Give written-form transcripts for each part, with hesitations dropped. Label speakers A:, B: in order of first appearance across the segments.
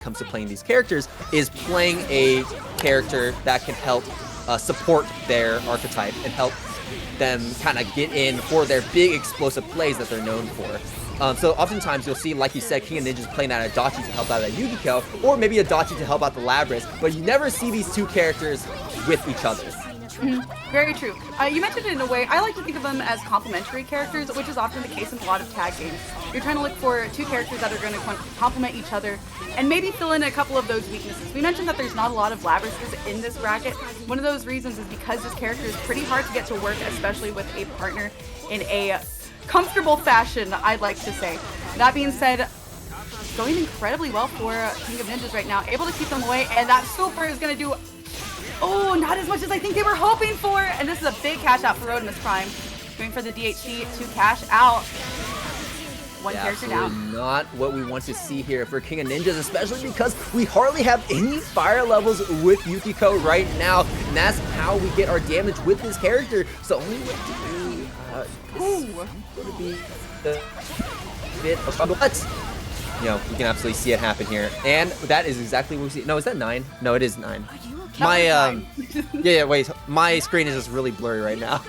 A: comes to playing these characters is playing a character that can help support their archetype and help them kind of get in for their big explosive plays that they're known for. So oftentimes you'll see, like you said, King of Ninjas playing that Adachi to help out that Yukiko, or maybe Adachi to help out the Labrys, but you never see these two characters with each other.
B: Very true. You mentioned it in a way. I like to think of them as complementary characters, which is often the case in a lot of tag games. You're trying to look for two characters that are going to complement each other and maybe fill in a couple of those weaknesses. We mentioned that there's not a lot of Labryses in this bracket. One of those reasons is because this character is pretty hard to get to work, especially with a partner in a comfortable fashion, I'd like to say. That being said, going incredibly well for King of Ninjas right now, able to keep them away, and that super is going to do not as much as I think they were hoping for. And this is a big cash out for Rodimus Prime. Going for the DHC to cash out. One character down.
A: Not what we want to see here for King of Ninjas, especially because we hardly have any fire levels with Yukiko right now. And that's how we get our damage with this character. So only way to do is going to be the bit of fun. But you know, you can absolutely see it happen here. And that is exactly what we see. No, is that 9? No, it is 9. My wait, my screen is just really blurry right now.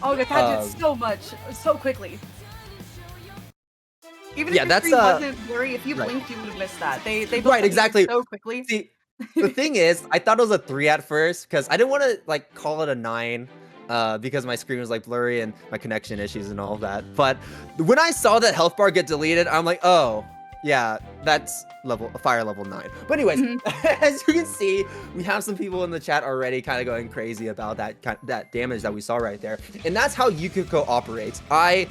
B: Oh, Lotad did so much, so quickly. Even if your
A: that's
B: screen wasn't blurry, if you blinked, you would have missed that. They
A: right, exactly.
B: So quickly.
A: See, the thing is, I thought it was a 3 at first because I didn't want to like call it a 9. Because my screen was like blurry and my connection issues and all of that. But when I saw that health bar get deleted, I'm like, oh, yeah, that's fire level 9. But anyways, as you can see, we have some people in the chat already kind of going crazy about that damage that we saw right there. And that's how Yukiko operates. I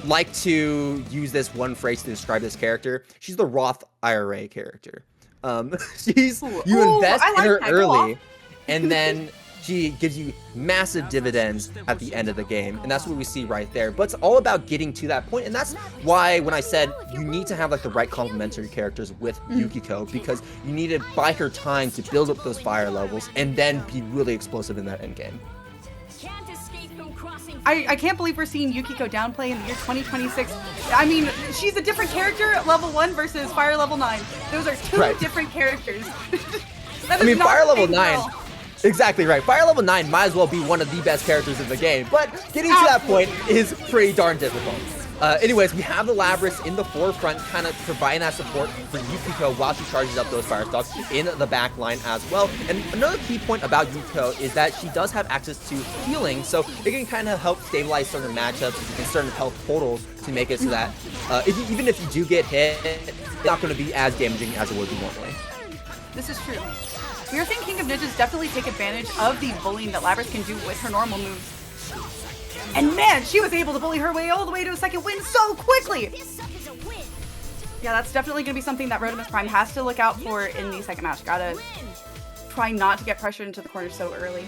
A: like to use this one phrase to describe this character. She's the Roth IRA character. You invest in her early, and then she gives you massive dividends at the end of the game, and that's what we see right there. But it's all about getting to that point, and that's why when I said you need to have like the right complementary characters with Yukiko, because you need to buy her time to build up those fire levels and then be really explosive in that end game.
B: I can't believe we're seeing Yukiko downplay in the year 2026. I mean, she's a different character at level 1 versus fire level 9. Those are two different characters.
A: I mean, fire level 9. Exactly right. Fire level 9 might as well be one of the best characters in the game, but getting to that point is pretty darn difficult. Anyways, we have the Labrys in the forefront, kind of providing that support for Yukiko while she charges up those fire stalks in the back line as well. And another key point about Yukiko is that she does have access to healing, so it can kind of help stabilize certain matchups and certain health totals to make it so that even if you do get hit, it's not going to be as damaging as it would be normally.
B: This is true. We are seeing King of Ninjas definitely take advantage of the bullying that Labrys can do with her normal moves. And man, she was able to bully her way all the way to a second win so quickly! Yeah, that's definitely going to be something that Rodimus Prime has to look out for in the second match. Gotta try not to get pressured into the corner so early.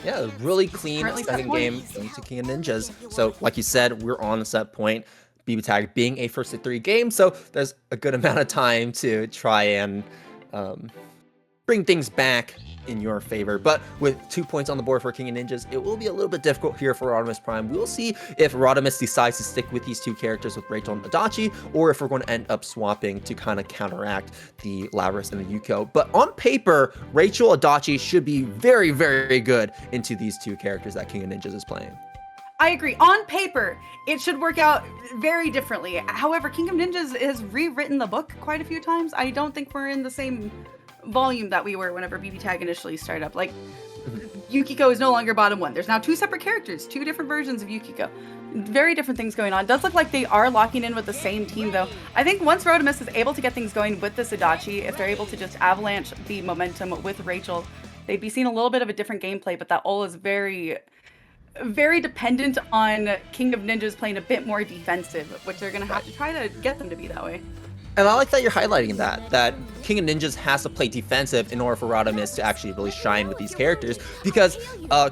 A: Yeah, really clean second game to King of Ninjas. So, like you said, we're on the set point. BBTAG being a first to 3 game, so there's a good amount of time to try and bring things back in your favor. But with 2 points on the board for King of Ninjas, it will be a little bit difficult here for Rodimus Prime. We will see if Rodimus decides to stick with these two characters with Rachel and Adachi, or if we're going to end up swapping to kind of counteract the Labrys and the Yukiko. But on paper, Rachel Adachi should be very, very good into these two characters that King of Ninjas is playing.
B: I agree. On paper, it should work out very differently. However, King of Ninjas has rewritten the book quite a few times. I don't think we're in the same volume that we were whenever BBTAG initially started up. Like, Yukiko is no longer bottom 1. There's now 2 separate characters, 2 different versions of Yukiko. Very different things going on. It does look like they are locking in with the same team, though. I think once Rodimus is able to get things going with this Adachi, if they're able to just avalanche the momentum with Rachel, they'd be seeing a little bit of a different gameplay, but that ult is very dependent on King of Ninjas playing a bit more defensive, which they're going to have to try to get them to be that way.
A: And I like that you're highlighting that King of Ninjas has to play defensive in order for Rodimus to actually really shine with these characters, because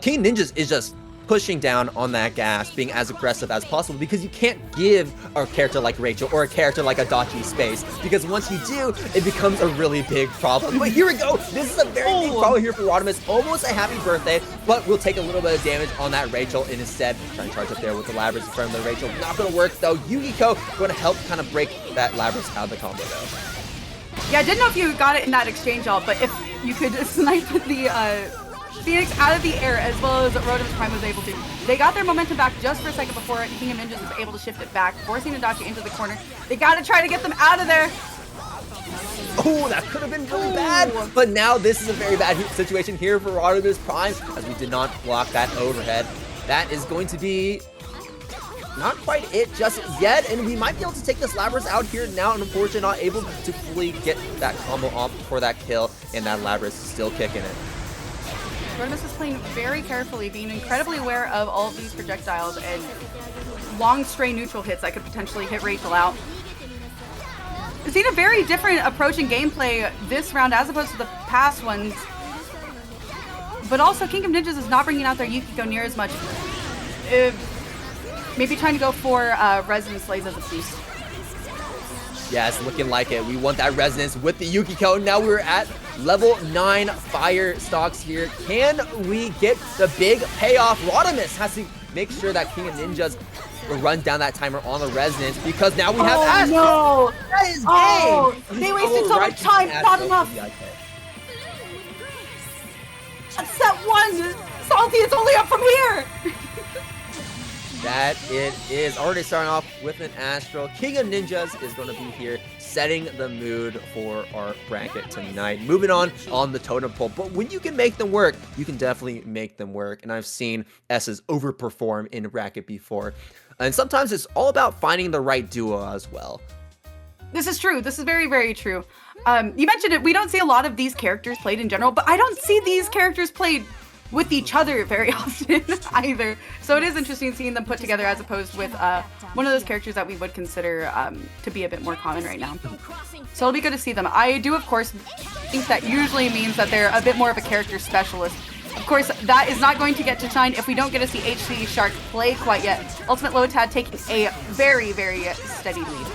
A: King of Ninjas is just pushing down on that gas, being as aggressive as possible, because you can't give a character like Rachel or a character like Adachi space, because once you do, it becomes a really big problem. But here we go. This is a very big problem here for Rodimus. Almost a happy birthday, but we'll take a little bit of damage on that Rachel, and instead trying to charge up there with the Labrys in front of the Rachel. Not going to work though. Yukiko going to help kind of break that Labrys out of the combo though.
B: Yeah, I didn't know if you got it in that exchange all, but if you could snipe the Phoenix out of the air as well as Rodimus Prime was able to. They got their momentum back just for a second before King of Ninjas was able to shift it back, forcing Adachi into the corner. They gotta try to get them out of there.
A: Oh, that could have been really bad. But now this is a very bad situation here for Rodimus Prime, as we did not block that overhead. That is going to be not quite it just yet, and we might be able to take this Labrys out here now, and unfortunately not able to fully get that combo off for that kill, and that Labrys is still kicking it.
B: Rodimus is playing very carefully, being incredibly aware of all of these projectiles and long stray neutral hits that could potentially hit Rachel out. We've seen a very different approach in gameplay this round as opposed to the past ones. But also, King of Ninjas is not bringing out their Yukiko near as much. Maybe trying to go for Resonance Slays as a boost.
A: Yeah, it's looking like it. We want that resonance with the Yukiko. Now we're at level 9 fire stocks here. Can we get the big payoff? Rodimus has to make sure that King of Ninjas run down that timer on the resonance, because now we have Ash.
B: No!
A: That is game!
B: They wasted so much time, not enough! That's set 1! Salty, it's only up from here!
A: That it is. Already starting off with an Astral. King of Ninjas is going to be here setting the mood for our bracket tonight. Moving on the totem pole. But when you can make them work, you can definitely make them work. And I've seen S's overperform in bracket before. And sometimes it's all about finding the right duo as well.
B: This is true. This is very, very true. You mentioned it. We don't see a lot of these characters played in general, but I don't see these characters played with each other very often either. So it is interesting seeing them put together as opposed with one of those characters that we would consider to be a bit more common right now. So it'll be good to see them. I do, of course, think that usually means that they're a bit more of a character specialist. Of course, that is not going to get to shine if we don't get to see HC Shark play quite yet. Ultimate Lotad taking a very, very steady lead.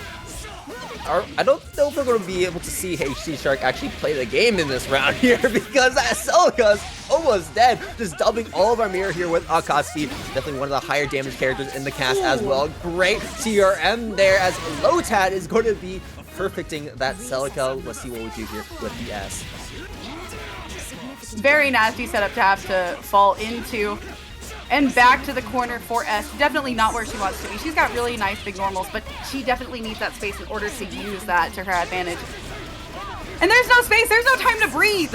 A: I don't know if we're going to be able to see HC Shark actually play the game in this round here, because that Celica is almost dead. Just dumping all of our mirror here with Akatsuki. Definitely one of the higher damage characters in the cast as well. Great TRM there, as Lotad is going to be perfecting that Celica. Let's see what we do here with the S.
B: Very nasty setup to have to fall into. And back to the corner for S. Definitely not where she wants to be. She's got really nice big normals, but she definitely needs that space in order to use that to her advantage. And there's no space. There's no time to breathe.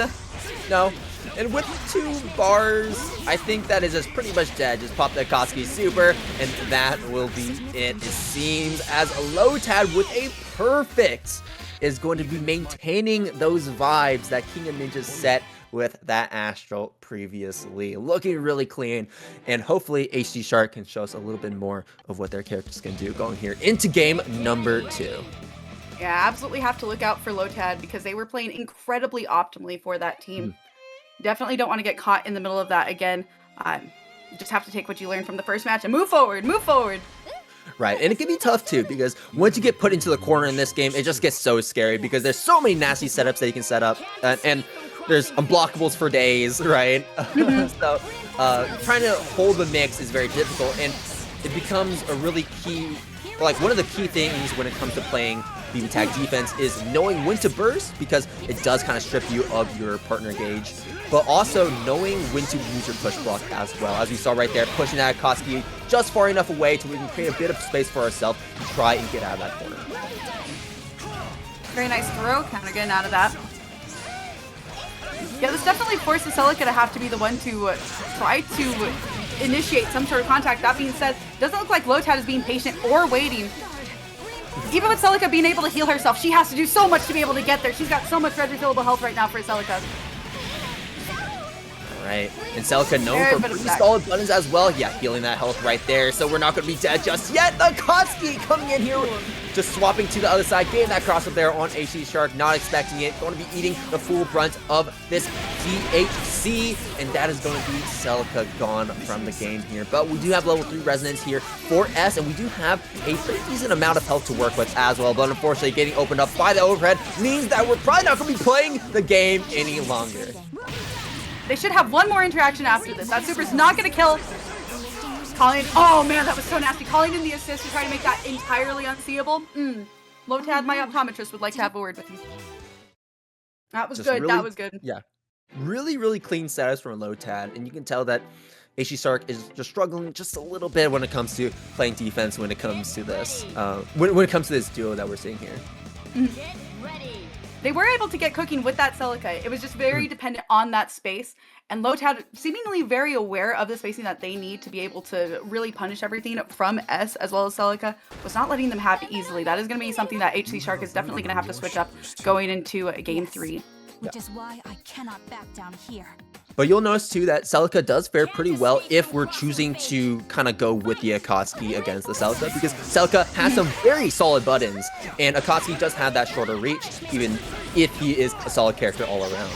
A: No. And with 2 bars, I think that is just pretty much dead. Just pop the Akatsuki super, and that will be it. It seems as Lotad with a perfect is going to be maintaining those vibes that King of Ninjas set with that Astral previously. Looking really clean, and hopefully HD Shark can show us a little bit more of what their characters can do going here into game number 2.
B: Yeah, absolutely have to look out for Lotad, because they were playing incredibly optimally for that team. Definitely don't want to get caught in the middle of that again. Just have to take what you learned from the first match and move forward, move forward.
A: Right, and it can be tough too, because once you get put into the corner in this game, it just gets so scary, because there's so many nasty setups that you can set up, and there's unblockables for days, right? So trying to hold the mix is very difficult, and it becomes a really key, like one of the key things when it comes to playing BBTAG defense is knowing when to burst, because it does kind of strip you of your partner gauge, but also knowing when to use your push block as well. As we saw right there, pushing that Akatsuki just far enough away to we can create a bit of space for ourselves to try and get out of that corner.
B: Very nice throw, kind of getting out of that. Yeah, this definitely forces Celica to have to be the one to try to initiate some sort of contact. That being said, doesn't look like Lotad is being patient or waiting. Even with Celica being able to heal herself, she has to do so much to be able to get there. She's got so much red refillable health right now for Celica.
A: Right, and Celica known
B: Very
A: for
B: bit of
A: pretty
B: that.
A: solid buttons as well. Yeah, healing that health right there, so we're not going to be dead just yet. Akatsuki coming in here, just swapping to the other side, getting that cross up there on HC Shark, not expecting it, going to be eating the full brunt of this DHC, and that is going to be Celica gone from the game here. But we do have level 3 resonance here for S, and we do have a pretty decent amount of health to work with as well, but unfortunately getting opened up by the overhead means that we're probably not going to be playing the game any longer.
B: They should have one more interaction after this. That super's not gonna kill. Calling, oh man, that was so nasty. Calling in the assist to try to make that entirely unseeable. Lotad, my optometrist, would like to have a word with you. That was
A: Just
B: good,
A: really,
B: that was good.
A: Yeah, really clean status from Lotad, and you can tell that HC Shark is just struggling just a little bit when it comes to playing defense, when it comes to this, when it comes to this duo that we're seeing here.
B: They were able to get cooking with that Celica. It was just very dependent on that space. And Lotad, seemingly very aware of the spacing that they need to be able to really punish everything from S as well as Celica, was not letting them have it easily. That is going to be something that HC Shark is definitely going to have to switch up going into game 3.
C: Which is why I cannot back down here.
A: But you'll notice too that Celica does fare pretty well if we're choosing to kind of go with the Akatsuki against the Celica, because Celica has some very solid buttons, and Akatsuki does have that shorter reach, even if he is a solid character all around.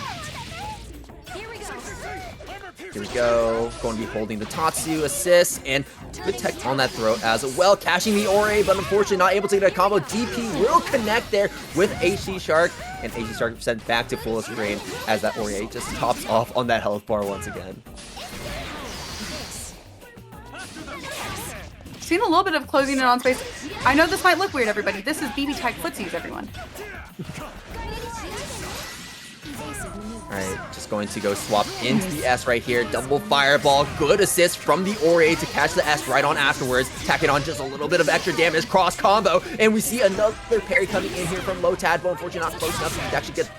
A: Here we go, going to be holding the Tatsu assist, and good tech on that throw as well, cashing the Orie, but unfortunately not able to get a combo. DP will connect there with HC Shark, and HC Shark sent back to fullest range as that Orie just tops off on that health bar once again.
B: Seen a little bit of closing in on space. I know this might look weird, everybody. This is BBTAG footsies, everyone.
A: Alright, just going to go swap into the S right here. Double fireball. Good assist from the Orie to catch the S right on afterwards. Tacking on just a little bit of extra damage. Cross combo. And we see another parry coming in here from Lotad, but unfortunately not close enough to actually get...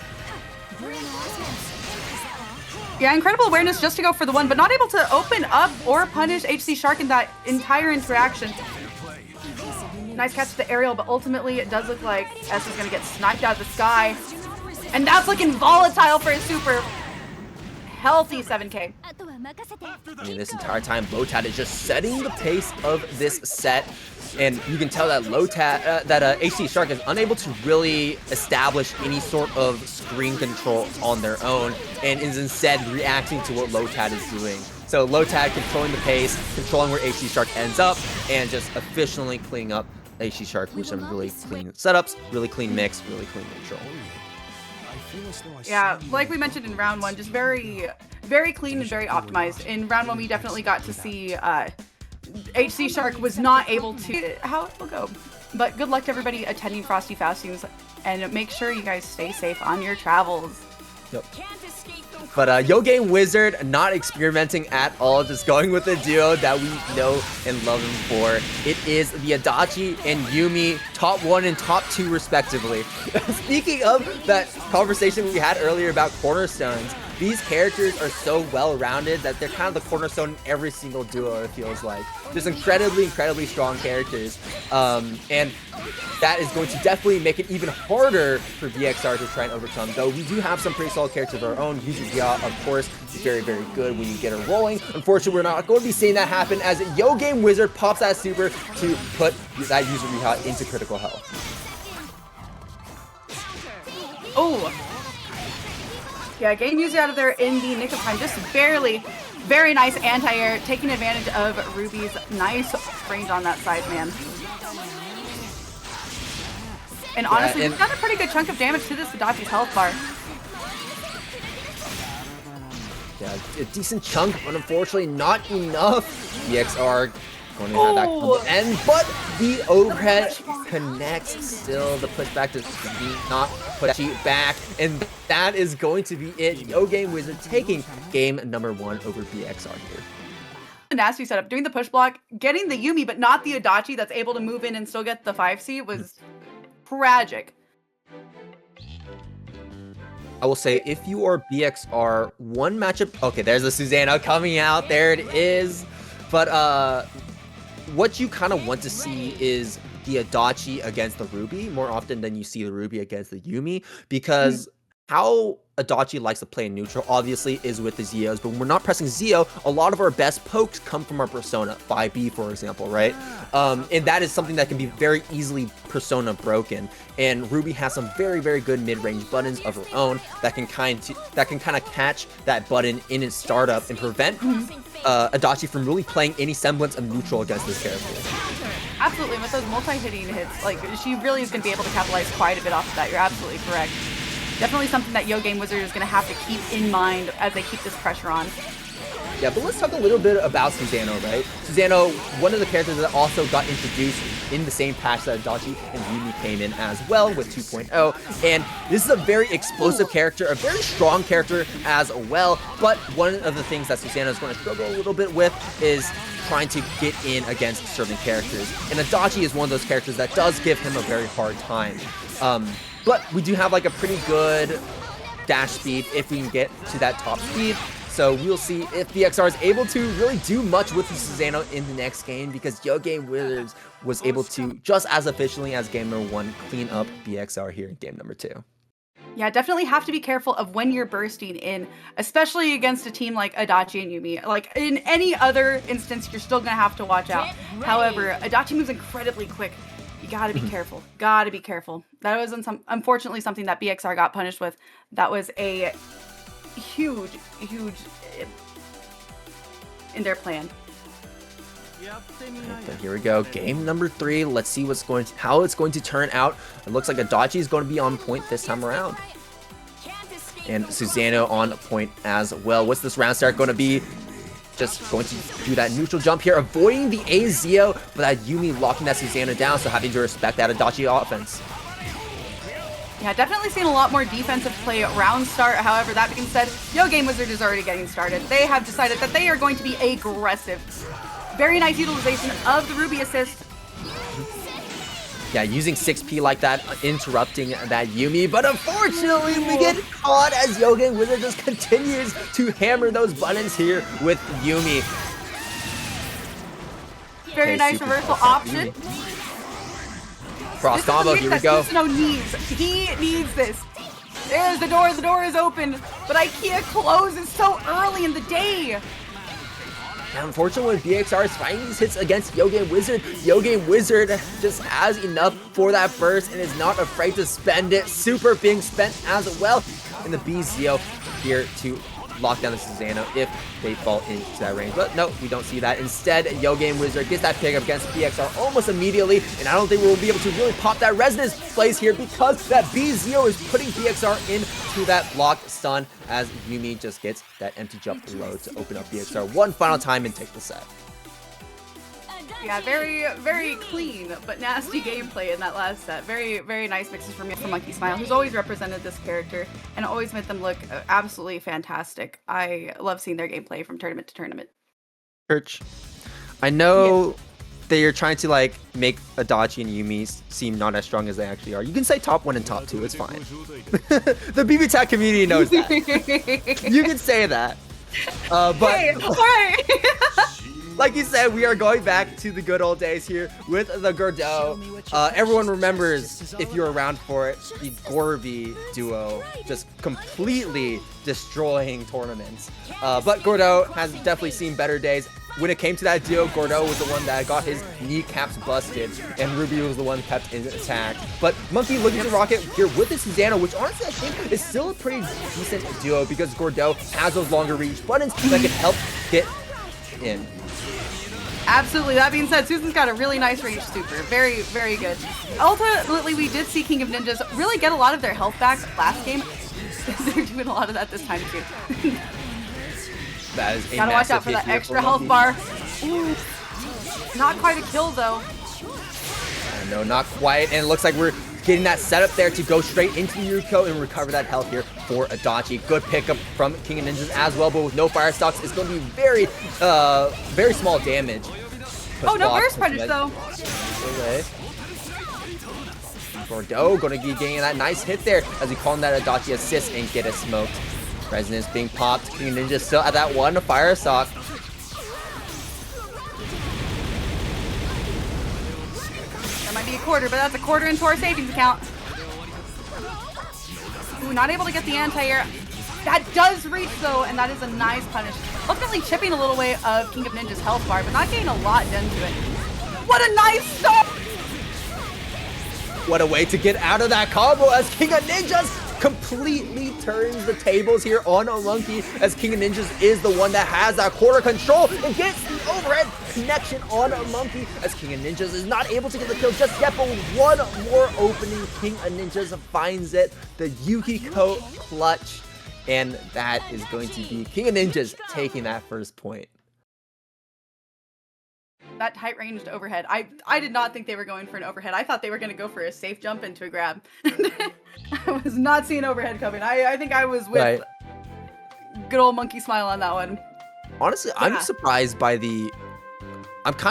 B: Yeah, incredible awareness just to go for the one, but not able to open up or punish HC Shark in that entire interaction. Nice catch to the aerial, but ultimately it does look like S is going to get sniped out of the sky. And that's looking volatile for a super healthy 7K.
A: I mean, this entire time, Lotad is just setting the pace of this set. And you can tell that HC Shark is unable to really establish any sort of screen control on their own, and is instead reacting to what Lotad is doing. So Lotad controlling the pace, controlling where HC Shark ends up, and just efficiently cleaning up HC Shark with some really clean setups, really clean mix, really clean control.
B: Yeah, like we mentioned in round 1, just very clean and very optimized. In round 1, we definitely got to see HC Shark was not able to how it will go. But good luck to everybody attending Frosty Fastings, and make sure you guys stay safe on your travels.
A: Yep. But YOGAMEWIZARD not experimenting at all, just going with the duo that we know and love him for. It is the Adachi and Yumi, top 1 and top 2 respectively. Speaking of that conversation we had earlier about cornerstones, these characters are so well-rounded that they're kind of the cornerstone in every single duo, it feels like. Just incredibly strong characters. And that is going to definitely make it even harder for BXR to try and overcome, though we do have some pretty solid characters of our own. Yuzuriha, of course, is very good when you get her rolling. Unfortunately, we're not going to be seeing that happen as YOGAMEWIZARD pops that super to put that Yuzuriha into critical health.
B: Oh! Yeah, getting Yuzi out of there in the nick of time, just barely. Very nice anti-air, taking advantage of Ruby's nice range on that side, man. And honestly, we've done a pretty good chunk of damage to this Adachi's health bar.
A: Yeah, a decent chunk, but unfortunately not enough. BXR going to have that combo end, but the overhead connects still. The pushback does not put she back, and that is going to be it. YOGAMEWIZARD taking game number 1 over BXR here.
B: A nasty setup, doing the push block, getting the Yumi, but not the Adachi that's able to move in and still get the 5C was tragic.
A: I will say, if you are BXR, one matchup... Okay, there's the Susanoo coming out. There it is. But what you kind of want to see is the Adachi against the Ruby more often than you see the Ruby against the Yumi, because how Adachi likes to play in neutral, obviously, is with the Zeos, but when we're not pressing Zeo, a lot of our best pokes come from our Persona, 5B, for example, right? And that is something that can be very easily Persona broken, and Ruby has some very, very good mid-range buttons of her own that can kind of catch that button in its startup and prevent Adachi from really playing any semblance of neutral against this character.
B: Absolutely, with those multi-hitting hits, like, she really is going to be able to capitalize quite a bit off of that. You're absolutely correct. Definitely something that YOGAMEWIZARD is going to have to keep in mind as they keep this pressure on.
A: Yeah, but let's talk a little bit about Susanoo, right? Susanoo, one of the characters that also got introduced in the same patch that Adachi and Yumi came in as well with 2.0. And this is a very explosive character, a very strong character as well. But one of the things that Susanoo is going to struggle a little bit with is trying to get in against certain characters. And Adachi is one of those characters that does give him a very hard time. But we do have like a pretty good dash speed if we can get to that top speed. So we'll see if BXR is able to really do much with the Susanoo in the next game, because YOGAMEWIZARD was able to, just as efficiently as game number 1, clean up BXR here in game number 2.
B: Yeah, definitely have to be careful of when you're bursting in, especially against a team like Adachi and Yumi. Like, in any other instance, you're still going to have to watch out. However, Adachi moves incredibly quick. You gotta be careful. Gotta be careful. That was unfortunately something that BXR got punished with. That was a huge in their plan.
A: But here we go, game number 3. Let's see how it's going to turn out. It looks like Adachi is going to be on point this time around, and Susanoo on point as well. What's this round start going to be? Just going to do that neutral jump here, avoiding the Azio, but that Yumi locking that Susanoo down, so having to respect that Adachi offense.
B: Yeah, definitely seen a lot more defensive play round start. However, that being said, YOGAMEWIZARD is already getting started. They have decided that they are going to be aggressive. Very nice utilization of the Ruby assist.
A: Yeah, using 6P like that, interrupting that Yumi, but unfortunately we get caught as YOGAMEWIZARD just continues to hammer those buttons here with Yumi.
B: Very nice reversal option.
A: Cross combo, here we go.
B: He needs this. There's the door is open, but IKEA closes so early in the day.
A: And unfortunately, when BXR is finding these hits against YOGAMEWIZARD, YOGAMEWIZARD just has enough for that burst and is not afraid to spend it. Super being spent as well. And the BZO here to lock down the Susanoo if they fall into that range. But no, we don't see that. Instead, YOGAMEWIZARD gets that pickup against BXR almost immediately, and I don't think we'll be able to really pop that resonance plays here, because that BZO is putting BXR into that locked stun as Yumi just gets that empty jump below to open up BXR one final time and take the set.
B: Yeah, very clean but nasty gameplay in that last set. Very nice mixes from Monkey Smile, who's always represented this character and always made them look absolutely fantastic. I love seeing their gameplay from tournament to tournament.
A: Church, I know that you're trying to like make Adachi and Yumi seem not as strong as they actually are. You can say top 1 and top 2, it's fine. The BBTAG community knows that. You can say that. But
B: hey, all right.
A: like you said, we are going back to the good old days here with the Gordeau. Everyone remembers, if you're around for it, the Gorby duo just completely destroying tournaments. But Gordeau has definitely seen better days. When it came to that duo, Gordeau was the one that got his kneecaps busted, and Ruby was the one kept in attack. But Monkey looking to rocket here with the Susanoo, which honestly I think is still a pretty decent duo, because Gordeau has those longer reach buttons that can help get in.
B: Absolutely. That being said, Susan's got a really nice range super. Very good. Ultimately, we did see King of Ninjas really get a lot of their health back last game. They're doing a lot of that this time too.
A: That is a
B: Gotta watch out for that extra health bar. Ooh. Not quite a kill though.
A: No, not quite. And it looks like we're getting that setup there to go straight into Yukiko and recover that health here for Adachi. Good pickup from King of Ninjas as well, but with no fire stocks, it's going to be very small damage.
B: Oh, no burst punish though.
A: Gordeau going to be getting that nice hit there as he called that Adachi assist and get it smoked. Resonance being popped. King of Ninjas still at that one fire stock.
B: That might be a quarter, but that's a quarter into our savings account. Ooh, not able to get the anti-air. That does reach though, and that is a nice punish. Ultimately chipping a little way of King of Ninja's health bar, but not getting a lot done to it. What a nice start!
A: What a way to get out of that combo as King of Ninjas completely turns the tables here on a monkey, as King of Ninjas is the one that has that quarter control and gets the overhead connection on a monkey, as King of Ninjas is not able to get the kill just yet, but with one more opening, King of Ninjas finds it, the Yukiko clutch, and that is going to be King of Ninjas taking that first point.
B: That tight ranged overhead. I did not think they were going for an overhead. I thought they were going to go for a safe jump into a grab. I was not seeing overhead coming. I think I was with good old monkey smile on that one.
A: Honestly, yeah. I'm kind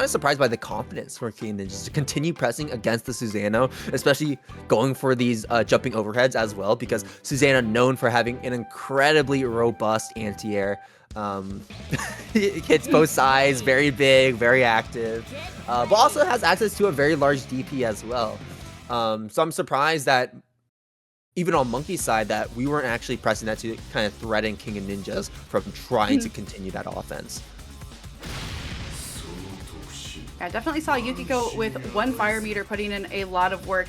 A: of surprised by the confidence for King of Ninjas to continue pressing against the Susanoo, especially going for these jumping overheads as well, because Susanoo known for having an incredibly robust anti-air. It hits both sides, very big, very active, but also has access to a very large DP as well. So I'm surprised that even on Monkey's side that we weren't actually pressing that to kind of threaten King of Ninjas from trying to continue that offense.
B: Yeah, definitely saw Yukiko with one fire meter putting in a lot of work.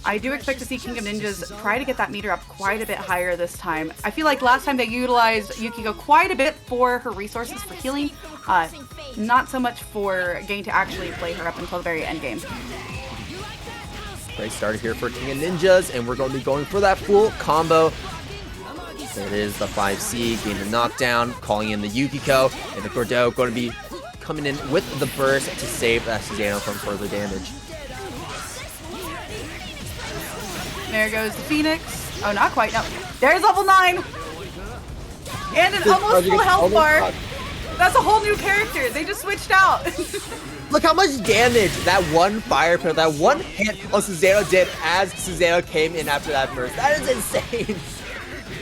B: I do expect to see King of Ninjas try to get that meter up quite a bit higher this time. I feel like last time they utilized Yukiko quite a bit for her resources for healing, not so much for getting to actually play her up until the very end game.
A: Great start here for King of Ninjas, and we're going to be going for that full combo. There it is, the 5C, getting the knockdown, calling in the Yukiko, and the Gordeau going to be coming in with the burst to save that Susanoo from further damage.
B: There goes the Phoenix. Oh, not quite. No. There's level 9. And an almost full health bar. That's a whole new character. They just switched out.
A: Look how much damage that one fire pill, that one hit on Susanoo did as Susanoo came in after that burst. That is insane.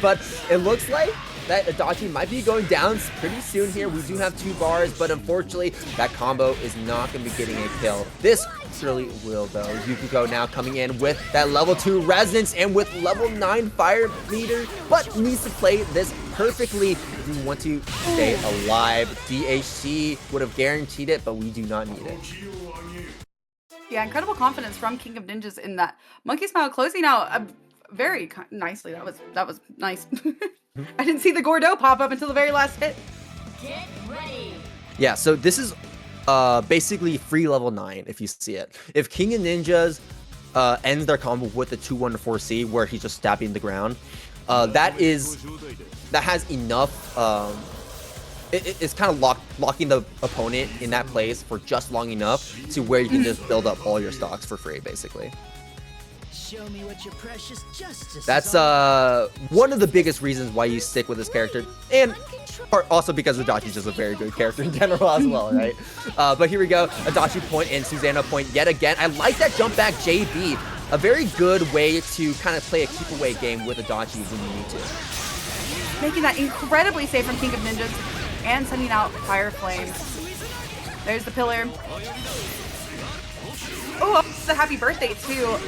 A: But it looks like that Adachi might be going down pretty soon here. We do have 2 bars, but unfortunately, that combo is not going to be getting a kill. This surely will, though. Yukiko now coming in with that level 2 resonance and with level 9 fire meter, but needs to play this perfectly if we want to stay alive. DHC would have guaranteed it, but we do not need it.
B: Yeah, incredible confidence from King of Ninjas in that. Monkey Smile closing out very nicely. That was nice. I didn't see the Gordeau pop up until the very last hit.
C: Get ready.
A: Yeah, so this is basically free level 9 if you see it. If King of Ninjas ends their combo with the 2-1-4C where he's just stabbing the ground, that has enough. It's kind of locking the opponent in that place for just long enough to where you can just build up all your stocks for free, basically.
D: Show me what your precious justice
A: That's one of the biggest reasons why you stick with this character, and also because Adachi's just a very good character in general as well, right? But here we go, Adachi point and Susanoo point yet again. I like that jump back JB, a very good way to kind of play a keep away game with Adachi when you need to.
B: Making that incredibly safe from King of Ninjas and sending out fire flames. There's the pillar. Oh, the happy birthday too.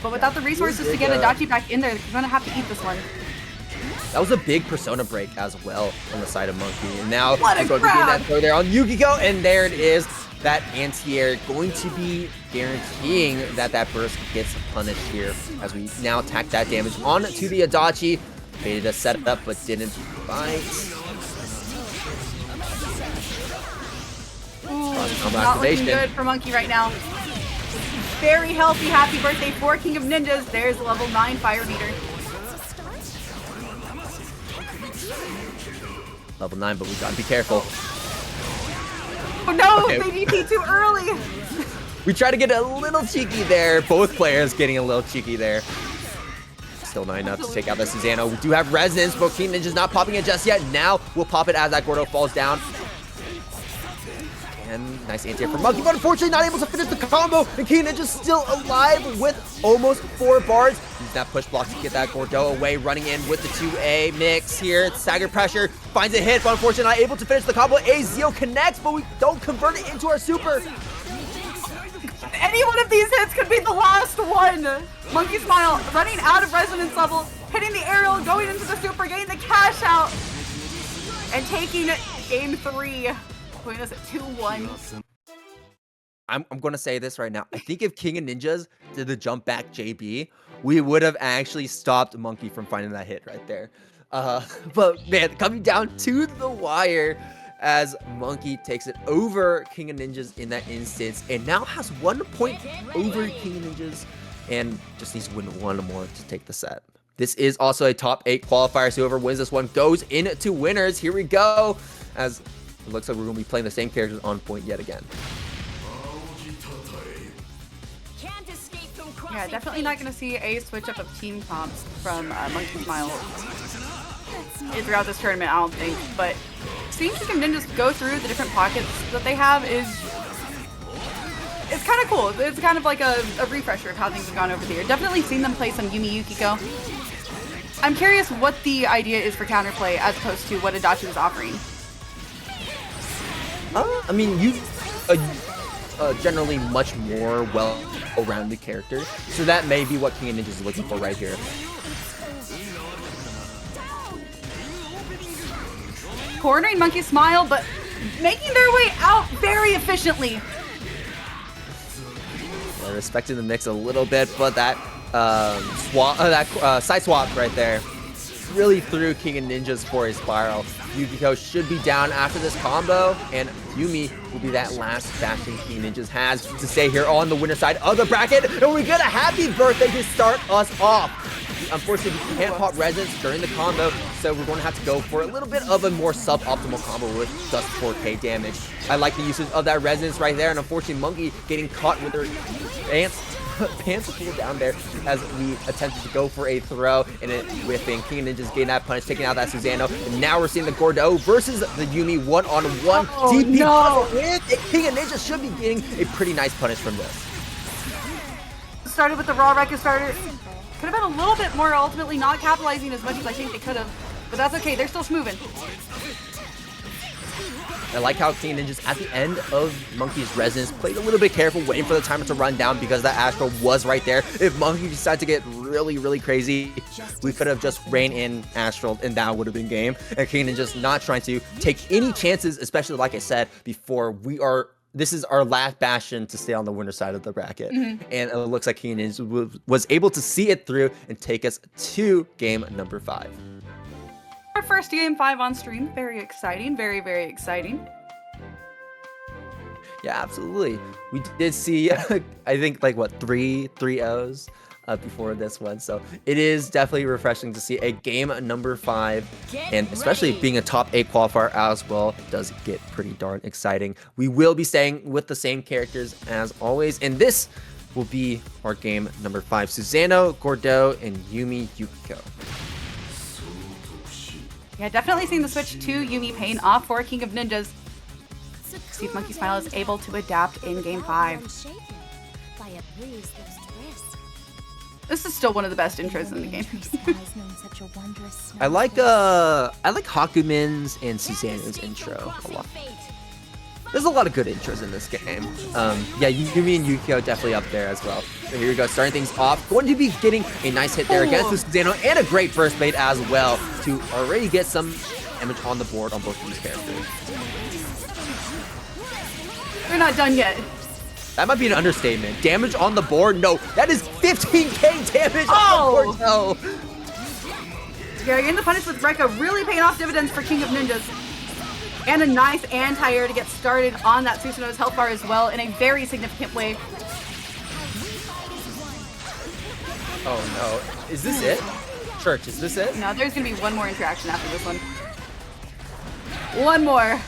B: But without the resources to get Adachi back in there, they're gonna have to eat this one.
A: That was a big persona break as well on the side of Monkey. And now
B: what
A: we're going to be getting that throw there on Yukiko, and there it is. That anti-air going to be guaranteeing that that burst gets punished here as we now attack that damage on to the Adachi. Baited a setup but didn't bite.
B: Ooh, not looking good for Monkey right now. Very healthy happy birthday for King of Ninjas. There's level 9 fire meter.
A: Level 9, but we gotta be careful.
B: Oh no, they DP too early.
A: We try to get a little cheeky there. Both players getting a little cheeky there. Still not enough to take out the Susanoo. We do have resonance, but King Ninja's not popping it just yet. Now we'll pop it as that Gordeau falls down. And nice anti-air from Monkey, but unfortunately not able to finish the combo. And King Ninja's still alive with almost 4 bars. Use that push block to get that Gordeau away, running in with the 2A mix here. Stagger pressure, finds a hit, but unfortunately not able to finish the combo. Azio connects, but we don't convert it into our super.
B: Any one of these hits could be the last one. Monkey Smile running out of resonance level, hitting the aerial, going into the super, getting the cash out, and taking game 3, putting us at 2-1.
A: I'm going to say this right now. I think if King of Ninjas did the jump back JB, we would have actually stopped Monkey from finding that hit right there. But man, coming down to the wire as Monkey takes it over King of Ninjas in that instance and now has 1 point over King of Ninjas and just needs to win 1 more to take the set. This is also a top 8 qualifier, so whoever wins this one goes into winners. Here we go, as it looks like we're going to be playing the same characters on point yet again.
B: Yeah, definitely not going to see a switch up of team comps from Monkey Smile throughout this tournament, I don't think. But seeing King of Ninjas go through the different pockets that they have it's kind of cool. It's kind of like a refresher of how things have gone over here. Definitely seen them play some Yumi Yukiko. I'm curious what the idea is for counterplay as opposed to what Adachi was offering.
A: I mean, you generally much more well-rounded character, so that may be what King of Ninjas is looking for right here.
B: Cornering Monkey Smile, but making their way out very efficiently.
A: Yeah, respecting the mix a little bit, but that side swap right there really threw King of Ninjas for a spiral. Yukiko should be down after this combo, and Yumi will be that last bastion King of Ninjas has to stay here on the winner side of the bracket, and we get a happy birthday to start us off. Unfortunately, we can't pop resonance during the combo, so we're going to have to go for a little bit of a more suboptimal combo with just 4k damage. I like the usage of that resonance right there, and unfortunately, Monkey getting caught with her pants pulled down there as we attempted to go for a throw, and it whiffing. King of Ninjas getting that punch, taking out that Susanoo, and now we're seeing the Gordeau versus the Yumi one-on-one. DP
B: no.
A: win. King of Ninjas should be getting a pretty nice punish from this.
B: Started with the raw record starter. Could have been a little bit more, ultimately not capitalizing as much as I think they could have, but that's okay. They're still smoothing.
A: I like how King of Ninjas at the end of Monkey's resonance played a little bit careful, waiting for the timer to run down because that Astral was right there. If Monkey decided to get really crazy, we could have just ran in Astral and that would have been game. And King of Ninjas not trying to take any chances, especially like I said before, this is our last bastion to stay on the winner side of the bracket. And it looks like King of Ninjas was able to see it through and take us to game number 5.
B: Our first game 5 on stream. Very exciting. Very exciting.
A: Yeah, absolutely. We did see, I think, like, what, 3 O's before this one. So it is definitely refreshing to see a game number 5. And especially being a top 8 qualifier as well does get pretty darn exciting. We will be staying with the same characters as always. And this will be our game number 5. Susanoo, Gordeau, and Yumi Yukiko.
B: Yeah, definitely seeing the switch to Yumi paying off for King of Ninjas. See if Monkey Smile is able to adapt in game 5. This is still one of the best intros in the game.
A: I like Hakumen's and Susanoo's intro a lot. There's a lot of good intros in this game. Yeah, Yumi and Yukiko definitely up there as well. So here we go, starting things off. Going to be getting a nice hit there against the Susanoo and a great first bait as well to already get some damage on the board on both of these characters.
B: We're not done yet.
A: That might be an understatement. Damage on the board? No, that is 15k damage on the board. No.
B: Yeah, getting the punish with Rekka really paying off dividends for King of Ninjas. And a nice anti-air to get started on that Susanoo's health bar as well in a very significant way.
A: Oh no. Is this it? Church, is this it?
B: No, there's going to be one more interaction after this one. One more.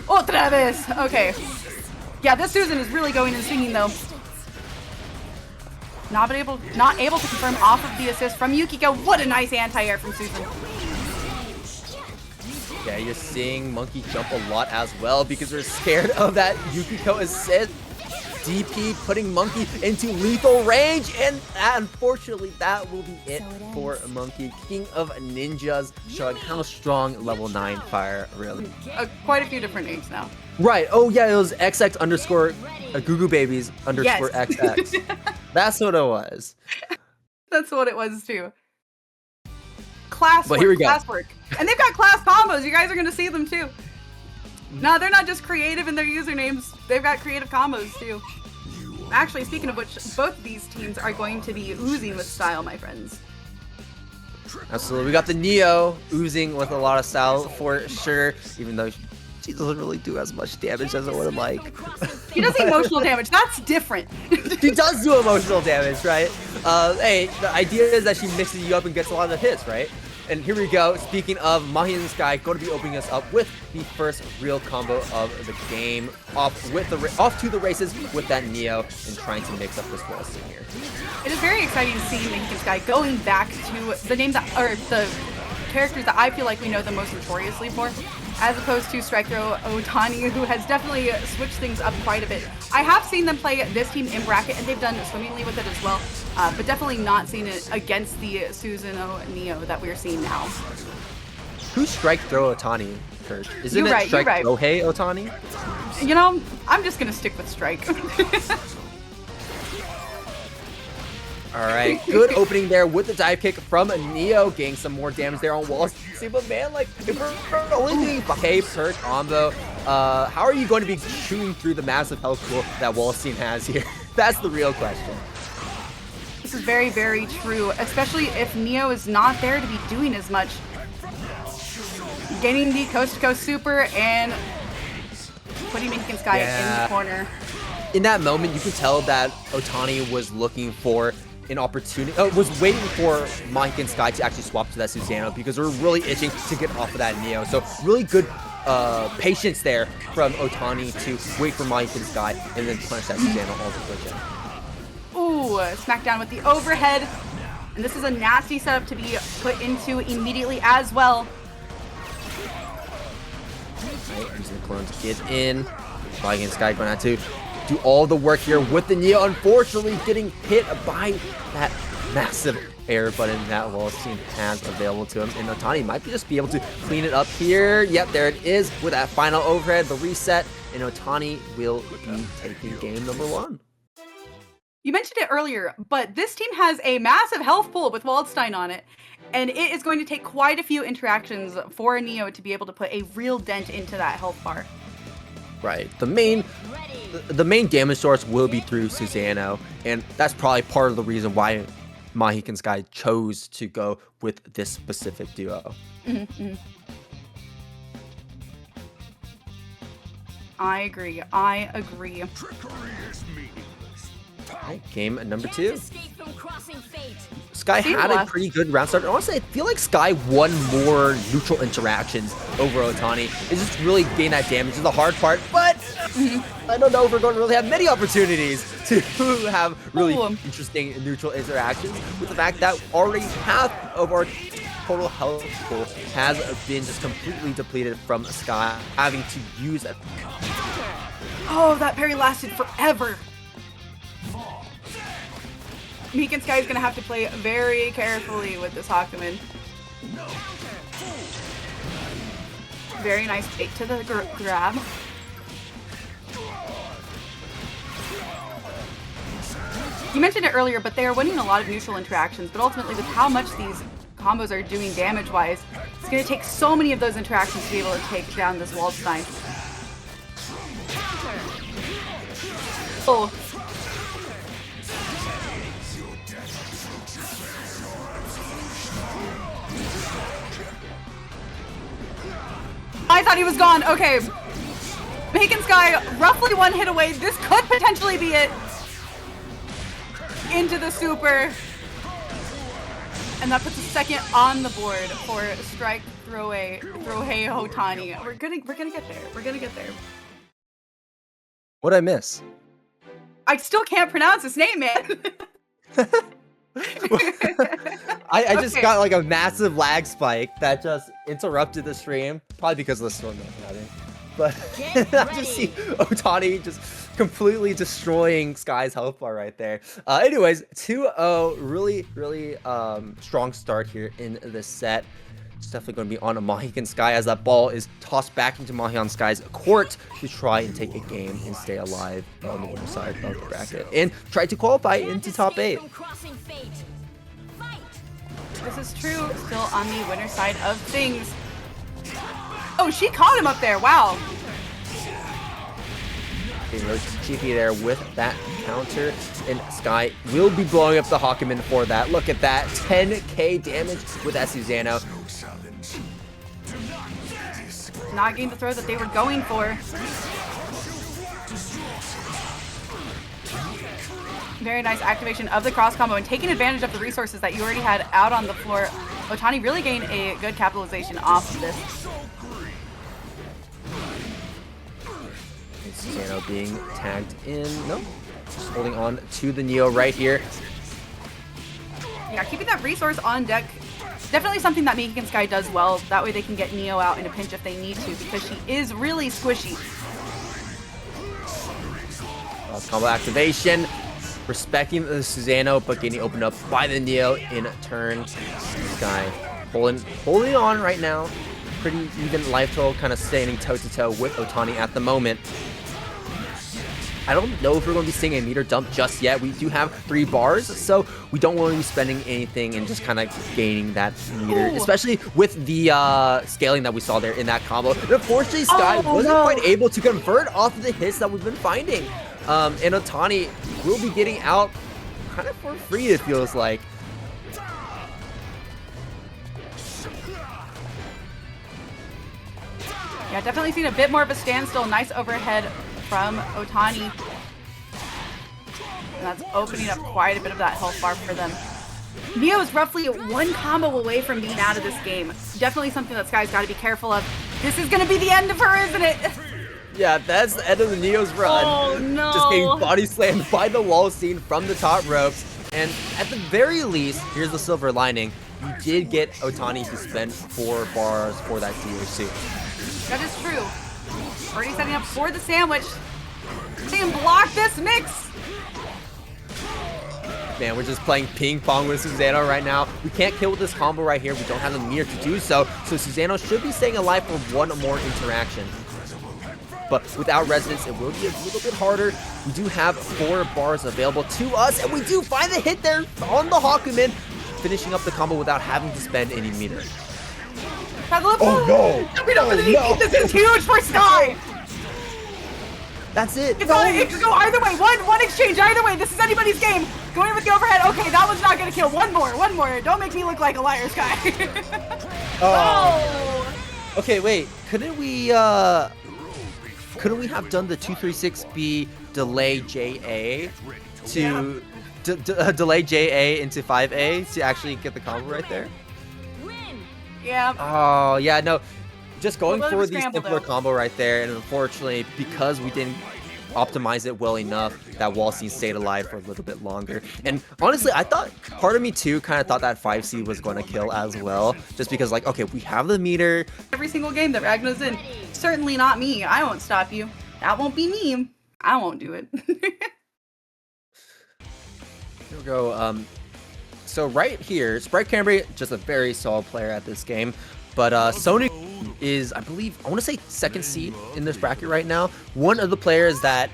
B: Otra vez. Okay. Yeah, this Susan is really going and swinging though. Not able to confirm off of the assist from Yukiko. What a nice anti-air from Susan.
A: Yeah, you're seeing Monkey jump a lot as well because we're scared of that Yukiko assist. DP, putting Monkey into lethal range, and unfortunately, that will be it for Monkey. King of Ninjas, showing how strong level 9 fire really.
B: Quite a few different names now.
A: Right. Oh yeah, it was XX underscore Goo Babies underscore XX. That's what it was.
B: That's what it was too. Class
A: But
B: work,
A: here we go.
B: class work. And they've got class combos. You guys are gonna see them too. No, they're not just creative in their usernames. They've got creative combos too. Actually, speaking of which, both of these teams are going to be oozing with style, my friends.
A: Absolutely. We got the Neo oozing with a lot of style for sure, even though she doesn't really do as much damage as I would have liked.
B: He does emotional damage. That's different.
A: She does do emotional damage, right? Hey, the idea is that she mixes you up and gets a lot of hits, right? And here we go. Speaking of, Mahihkan Sky going to be opening us up with the first real combo of the game. Off to the races with that Neo and trying to mix up this Waldstein here.
B: It is very exciting to see Mahihkan Sky going back to the names that, or the characters that I feel like we know them most notoriously for, as opposed to Strike Throw Ohtani, who has definitely switched things up quite a bit. I have seen them play this team in bracket, and they've done swimmingly with it as well, but definitely not seen it against the Susanoo Neo that we're seeing now.
A: Who's Strike Throw Ohtani, Kurt? Isn't
B: You're
A: it
B: right,
A: Strike
B: you're right.
A: Throwhei Ohtani?
B: You know, I'm just gonna stick with Strike.
A: Alright, good opening there with the dive kick from Neo, getting some more damage there on Waldstein. But man, like, if we're only doing K per combo, how are you going to be shooting through the massive health pool that Waldstein has here? That's the real question.
B: This is very, very true, especially if Neo is not there to be doing as much. Getting the coast-to-coast super and putting Mahihkan Sky in the corner.
A: In that moment, you could tell that Ohtani was looking for an opportunity, was waiting for Mahihkan Sky to actually swap to that Susanoo because we're really itching to get off of that Neo. So really good patience there from Ohtani to wait for Mahihkan Sky and then punish that Susanoo all the way down.
B: Ooh, smackdown with the overhead. And this is a nasty setup to be put into immediately as well.
A: Right, using the clone to get in. Mahihkan Sky going to have to do all the work here with the Neo. Unfortunately, getting hit by that massive air button that Waldstein has available to him. And Ohtani might just be able to clean it up here. Yep, there it is with that final overhead, the reset. And Ohtani will be taking game number 1.
B: You mentioned it earlier, but this team has a massive health pool with Waldstein on it. And it is going to take quite a few interactions for a Neo to be able to put a real dent into that health bar.
A: Right. The main damage source will be through Susanoo, and that's probably part of the reason why Mahihkan Sky chose to go with this specific duo.
B: I agree. I agree.
A: Right, game number 2.
C: Escape from crossing fate.
A: Sky had a pretty good round start. Honestly, I feel like Sky won more neutral interactions over Ohtani. It's just really getting that damage is the hard part, but I don't know if we're going to really have many opportunities to have really interesting neutral interactions with the fact that already half of our total health pool has been just completely depleted from Sky having to use it.
B: Oh, that parry lasted forever. Mahihkan Sky is going to have to play very carefully with this Hakumen. Very nice take to the grab. You mentioned it earlier, but they are winning a lot of neutral interactions, but ultimately with how much these combos are doing damage-wise, it's going to take so many of those interactions to be able to take down this Waldstein. Oh. I thought he was gone. Okay. Mahihkan Sky roughly 1 hit away. This could potentially be it. Into the super. And that puts a second on the board for Strike Throwhei Ohtani. We're gonna get there. We're gonna get there.
A: What'd I miss?
B: I still can't pronounce his name, man.
A: I just got like a massive lag spike that just interrupted the stream, probably because of the storm that I'm having. But I just see Ohtani just completely destroying Sky's health bar right there. Anyways, 2-0, really strong start here in the set. It's definitely going to be on a Mahihkan Sky as that ball is tossed back into Mahihkan Sky's court to try and take a game and stay alive on the winner side of the bracket and try to qualify into top 8.
B: This is true. Still on the winner side of things. Oh, she caught him up there. Wow.
A: Cheeky there with that counter, and Sky will be blowing up the Hakumen for that. Look at that, 10k damage with that Susanoo.
B: Not getting the throw that they were going for. Very nice activation of the cross combo and taking advantage of the resources that you already had out on the floor. Ohtani really gained a good capitalization off of this.
A: Susanoo being tagged in. Nope. Just holding on to the Neo right here.
B: Yeah, keeping that resource on deck. Definitely something that Mahihkan Sky does well. That way they can get Neo out in a pinch if they need to, because she is really squishy.
A: Combo activation. Respecting the Susanoo, but getting opened up by the Neo in turn. Sky holding on right now. Pretty even life total, kind of standing toe-to-toe with Ohtani at the moment. I don't know if we're going to be seeing a meter dump just yet. We do have 3 bars, so we don't want to be spending anything and just kind of gaining that meter, especially with the scaling that we saw there in that combo. And unfortunately, Sky wasn't quite able to convert off of the hits that we've been finding. And Ohtani will be getting out kind of for free, it feels like.
B: Yeah, definitely seen a bit more of a standstill. Nice overhead from Ohtani. And that's opening up quite a bit of that health bar for them. Neo is roughly 1 combo away from being out of this game. Definitely something that Sky's got to be careful of. This is going to be the end of her, isn't it?
A: Yeah, that's the end of the Neo's run.
B: Oh, no.
A: Just getting body slammed by the Waldstein from the top ropes. And at the very least, here's the silver lining. You did get Ohtani to spend 4 bars for that DOC.
B: That is true. Already setting up for the sandwich. They can block this mix.
A: Man, we're just playing ping pong with Susanoo right now. We can't kill with this combo right here. We don't have the meter to do so. So Susanoo should be staying alive for 1 more interaction. But without resonance, it will be a little bit harder. We do have 4 bars available to us, and we do find the hit there on the Hakumen, finishing up the combo without having to spend any meter.
B: Oh no! We don't really need this. Is huge for Sky.
A: That's it.
B: It could go either way. One exchange either way. This is anybody's game. Going with the overhead. Okay, that one's not gonna kill. One more. Don't make me look like a liar, Sky. Oh.
A: Okay, wait. Couldn't we have done the 236B delay JA to delay JA into 5A to actually get the combo right there?
B: Yeah.
A: Oh, yeah, no. Just going for the simpler
B: though.
A: combo right there, and unfortunately, because we didn't optimize it well enough, that Waldstein stayed alive for a little bit longer. And honestly, I thought, part of me too kind of thought that 5C was going to kill as well, just because like, okay, we have the meter.
B: Every single game that Ragna's in, certainly not me. I won't stop you. That won't be me. I won't do it.
A: Here we go. So right here, Sprite Cranberry, just a very solid player at this game. But Sonikun is, I believe, I want to say 2nd seed in this bracket right now. One of the players that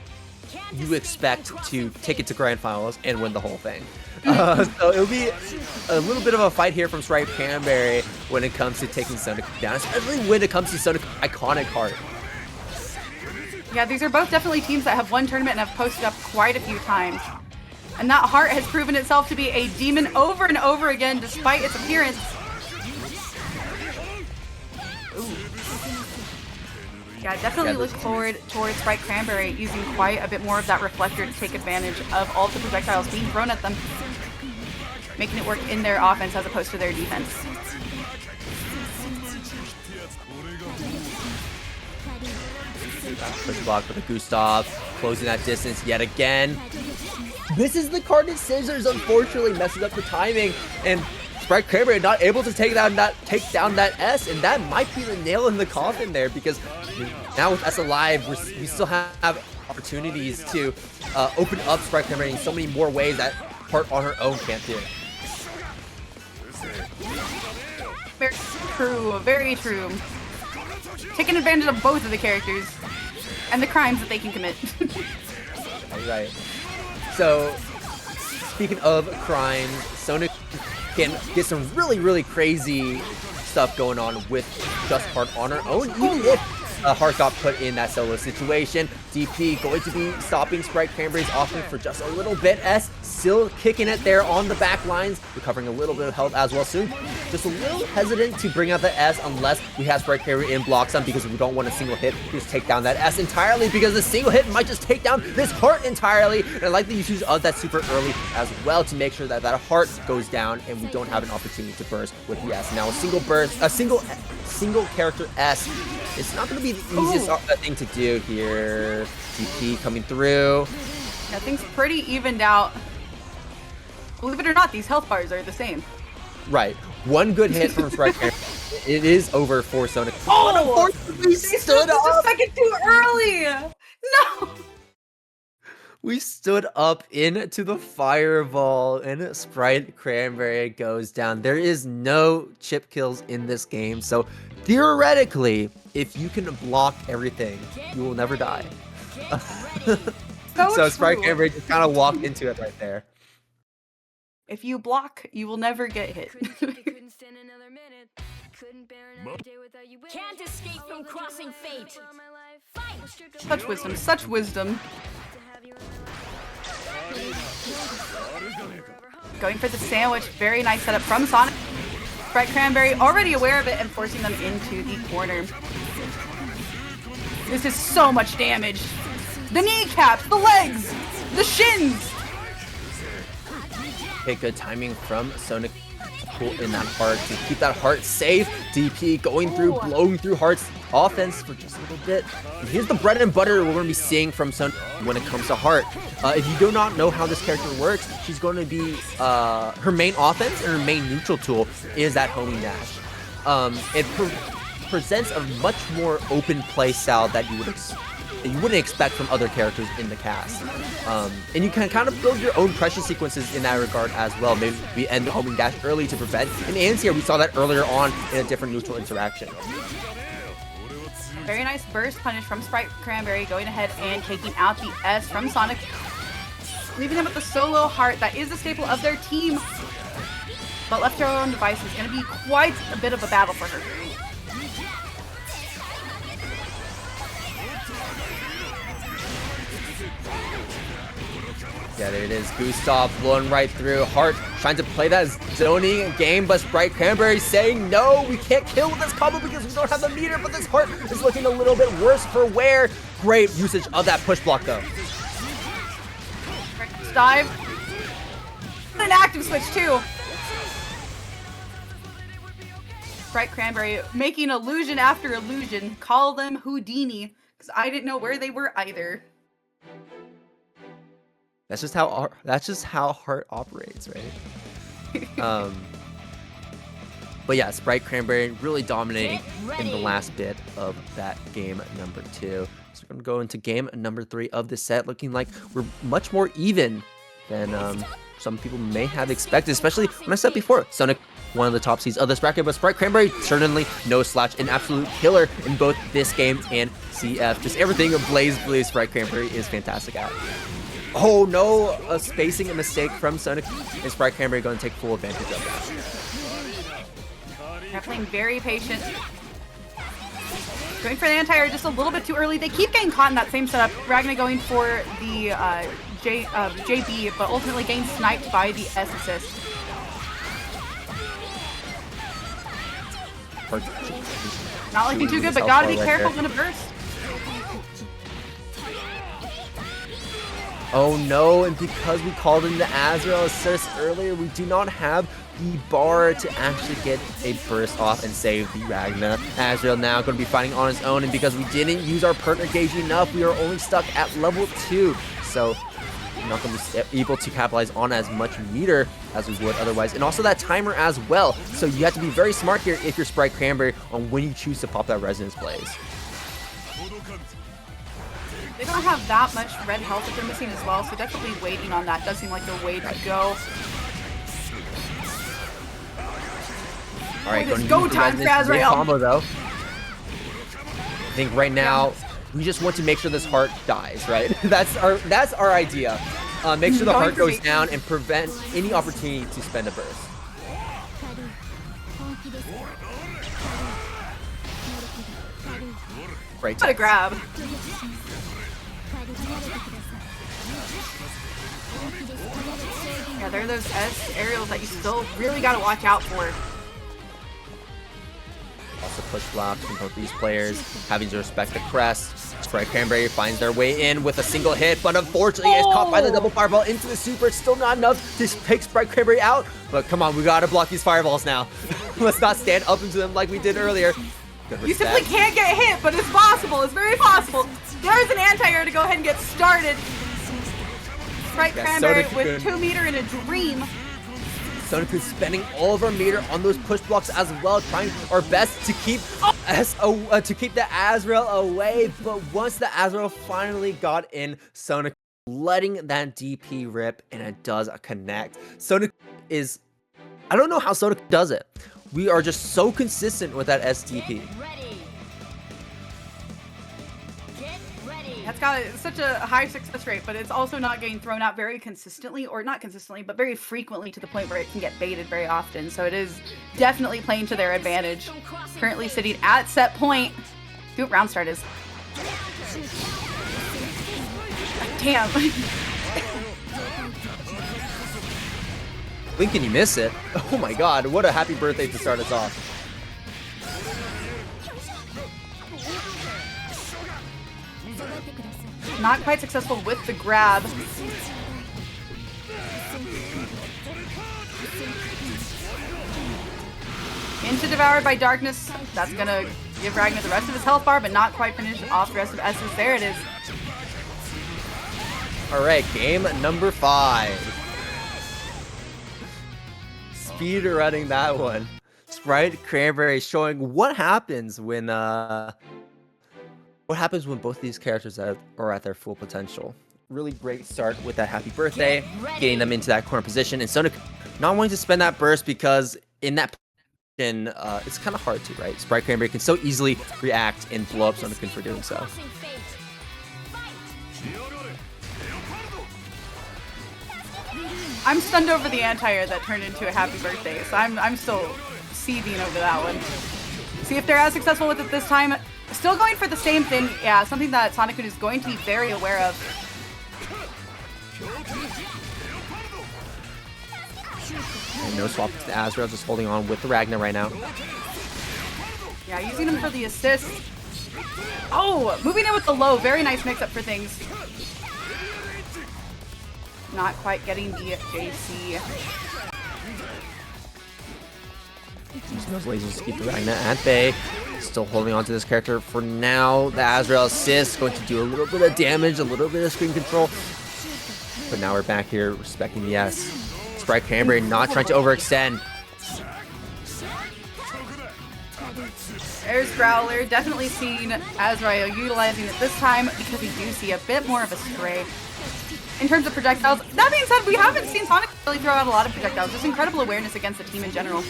A: you expect to take it to grand finals and win the whole thing. So it'll be a little bit of a fight here from Sprite Cranberry when it comes to taking Sonikun down, especially when it comes to Sonikun's iconic heart.
B: Yeah, these are both definitely teams that have won tournament and have posted up quite a few times. And that heart has proven itself to be a demon over and over again, despite its appearance. Ooh. Yeah, definitely look forward towards Sprite Cranberry using quite a bit more of that reflector to take advantage of all of the projectiles being thrown at them, making it work in their offense as opposed to their defense.
A: Push block with a Gustav, closing that distance yet again. This is the card that Scissors unfortunately messes up the timing, and Sprite Cranberry not able to take down that S, and that might be the nail in the coffin there, because now with S alive, we still have opportunities to open up Sprite Cranberry in so many more ways that Heart on her own can't do.
B: Very true, very true. Taking advantage of both of the characters and the crimes that they can commit.
A: Right. So, speaking of crimes, Sonikun can get some really, really crazy stuff going on with just Heart on her own, even if Heart got put in that solo situation. DP going to be stopping Sprite Cranberry's offense for just a little bit. S still kicking it there on the back lines, recovering a little bit of health as well soon. Just a little hesitant to bring out the S unless we have Sprite Cranberry in block some, because we don't want a single hit just take down that S entirely, because a single hit might just take down this Heart entirely. And I like the usage of that super early as well to make sure that that Heart goes down and we don't have an opportunity to burst with the S. Now a single burst, a single character S, it's not going to be the easiest thing to do here. TP coming through.
B: Yeah, things pretty evened out. Believe it or not, these health bars are the same.
A: Right. One good hit from Sprite Cranberry. It is over for Sonikun.
B: Oh,
A: unfortunately, we stood up.
B: Just a second too early. No.
A: We stood up into the fireball, and Sprite Cranberry goes down. There is no chip kills in this game, so theoretically, if you can block everything, you will never die. So Sprite Cranberry just kind of walked into it right there.
B: If you block, you will never get hit.
C: Can't escape from crossing fate.
B: Such wisdom, such wisdom. Going for the sandwich. Very nice setup from Sonic. Sprite Cranberry already aware of it and forcing them into the corner. This is so much damage. The kneecaps, the legs, the shins.
A: Okay, good timing from Sonic to pull in that Heart to keep that Heart safe. DP going through, blowing through Heart's offense for just a little bit. And here's the bread and butter we're going to be seeing from Sonic when it comes to Heart. If you do not know how this character works, she's going to be, her main offense and her main neutral tool is that homing dash. It presents a much more open play style that you wouldn't expect from other characters in the cast. And you can kind of build your own pressure sequences in that regard as well. Maybe we end the homing dash early to prevent. In Ansia, we saw that earlier on in a different neutral interaction.
B: Very nice burst punish from Sprite Cranberry, going ahead and taking out the S from Sonic, leaving them with the solo Heart that is the staple of their team. But left to her own device is going to be quite a bit of a battle for her.
A: Yeah, there it is. Gustav blowing right through. Heart trying to play that zoning game, but Sprite Cranberry saying, no, we can't kill with this combo because we don't have the meter, but this Heart is looking a little bit worse for wear. Great usage of that push block, though.
B: Dive. An active switch, too. Sprite Cranberry making illusion after illusion. Call them Houdini, because I didn't know where they were either.
A: That's just how Heart operates, right? But yeah, Sprite Cranberry really dominating in the last bit of that game number 2. So we're gonna go into game number 3 of the set, looking like we're much more even than some people may have expected, especially when I said before, Sonic, one of the top seeds of this bracket, but Sprite Cranberry certainly no slouch, an absolute killer in both this game and CF. Just everything of Blazblue, Sprite Cranberry is fantastic at. Oh no, a spacing mistake from Sonic, and Sprite Cranberry going to take full advantage of that.
B: They're playing very patient. Going for the anti-air just a little bit too early. They keep getting caught in that same setup. Ragna going for the JB, but ultimately getting sniped by the S assist. Not looking too good, but gotta be careful when it bursts.
A: Oh no, and because we called in the Azrael assist earlier, we do not have the bar to actually get a burst off and save the Ragna. Azrael now going to be fighting on his own, and because we didn't use our partner gauge enough, we are only stuck at level 2. So we're not going to be able to capitalize on as much meter as we would otherwise. And also that timer as well. So you have to be very smart here if you're Sprite Cranberry on when you choose to pop that Resonance Blaze.
B: They don't have that much red health that they're missing as well, so definitely waiting on that does seem like the way to go.
A: All right, going to
B: go
A: use the
B: time for
A: resonance
B: Azrael.
A: combo though. I think right now we just want to make sure this heart dies, right? that's our idea. Make sure the heart goes down and prevent any opportunity to spend a burst. Right.
B: What a grab. Yeah, there are those S aerials that you still really got to watch out for.
A: Also push blocks from both these players, having to respect the crest. Sprite Cranberry finds their way in with a single hit, but unfortunately is caught by the double fireball into the super. It's still not enough to take Sprite Cranberry out, but come on, we gotta block these fireballs now. Let's not stand up into them like we did earlier.
B: You simply can't get hit, but it's possible. It's very possible. There's an anti-air to go ahead and get started. Sprite Cranberry with 2 meter in a dream.
A: Sonikun spending all of our meter on those push blocks as well, trying our best to keep the Azrael away. But once the Azrael finally got in, Sonikun letting that DP rip, and it does connect. Sonikun is, I don't know how Sonikun does it. We are just so consistent with that STP.
B: That's got such a high success rate, but it's also not getting thrown out very consistently, or not consistently, but very frequently to the point where it can get baited very often. So it is definitely playing to their advantage. Currently sitting at set point. See what round start is. Damn.
A: When can you miss it? Oh my god, what a happy birthday to start us off.
B: Not quite successful with the grab. Into Devoured by Darkness. That's gonna give Ragna the rest of his health bar, but not quite finish off the rest of S's. There it is.
A: Alright, game number 5. Speed running that one. Sprite Cranberry showing what happens when both these characters are at their full potential. Really great start with that happy birthday, getting them into that corner position, and Sonikun not wanting to spend that burst because in that position, it's kind of hard to, right? Sprite Cranberry can so easily react and blow up Sonikun for doing so.
B: I'm stunned over the anti-air that turned into a happy birthday, so I'm still seething over that one. See if they're as successful with it this time. Still going for the same thing, yeah, something that Sonikun is going to be very aware of.
A: And no swap to the Azrael, just holding on with the Ragna right now.
B: Yeah, using him for the assist. Oh, moving in with the low, very nice mix-up for things. Not quite getting the JC.
A: Using those lasers to keep the Ragna at bay. Still holding on to this character for now. The Azrael assist going to do a little bit of damage, a little bit of screen control. But now we're back here respecting the S. Sprite Cranberry not trying to overextend.
B: There's Growler, definitely seeing Azrael utilizing it this time because we do see a bit more of a stray. In terms of projectiles, that being said, we haven't seen Sonic really throw out a lot of projectiles. Just incredible awareness against the team in general.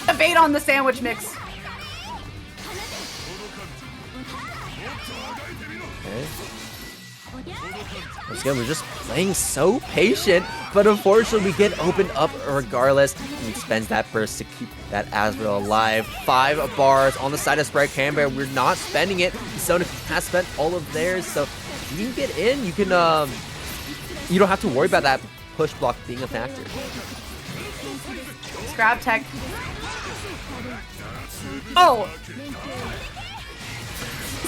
B: A bait on the sandwich mix.
A: Okay. Once again, we're just playing so patient, but unfortunately we get opened up regardless. And he spends that burst to keep that Azrael alive. 5 bars on the side of Sprite Cranberry. We're not spending it. Sonikun has spent all of theirs, so if you can get in, you can you don't have to worry about that push block being a factor.
B: Grab tech. Oh!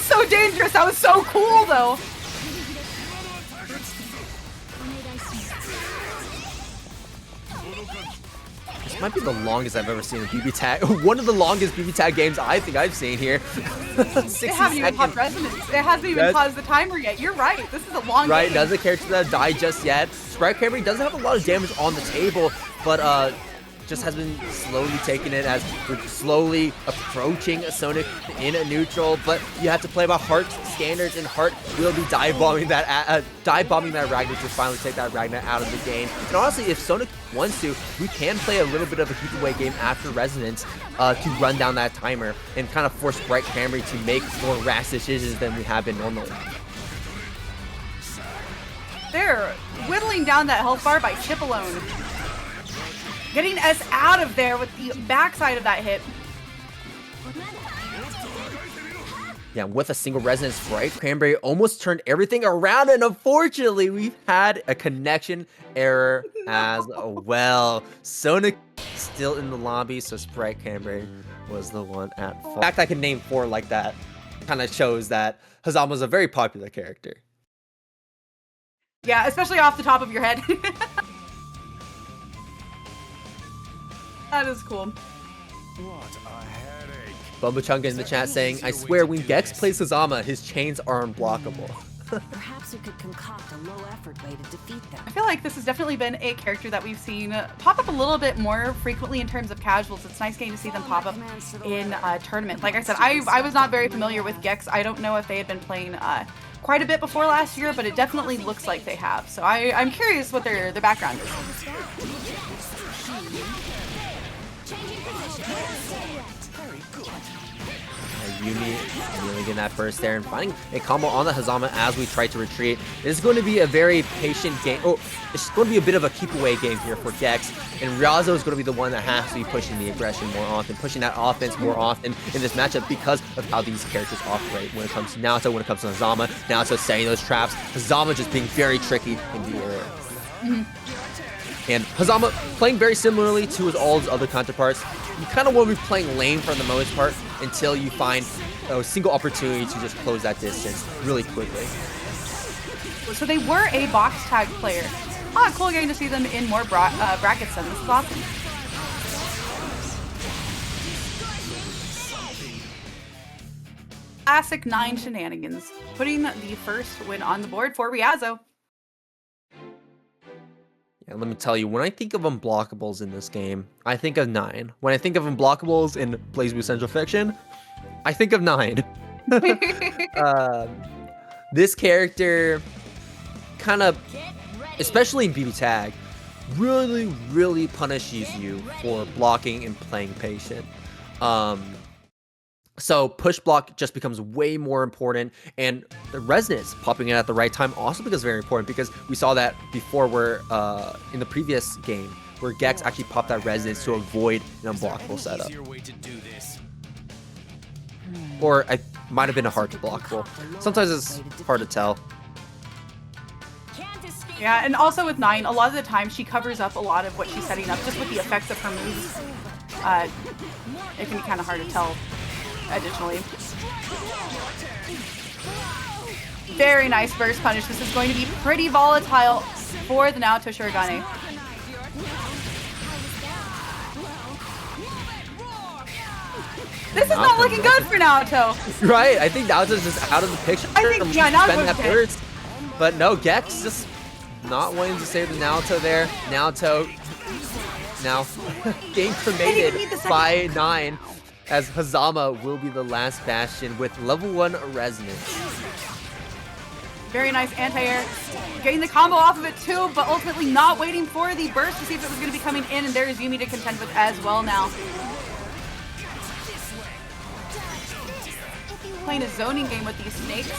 B: So dangerous! That was so cool though!
A: This might be the longest I've ever seen a BBTAG. One of the longest BBTAG games I think I've seen here.
B: They haven't even paused resonance. It hasn't even paused the timer yet. You're right. This is a long game.
A: Right, doesn't care to die just yet. Sprite Cranberry doesn't have a lot of damage on the table, but just has been slowly taking it as we're slowly approaching a Sonic in a neutral, but you have to play by Heart's standards, and Heart will be dive bombing that Ragna to finally take that Ragna out of the game. And honestly, if Sonic wants to, we can play a little bit of a keep away game after Resonance to run down that timer and kind of force Bright Camry to make more rash decisions than we have been normally.
B: They're whittling down that health bar by chip alone. Getting S out of there with the backside of that hit.
A: Yeah, with a single resonance, Bright Cranberry almost turned everything around, and unfortunately, we've had a connection error as well. Sonic still in the lobby, so Sprite Cranberry was the one at fault. The fact I can name 4 like that kind of shows that Hazama is a very popular character.
B: Yeah, especially off the top of your head. That is cool.
E: What a headache.
A: Bumba Chunga in the chat saying, I swear when Gex plays Hazama, his chains are unblockable.
C: Perhaps we could concoct a low-effort way to defeat them.
B: I feel like this has definitely been a character that we've seen pop up a little bit more frequently in terms of casuals. It's nice getting to see them pop up in a tournament. Like I said, I was not very familiar with Gex. I don't know if they had been playing quite a bit before last year, but it definitely looks like they have. So I'm curious what their background is.
A: Yumi really getting that first there and finding a combo on the Hazama as we try to retreat. This is going to be a very patient game. Oh, it's going to be a bit of a keep away game here for Gex, and Ryazo is going to be the one that has to be pushing the aggression more often, pushing that offense more often in this matchup because of how these characters operate when it comes to Naoto, when it comes to Hazama. Naoto setting those traps, Hazama just being very tricky in the air. And Hazama playing very similarly to all his other counterparts. You kind of want to be playing lane for the most part until you find a single opportunity to just close that distance really quickly.
B: So they were a box tag player. Ah, cool getting to see them in more brackets then. This is awesome. Classic 9 shenanigans, putting the first win on the board for Ryazo.
A: And let me tell you, when I think of unblockables in this game, I think of 9. When I think of unblockables in Blazblue Central Fiction, I think of 9. This character kind of, especially in BBTAG, really punishes you for blocking and playing patient. So push block just becomes way more important, and the resonance popping in at the right time also becomes very important because we saw that before where in the previous game where Gex actually popped that resonance to avoid an unblockable setup. Or it might have been a hard to blockable. Sometimes it's hard to tell.
B: Yeah, and also with 9, a lot of the time she covers up a lot of what she's setting up just with the effects of her moves. It can be kind of hard to tell. Additionally, very nice burst punish. This is going to be pretty volatile for the Naoto Shurigane. This is not looking good for Naoto.
A: Right, I think Naoto's just out of the picture.
B: I think, yeah, Naoto's
A: that burst. But no, Gex just not wanting to save the Naoto there. Naoto now getting cremated by 9. As Hazama will be the last bastion with level 1 resonance.
B: Very nice anti-air. Getting the combo off of it too, but ultimately not waiting for the burst to see if it was going to be coming in, and there is Yumi to contend with as well now. Playing a zoning game with these snakes.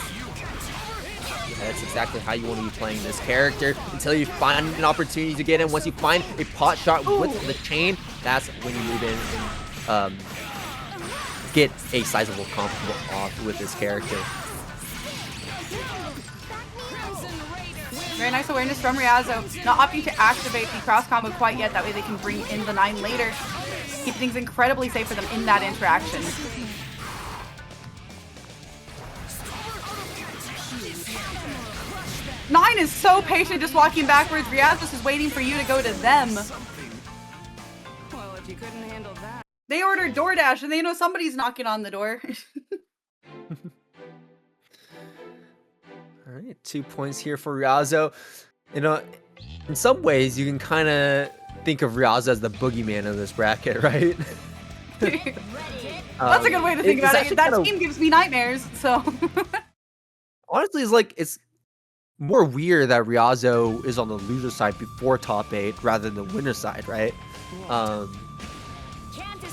A: Yeah, that's exactly how you want to be playing this character until you find an opportunity to get in. Once you find a pot shot with the chain, that's when you move in and get a sizable combo off with this character.
B: Very nice awareness from Ryazo. Not opting to activate the cross combo quite yet. That way they can bring in the 9 later. Keep things incredibly safe for them in that interaction. Nine is so patient just walking backwards. Ryazo is waiting for you to go to them.
C: Well, if you couldn't handle that.
B: They ordered DoorDash and they know somebody's knocking on the door.
A: All right, 2 points here for Ryazo. You know, in some ways you can kind of think of Ryazo as the boogeyman of this bracket, right?
B: That's a good way to think about it. That team gives me nightmares, so.
A: Honestly, it's more weird that Ryazo is on the loser side before top 8 rather than the winner side, right?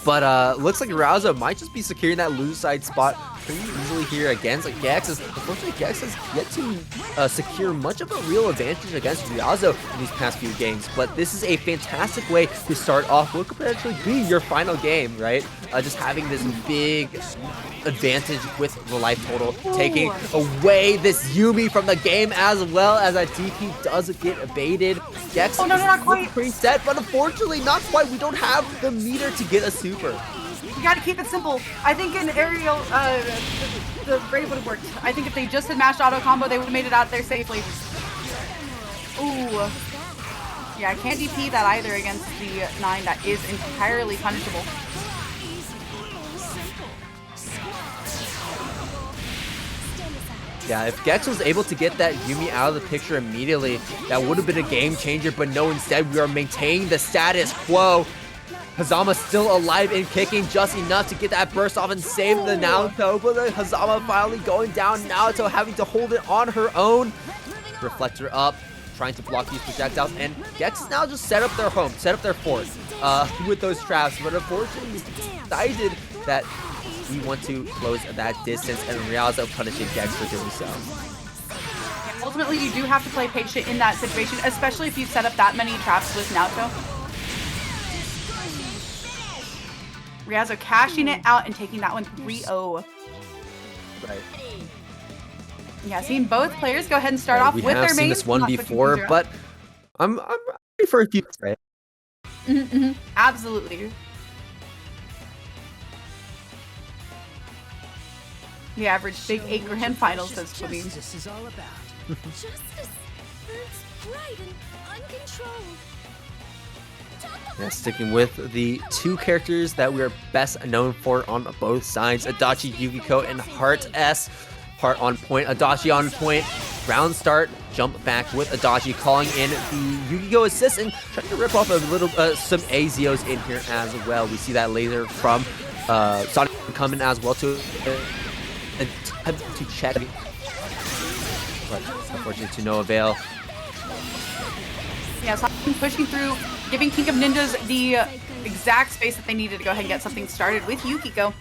A: But looks like Ryazo might just be securing that loser side spot pretty easily here against like Gex. Unfortunately, Gex has yet to secure much of a real advantage against Ryazo in these past few games. But this is a fantastic way to start off what could potentially be your final game, right? Just having this big advantage with the life total, taking away this Yumi from the game as well as that DP does get abated. Gex
B: not quite.
A: Preset, but unfortunately not quite. We don't have the meter to get a super.
B: You gotta keep it simple. I think in aerial, the Brave would have worked. I think if they just had mashed auto combo, they would have made it out there safely. Ooh. Yeah, I can't DP that either against the 9. That is entirely punishable.
A: Yeah, if Gex was able to get that Yumi out of the picture immediately, that would have been a game changer, but no, instead we are maintaining the status quo. Hazama still alive and kicking just enough to get that burst off and save the Naoto, but the Hazama finally going down. Naoto having to hold it on her own. Reflector up, trying to block these projectiles, and Gex now just set up their home, set up their fort with those traps, but unfortunately we decided that we want to close that distance, and Ryazo punishing Gex for doing so.
B: Ultimately, you do have to play patient in that situation, especially if you set up that many traps with Naoto. Ryazo cashing it out and taking that one 3-0.
A: Right.
B: Yeah, seeing both players go ahead and start off with their main.
A: We have seen this one before, but I'm ready for a few, right?
B: Absolutely. The average big 8 grand finals, says Tony.
D: Justice is all about.
C: Justice burns bright and uncontrolled.
A: Yeah, sticking with the 2 characters that we are best known for on both sides, Adachi, Yukiko, and Heart S. Heart on point, Adachi on point. Round start, jump back with Adachi, calling in the Yukiko assist and trying to rip off a little some Azios in here as well. We see that laser from Sonikun coming as well to attempt to check, but unfortunately to no avail.
B: Yeah, Sonikun pushing through, giving King of Ninjas the exact space that they needed to go ahead and get something started with Yukiko.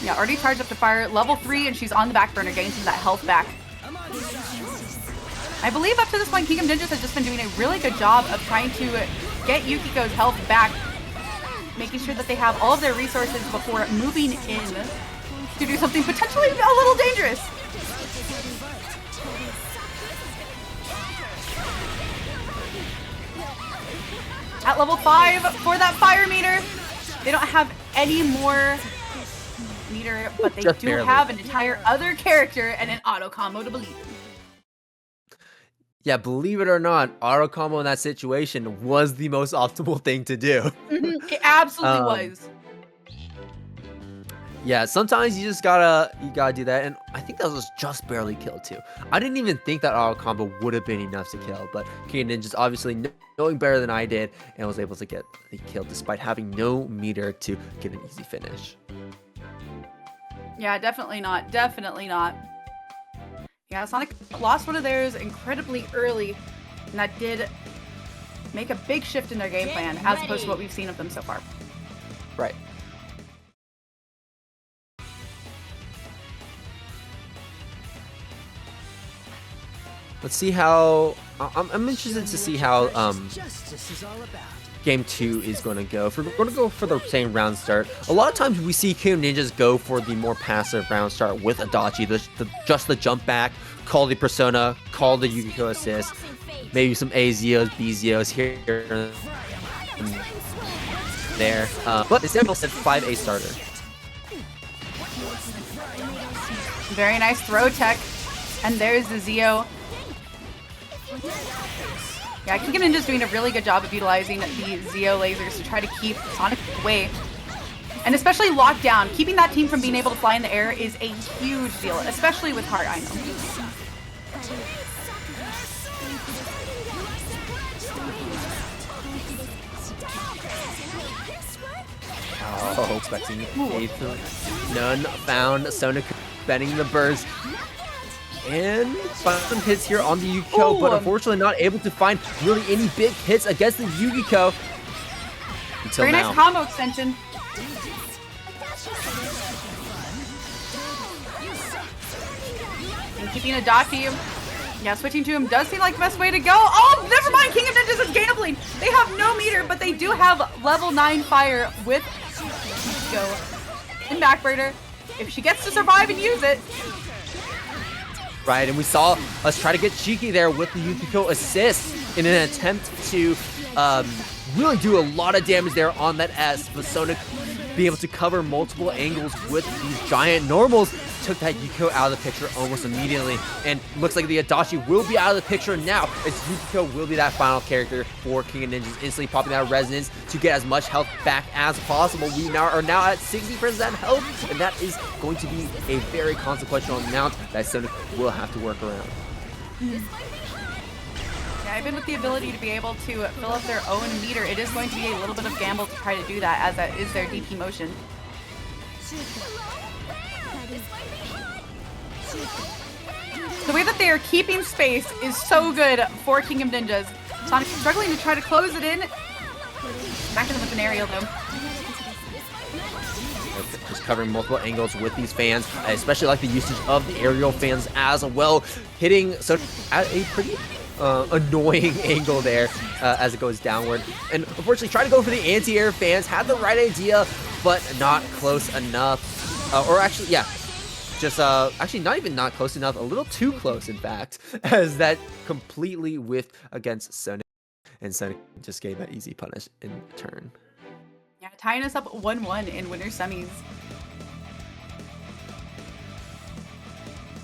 B: Yeah, already charged up to fire, level 3, and she's on the back burner, getting some of that health back. I believe up to this point, King of Ninjas has just been doing a really good job of trying to get Yukiko's health back, making sure that they have all of their resources before moving in to do something potentially a little dangerous. At level 5 for that fire meter, they don't have any more meter, but they do have an entire other character and an auto combo to believe in.
A: Yeah, believe it or not, auto combo in that situation was the most optimal thing to do.
B: It absolutely was.
A: Yeah, sometimes you just gotta do that, and I think that was just barely killed too. I didn't even think that auto combo would have been enough to kill, but King of Ninjas obviously knowing better than I did and was able to get the kill despite having no meter to get an easy finish.
B: Yeah, definitely not. Definitely not. Yeah, Sonic lost one of theirs incredibly early, and that did make a big shift in their game plan as opposed to what we've seen of them so far.
A: Right. Let's see how I'm interested to see how Game 2 is going to go. If we're going to go for the same round start, a lot of times we see King of Ninjas go for the more passive round start with Adachi, just the jump back, call the persona, call the Yukiko assist, maybe some Azios, Bzios here and there. But it's definitely a 5A starter.
B: Very nice throw tech, and there's the Zio. Yeah, King of Ninja's doing a really good job of utilizing the Zio lasers to try to keep Sonic away. And especially locked down. Keeping that team from being able to fly in the air is a huge deal, especially with Heart, I know.
A: Oh, expecting a none found. Sonikun bending the burst. And find some hits here on the Yukiko, but unfortunately not able to find really any big hits against the Yukiko. Until
B: Very
A: now.
B: nice combo extension. And keeping Adachi. Yeah, switching to him does seem like the best way to go. Oh, never mind. King of Ninjas is gambling. They have no meter, but they do have level 9 fire with Go in backbreaker. If she gets to survive and use it.
A: Right, and we saw us try to get cheeky there with the Yukiko assist in an attempt to really do a lot of damage there on that S, but Sonic being able to cover multiple angles with these giant normals took that Yukiko out of the picture almost immediately, and looks like the Adachi will be out of the picture now, as Yukiko will be that final character for King of Ninjas, instantly popping that resonance to get as much health back as possible. We are now at 60% health, and that is going to be a very consequential amount that Sonic will have to work around.
B: Yeah, even with the ability to be able to fill up their own meter, it is going to be a little bit of gamble to try to do that, as that is their DP motion. The way that they are keeping space is so good for King of Ninjas. Sonic struggling to try to close it in. Back in with an aerial though.
A: Just covering multiple angles with these fans. I especially like the usage of the aerial fans as well, hitting so at a pretty annoying angle there as it goes downward. And unfortunately, trying to go for the anti-air fans, had the right idea, but not close enough. Or actually, yeah, just actually not even not close enough, a little too close, in fact, as that completely whiffed against Sonic, and Sonic just gave that easy punish in turn.
B: Yeah, tying us up 1-1 in winter semis.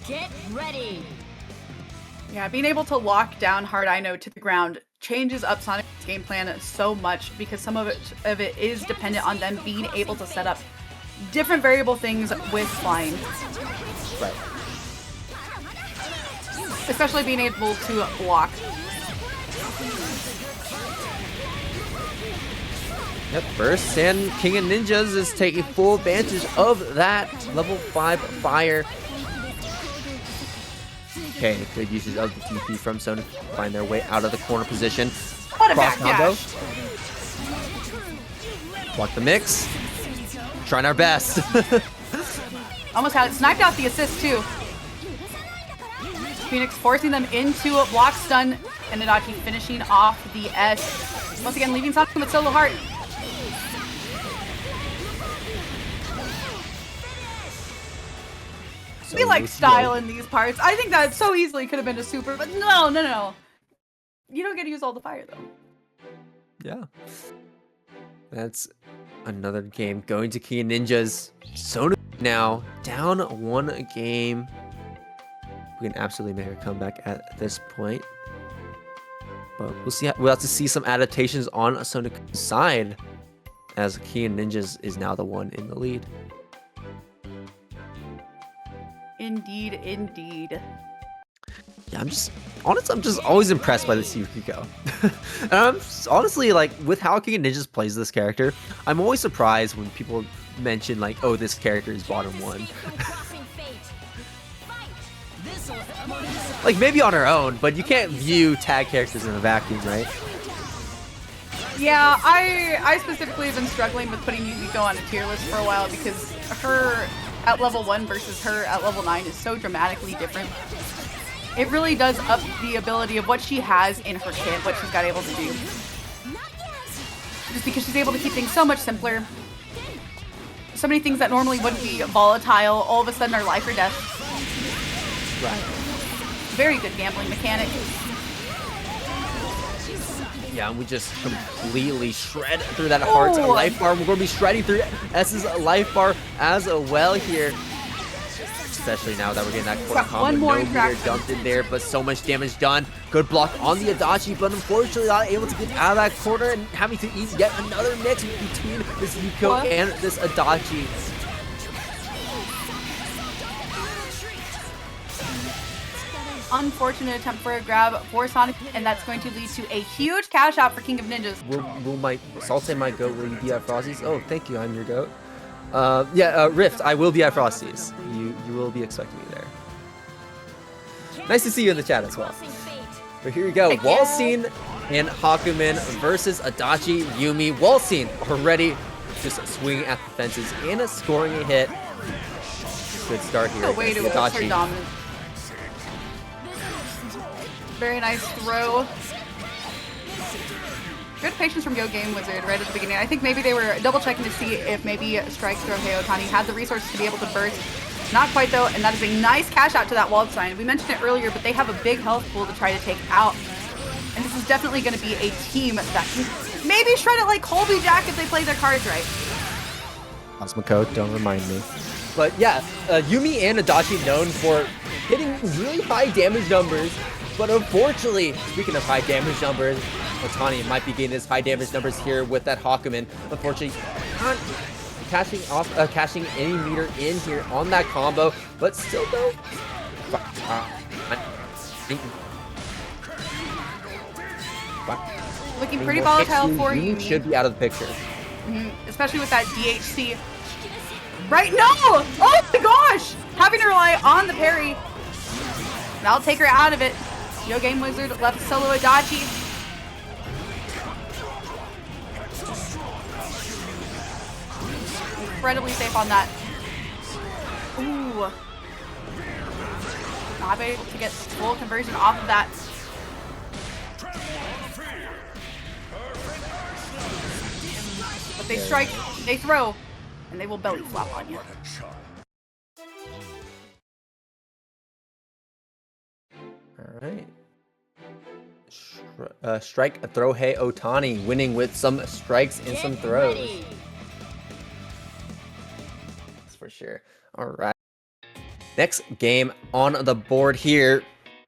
C: Get ready.
B: Yeah, being able to lock down Hard I Know to the ground changes up Sonic's game plan so much, because some of it is dependent on them being able to set up different variable things with flying.
A: Right.
B: Especially being able to block.
A: Yep, first, and King of Ninjas is taking full advantage of that level 5 fire. Okay, good usage of the TP from Sonic to find their way out of the corner position.
B: What a
A: Cross
B: backdash!
A: combo. Block the mix. Trying our best.
B: Almost had it. Sniped out the assist too. Phoenix forcing them into a block stun, and Adachi finishing off the S. Once again, leaving Sonic with solo heart. We like style in these parts. I think that so easily could have been a super, but no. You don't get to use all the fire though.
A: Yeah. That's another game going to King of Ninjas. Sonic now down 1 game. We can absolutely make a comeback at this point. But we'll see. We'll have to see some adaptations on Sonic's side, as King of Ninjas is now the one in the lead.
B: Indeed.
A: Yeah, I'm just always impressed by this Yukiko. And I'm honestly, like, with how King of Ninjas plays this character, I'm always surprised when people mention, like, oh, this character is bottom 1. Like, maybe on her own, but you can't view tag characters in a vacuum, right?
B: Yeah, I specifically have been struggling with putting Yukiko on a tier list for a while, because her at level 1 versus her at level 9 is so dramatically different. It really does up the ability of what she has in her kit, what she's got able to do. Just because she's able to keep things so much simpler. So many things that normally wouldn't be volatile, all of a sudden are life or death.
A: Right.
B: Very good gambling mechanic.
A: Yeah, and we just completely shred through that Heart's life bar. We're going to be shredding through S's life bar as well here. Especially now that we're getting that quarter combo.
B: One more
A: no meter dumped in there, but so much damage done. Good block on the Adachi, but unfortunately not able to get out of that corner and having to eat yet another mix between this Yukiko and this Adachi.
B: Unfortunate attempt for a grab for Sonic, and that's going to lead to a huge cash out for King of Ninjas.
A: Will my Salte my goat? Will you be at Frozzy's? Oh, thank you. I'm your goat. Rift, I will be at Frosty's. You will be expecting me there. Nice to see you in the chat as well. But here we go. Waldstein and Hakumen versus Adachi, Yumi. Waldstein already just swinging at the fences and scoring a hit. Good start here.
B: Way to Adachi. Dominant. Very nice throw. Good patience from YOGAMEWIZARD right at the beginning. I think maybe they were double checking to see if maybe Strike Throwhei Ohtani had the resources to be able to burst. Not quite though, and that is a nice cash out to that Waldstein. We mentioned it earlier, but they have a big health pool to try to take out. And this is definitely going to be a team that can maybe shred it like Colby Jack if they play their cards right.
A: Cosmico, don't remind me. But yeah, Yumi and Adachi known for hitting really high damage numbers. But unfortunately, speaking of high damage numbers, Ohtani might be getting his high damage numbers here with that Hakumen. Unfortunately, not cashing any meter in here on that combo, but still though.
B: Looking pretty volatile for you.
A: Should be out of the picture.
B: Especially with that DHC. Right? No! Oh my gosh! Having to rely on the parry. That'll take her out of it. YOGAMEWIZARD left solo Adachi. Incredibly safe on that. Ooh. Not able to get full conversion off of that. But they strike, they throw, and they will belly flop on you.
A: Alright. Strike Throwhei Ohtani winning with some strikes and some throws. That's for sure. Alright. Next game on the board here.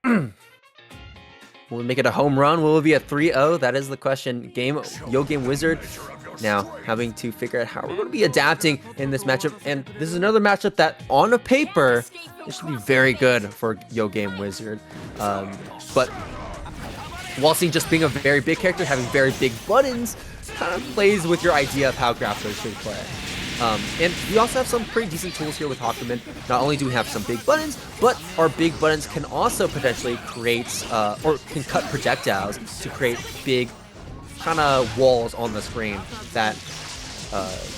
A: Will we make it a home run? Will it be a 3-0? That is the question. YOGAMEWIZARD now having to figure out how we're going to be adapting in this matchup. And this is another matchup that on a paper, it should be very good for YOGAMEWIZARD. But Waldstein just being a very big character, having very big buttons, kind of plays with your idea of how grapplers should play. And we also have some pretty decent tools here with Hakumen. Not only do we have some big buttons, but our big buttons can also potentially create, or can cut projectiles to create big kind of walls on the screen that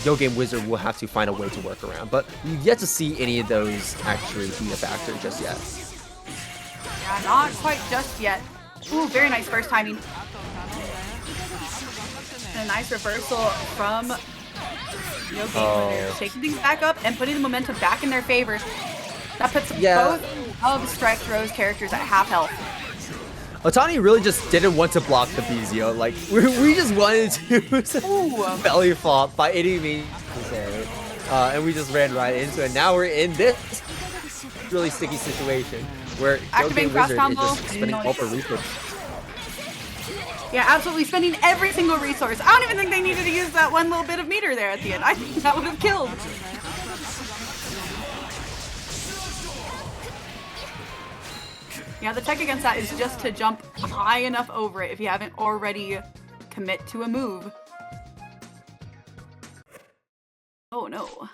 A: YOGAMEWIZARD will have to find a way to work around. But we've yet to see any of those actually be a factor just yet.
B: Yeah, not quite just yet. Ooh, very nice first timing. And a nice reversal from YOGAMEWIZARD. Taking things back up and putting the momentum back in their favor. That puts both of Strike Throw's characters at half health.
A: Ohtani really just didn't want to block the BZO. Like, we just wanted to belly flop by any means necessary. And we just ran right into it. Now we're in this really sticky situation where YOGAMEWIZARD is just spending all the resources.
B: Yeah, absolutely spending every single resource. I don't even think they needed to use that one little bit of meter there at the end. I think that would have killed. Yeah, the tech against that is just to jump high enough over it if you haven't already commit to a move. Oh no.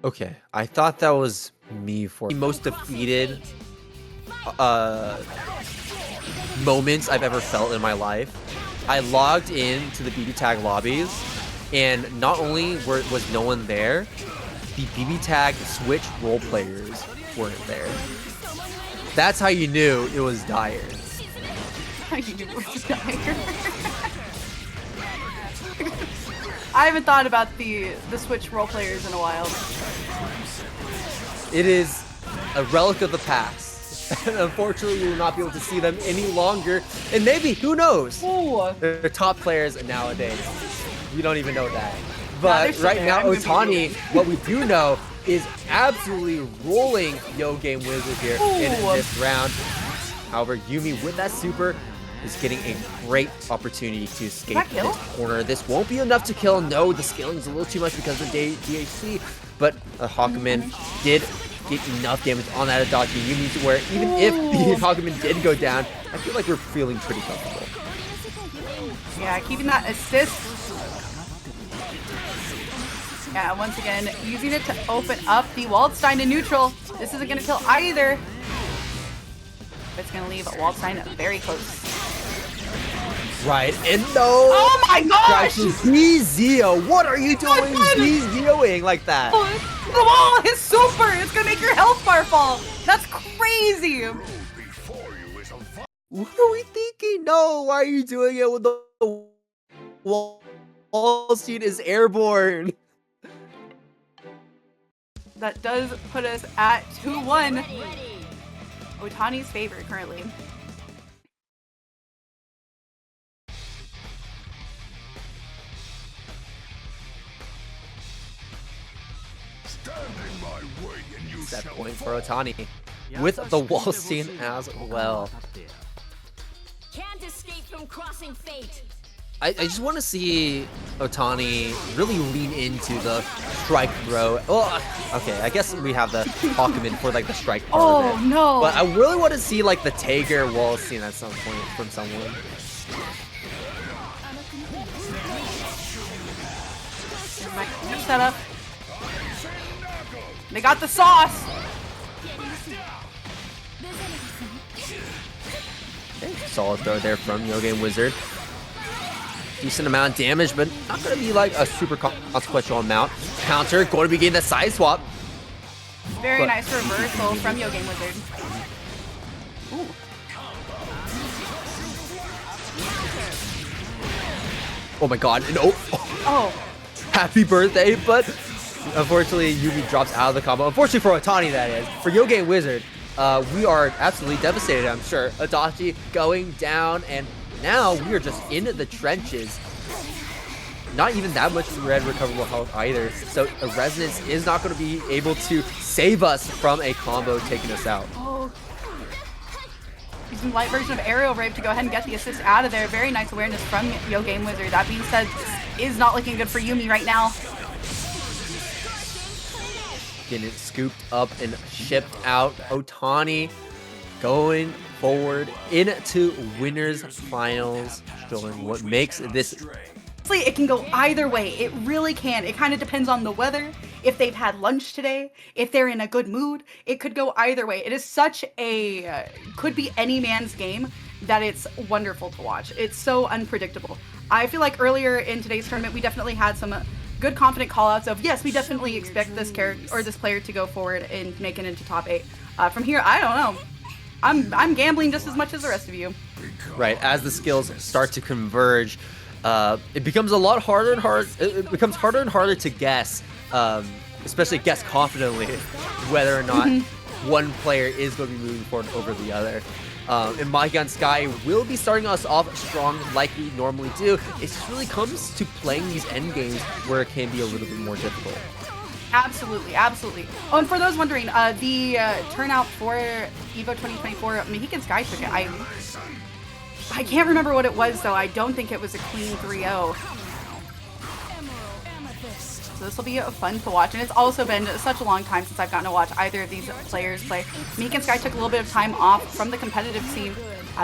A: Okay, I thought that was me for the most defeated moments I've ever felt in my life. I logged in to the BBTAG lobbies, and not only was no one there, the BBTAG Switch role players weren't there. That's how you knew it was dire.
B: How you knew it was dire. I haven't thought about the Switch role players in a while.
A: It is a relic of the past. And unfortunately, we will not be able to see them any longer. And maybe, who knows? They're top players nowadays. We don't even know that. But right now, Ohtani, what we do know is absolutely rolling YOGAMEWIZARD here in this round. However, Yumi with that super is getting a great opportunity to escape this corner. This won't be enough to kill. No, the scaling is a little too much because of the DHC. But Hakumen did get enough damage on that Adachi Yumi to where even if the Hakumen did go down, I feel like we're feeling pretty comfortable.
B: Yeah, keeping that assist. Yeah, once again, using it to open up the Waldstein to neutral. This isn't going to kill either. But it's going to leave Waldstein very close.
A: Right, and no!
B: Oh my gosh!
A: Zio, what are you doing? Zioing like that?
B: The wall, his super! It's going to make your health bar fall! That's crazy!
A: What are we thinking? No, why are you doing it when the Waldstein is airborne?
B: That does put us at 2-1. Ohtani's favor currently.
A: Set point for Ohtani with the Waldstein as well.
C: Can't escape from crossing fate.
A: I just want to see Ohtani really lean into the strike throw. Oh, okay, I guess we have the Hakumen for like the strike part of it.
B: Oh no!
A: But I really want to see like the Tager Waldstein at some point from someone.
B: New setup. They got the sauce.
A: Okay, solid throw there from YOGAMEWIZARD. Decent amount of damage, but not going to be like a super consequential amount. Counter, going to be getting the side swap.
B: Very nice reversal from YOGAMEWIZARD. Ooh.
A: Oh my god, no.
B: Oh.
A: Happy birthday, but unfortunately Yumi drops out of the combo. Unfortunately for Ohtani, that is. For YOGAMEWIZARD, we are absolutely devastated, I'm sure. Adachi going down, and now we are just in the trenches. Not even that much red recoverable health either. So the Resonance is not going to be able to save us from a combo taking us out.
B: Oh. Using light version of aerial rape to go ahead and get the assist out of there. Very nice awareness from YOGAMEWIZARD. That being said, this is not looking good for Yumi right now.
A: Getting it scooped up and shipped out. Ohtani going forward into winners finals, showing what makes this.
B: Honestly, it can go either way. It really can. It kind of depends on the weather, if they've had lunch today, if they're in a good mood. It could go either way. It is such a, could be any man's game that it's wonderful to watch. It's so unpredictable. I feel like earlier in today's tournament, we definitely had some good confident callouts of, yes, we definitely expect this character or this player to go forward and make it into top 8. From here, I don't know. I'm gambling just as much as the rest of you.
A: Right, as the skills start to converge, it becomes a lot harder and harder. It becomes harder and harder to guess, especially guess confidently, whether or not one player is going to be moving forward over the other. And Mahihkan Sky will be starting us off strong like we normally do. It just really comes to playing these end games where it can be a little bit more difficult.
B: Absolutely, absolutely. Oh, and for those wondering, the turnout for EVO 2024, Mahihkan Sky took it. I can't remember what it was, though. I don't think it was a clean 3-0. So this will be fun to watch. And it's also been such a long time since I've gotten to watch either of these players play. Mahihkan Sky took a little bit of time off from the competitive scene,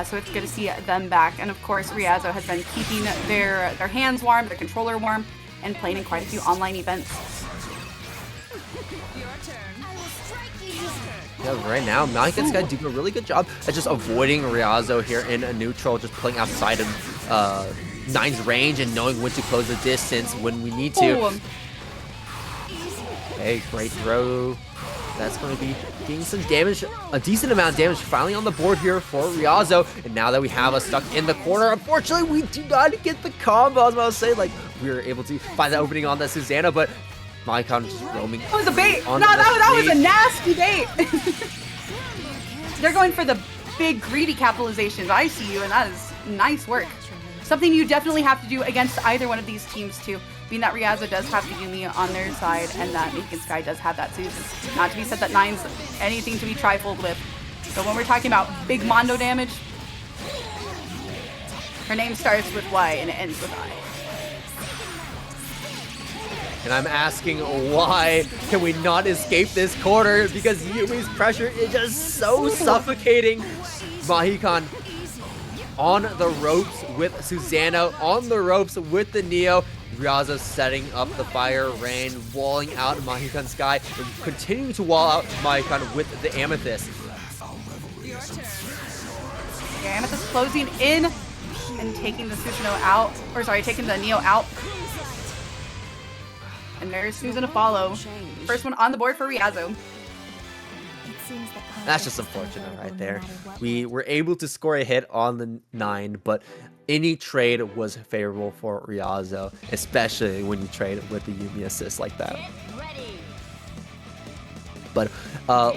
B: so it's good to see them back. And of course, Ryazo has been keeping their hands warm, their controller warm, and playing in quite a few online events.
A: Yeah, right now, Mahihkan Sky doing a really good job at just avoiding Ryazo here in a neutral, just playing outside of Nine's range and knowing when to close the distance when we need to.
B: Ooh.
A: Okay, great throw. That's going to be getting some damage, a decent amount of damage finally on the board here for Ryazo. And now that we have us stuck in the corner, unfortunately, we do not get the combo. I was about to say, like, we were able to find that opening on that Susanoo, but Mahihkan just roaming.
B: That was a bait. No, that was a nasty bait. They're going for the big greedy capitalizations. I see you, and that is nice work. Something you definitely have to do against either one of these teams too, being that Ryazo does have the Yumi on their side, and that Mahihkan Sky does have that too. Not to be said that Nine's anything to be trifled with. So when we're talking about big Mondo damage, her name starts with Y and it ends with I.
A: And I'm asking, why can we not escape this corner? Because Yumi's pressure is just so suffocating. Mahihkan on the ropes with Susanoo, on the ropes with the Neo. Ryazo setting up the fire rain, walling out Mahihkan Sky, and continuing to wall out Mahihkan with the Amethyst.
B: Yeah, Amethyst closing in and taking the Susanoo out, or sorry, taking the Neo out. And there's Susan to follow. First one on the board for Ryazo.
A: That's just unfortunate right there. We were able to score a hit on the 9, but any trade was favorable for Ryazo, especially when you trade with the Yumi assist like that. But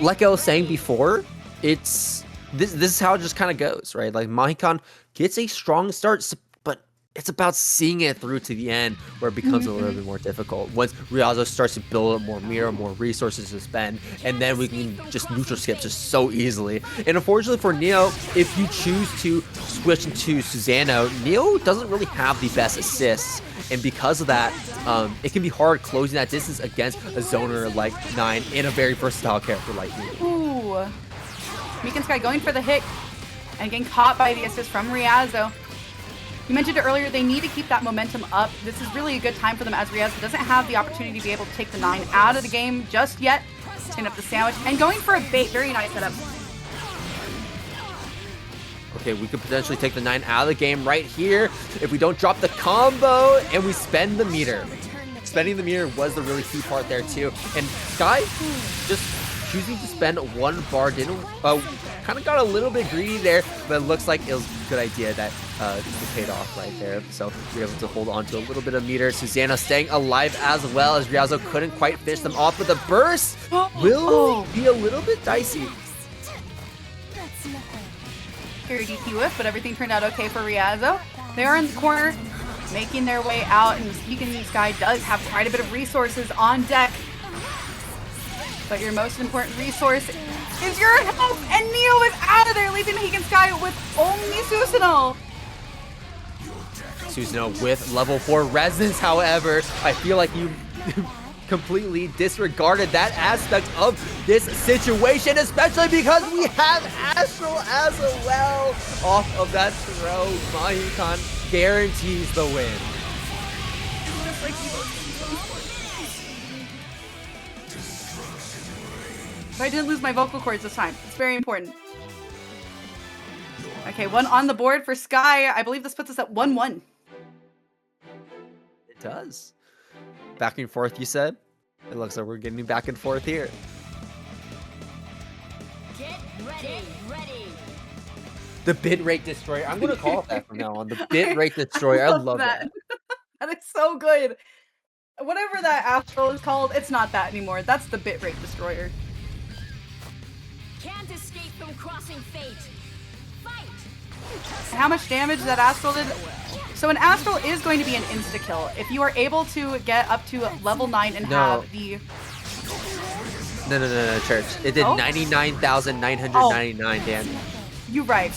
A: like I was saying before, this is how it just kind of goes, right? Like Mahihkan gets a strong start, but it's about seeing it through to the end where it becomes a little bit more difficult. Once Ryazo starts to build up more mirror, more resources to spend, and then we can just neutral skip just so easily. And unfortunately for Neo, if you choose to switch into Susanoo, Neo doesn't really have the best assists. And because of that, it can be hard closing that distance against a zoner like 9 and a very versatile character like you.
B: Ooh. Mahihkan Sky going for the hit and getting caught by the assist from Ryazo. You mentioned it earlier, they need to keep that momentum up. This is really a good time for them as Ryazo doesn't have the opportunity to be able to take the 9 out of the game just yet. Setting up the sandwich and going for a bait. Very nice setup.
A: Okay, we could potentially take the 9 out of the game right here if we don't drop the combo and we spend the meter. Spending the meter was the really key part there too. And Sky just choosing to spend 1 bar didn't kind of got a little bit greedy there, but it looks like it was a good idea that it paid off right there. So we were able to hold on to a little bit of meter. Susanoo staying alive as well as Ryazo couldn't quite finish them off, but the burst will be a little bit dicey.
B: Very DP whiff, but everything turned out okay for Ryazo. They are in the corner, making their way out, and Mahihkan Sky does have quite a bit of resources on deck. But your most important resource is your health, and Neo is out of there, leaving Mahihkan Sky with only Susanoo.
A: Susanoo with level 4 resistance, however, I feel like you completely disregarded that aspect of this situation, especially because we have Azrael as well. Off of that throw, Mahihkan guarantees the win.
B: But I didn't lose my vocal cords this time. It's very important. Okay, 1 on the board for Sky. I believe this puts us at 1-1.
A: It does. Back and forth, you said? It looks like we're getting back and forth here.
C: Get ready.
A: The bitrate destroyer. I'm gonna call it that from now on. The bitrate destroyer. I love that.
B: That is so good. Whatever that Astral is called, it's not that anymore. That's the bitrate destroyer.
C: Can't escape from crossing fate. Fight.
B: How much damage that Astral did? So an Astral is going to be an insta-kill. If you are able to get up to level 9 and have the...
A: No, Church. It did 99,999 damage.
B: You're right.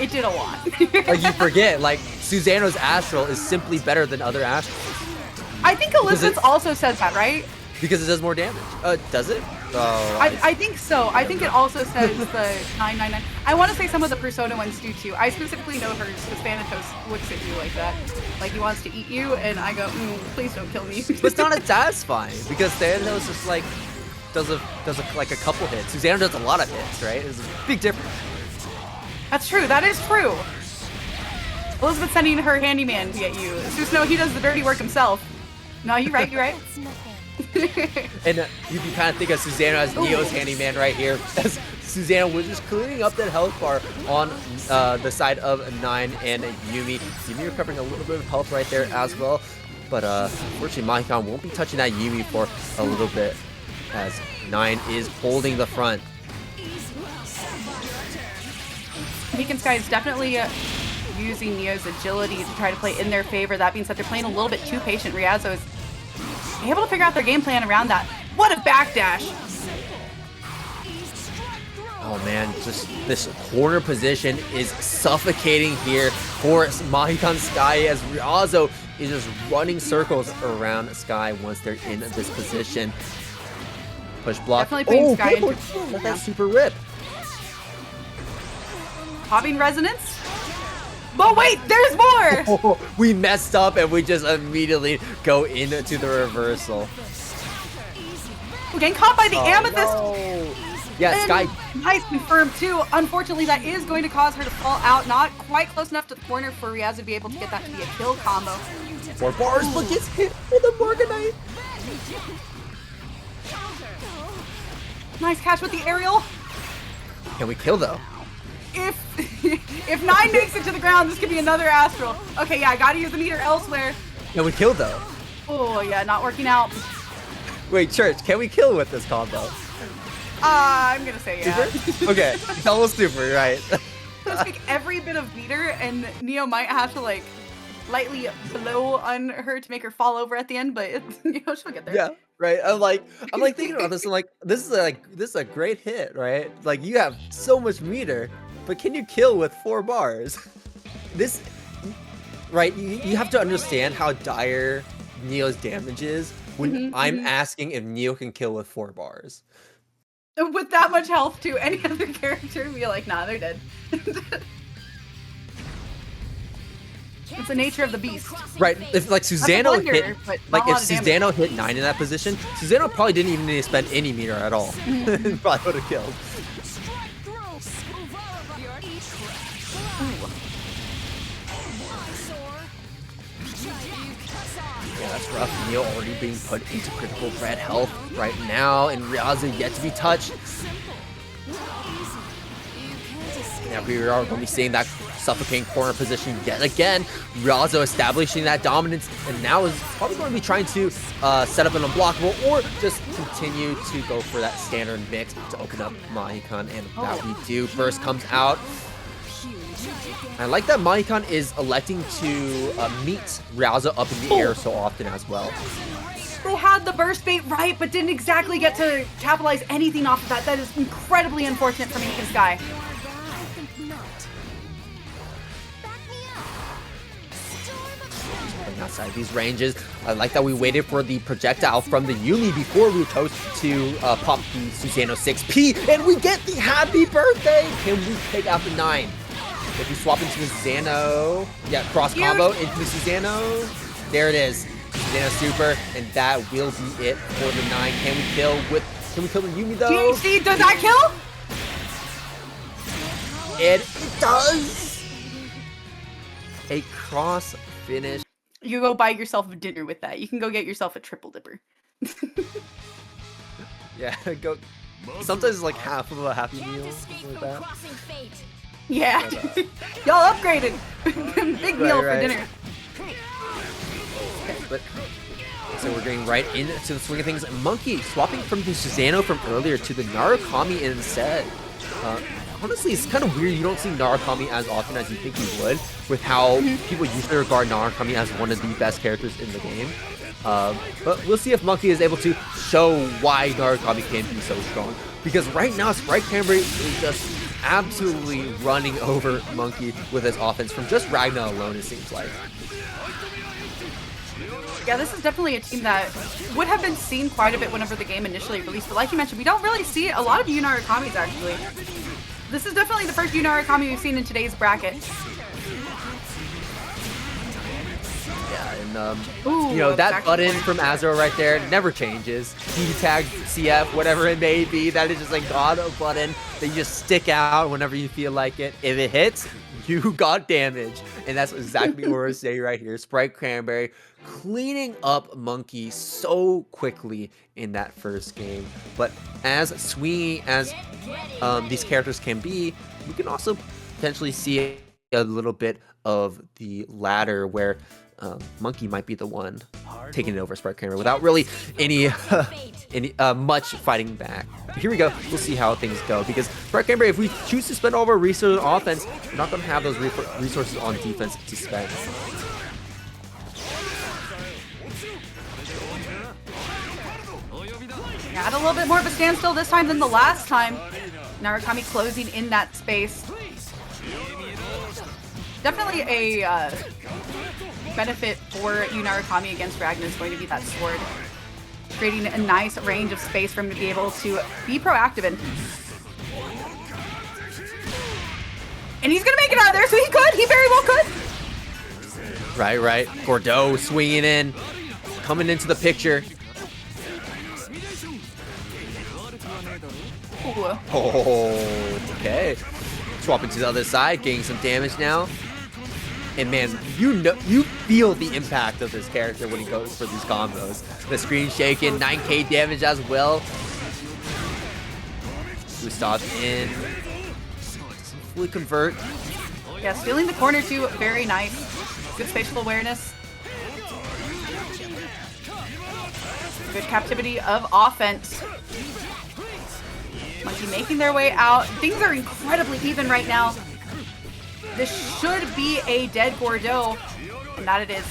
B: It did a lot.
A: Like, you forget, like, Susanoo's Astral is simply better than other Astrals.
B: I think Elizabeth also says that, right?
A: Because it does more damage. Does it? Oh,
B: I think so. I think it also says the 999. I want to say some of the Persona ones do too. I specifically know hers because Thanatos looks at you like that. Like he wants to eat you, and I go, please don't kill me.
A: But it's not as satisfying because Thanatos just like does like a couple hits. Susanoo does a lot of hits, right? It's a big difference.
B: That's true. That is true. Elizabeth sending her handyman to get you. Susanoo, he does the dirty work himself. No, you're right.
A: And you can kind of think of Susanoo as Neo's handyman right here, as Susanoo was just cleaning up that health bar on the side of 9 and Yumi. Yumi recovering a little bit of health right there as well, but unfortunately Mahihkan won't be touching that Yumi for a little bit, as 9 is holding the front.
B: Mahihkan Sky is definitely using Neo's agility to try to play in their favor. That being said, they're playing a little bit too patient. Ryazo is able to figure out their game plan around that. What a backdash!
A: Oh man, just this corner position is suffocating here for Mahihkan Sky, as Ryazo is just running circles around Sky once they're in this position. Push block.
B: Definitely putting Sky into
A: that super rip.
B: Popping resonance. But wait, there's more!
A: We messed up and we just immediately go into the reversal.
B: We're getting caught by the amethyst.
A: No. Yeah,
B: And
A: Sky.
B: Nice confirmed too. Unfortunately, that is going to cause her to fall out. Not quite close enough to the corner for Ryazo to be able to get that to be a kill combo.
A: 4 bars, but gets hit with a Morganite.
B: Nice catch with the aerial.
A: Can we kill though?
B: If 9 makes it to the ground, this could be another Astral. Okay, yeah, I gotta use the meter elsewhere.
A: Can we kill though?
B: Oh yeah, not working out.
A: Wait, Church, can we kill with this combo?
B: I'm gonna say yeah.
A: Super? Okay, tell us super, right?
B: Let's take every bit of meter, and Neo might have to like lightly blow on her to make her fall over at the end, but she'll get there.
A: Yeah, right. I'm like thinking about this. I'm like, this is a great hit, right? Like you have so much meter, but can you kill with 4 bars? This, right? You have to understand how dire Neo's damage is when I'm asking if Neo can kill with 4 bars.
B: With that much health too, any other character would be like, nah, they're dead. It's the nature of the beast.
A: Right, if like Susanoo hit,
B: but
A: like if
B: not a lot of damage.
A: Susanoo hit 9 in that position, Susanoo probably didn't even need to spend any meter at all. Probably would have killed. Yeah, that's rough. Neo already being put into critical threat health right now, and Ryazo yet to be touched. Now we are going to be seeing that suffocating corner position yet again. Ryazo establishing that dominance, and now is probably going to be trying to set up an unblockable or just continue to go for that standard mix to open up Mahihkan, and that we do. Burst comes out. I like that Mahihkan is electing to meet Ryazo up in the air so often as well.
B: They had the burst bait right, but didn't exactly get to capitalize anything off of that. That is incredibly unfortunate for Mahihkan Sky.
A: Outside these ranges, I like that we waited for the projectile from the Yumi before we chose to pop the Susanoo 6P, and we get the happy birthday! Can we take out the 9? If we swap into the Susanoo, yeah, cross combo into the Susanoo, there it is. Susanoo super, and that will be it for the 9. Can we kill the Yumi though?
B: THC, does that kill?
A: It does! A cross finish.
B: You go buy yourself a dinner with that. You can go get yourself a triple dipper.
A: Yeah, go. Sometimes it's like half of a Happy Meal, something like that.
B: Yeah, y'all upgraded. Big meal for dinner.
A: Okay, but so we're getting right into the swing of things. Monkey swapping from the Susanoo from earlier to the Narukami instead. Honestly, it's kind of weird. You don't see Narukami as often as you think you would, with how people usually regard Narukami as one of the best characters in the game. But we'll see if Monkey is able to show why Narukami can be so strong. Because right now, Sprite Cranberry is just absolutely running over Monkey with his offense from just Ragna alone, it seems like.
B: Yeah, this is definitely a team that would have been seen quite a bit whenever the game initially released. But like you mentioned, we don't really see a lot of Yu Narakamis actually. This is definitely the first Yu Narakami we've seen in today's bracket.
A: Yeah, and you know, that button from Azrael right there never changes. BBTAG, CF, whatever it may be, that is just like God a button that you just stick out whenever you feel like it. If it hits, you got damage. And that's exactly what we're saying right here. Sprite Cranberry cleaning up Monkey so quickly in that first game. But as swingy as these characters can be, we can also potentially see a little bit of the ladder where Monkey might be the one taking it over Sprite Cranberry without really any much fighting back. Here we go. We'll see how things go, because Sprite Cranberry, if we choose to spend all of our resources on offense, we're not going to have those resources on defense to spend.
B: Had a little bit more of a standstill this time than the last time. Narukami closing in that space. Definitely a benefit for Yu Narukami against Ragna is going to be that sword. Creating a nice range of space for him to be able to be proactive in. And he's gonna make it out of there, so he could. He very well could.
A: Right. Gordeau swinging in, coming into the picture.
B: Ooh.
A: Oh, okay. Swapping to the other side, getting some damage now. And man, you feel the impact of this character when he goes for these combos. The screen shaking, 9k damage as well. Gustav's in. Fully convert.
B: Yeah, stealing the corner too, very nice. Good spatial awareness. Good captivity of offense. Monkey making their way out. Things are incredibly even right now. This should be a dead Gordeau, and that it is.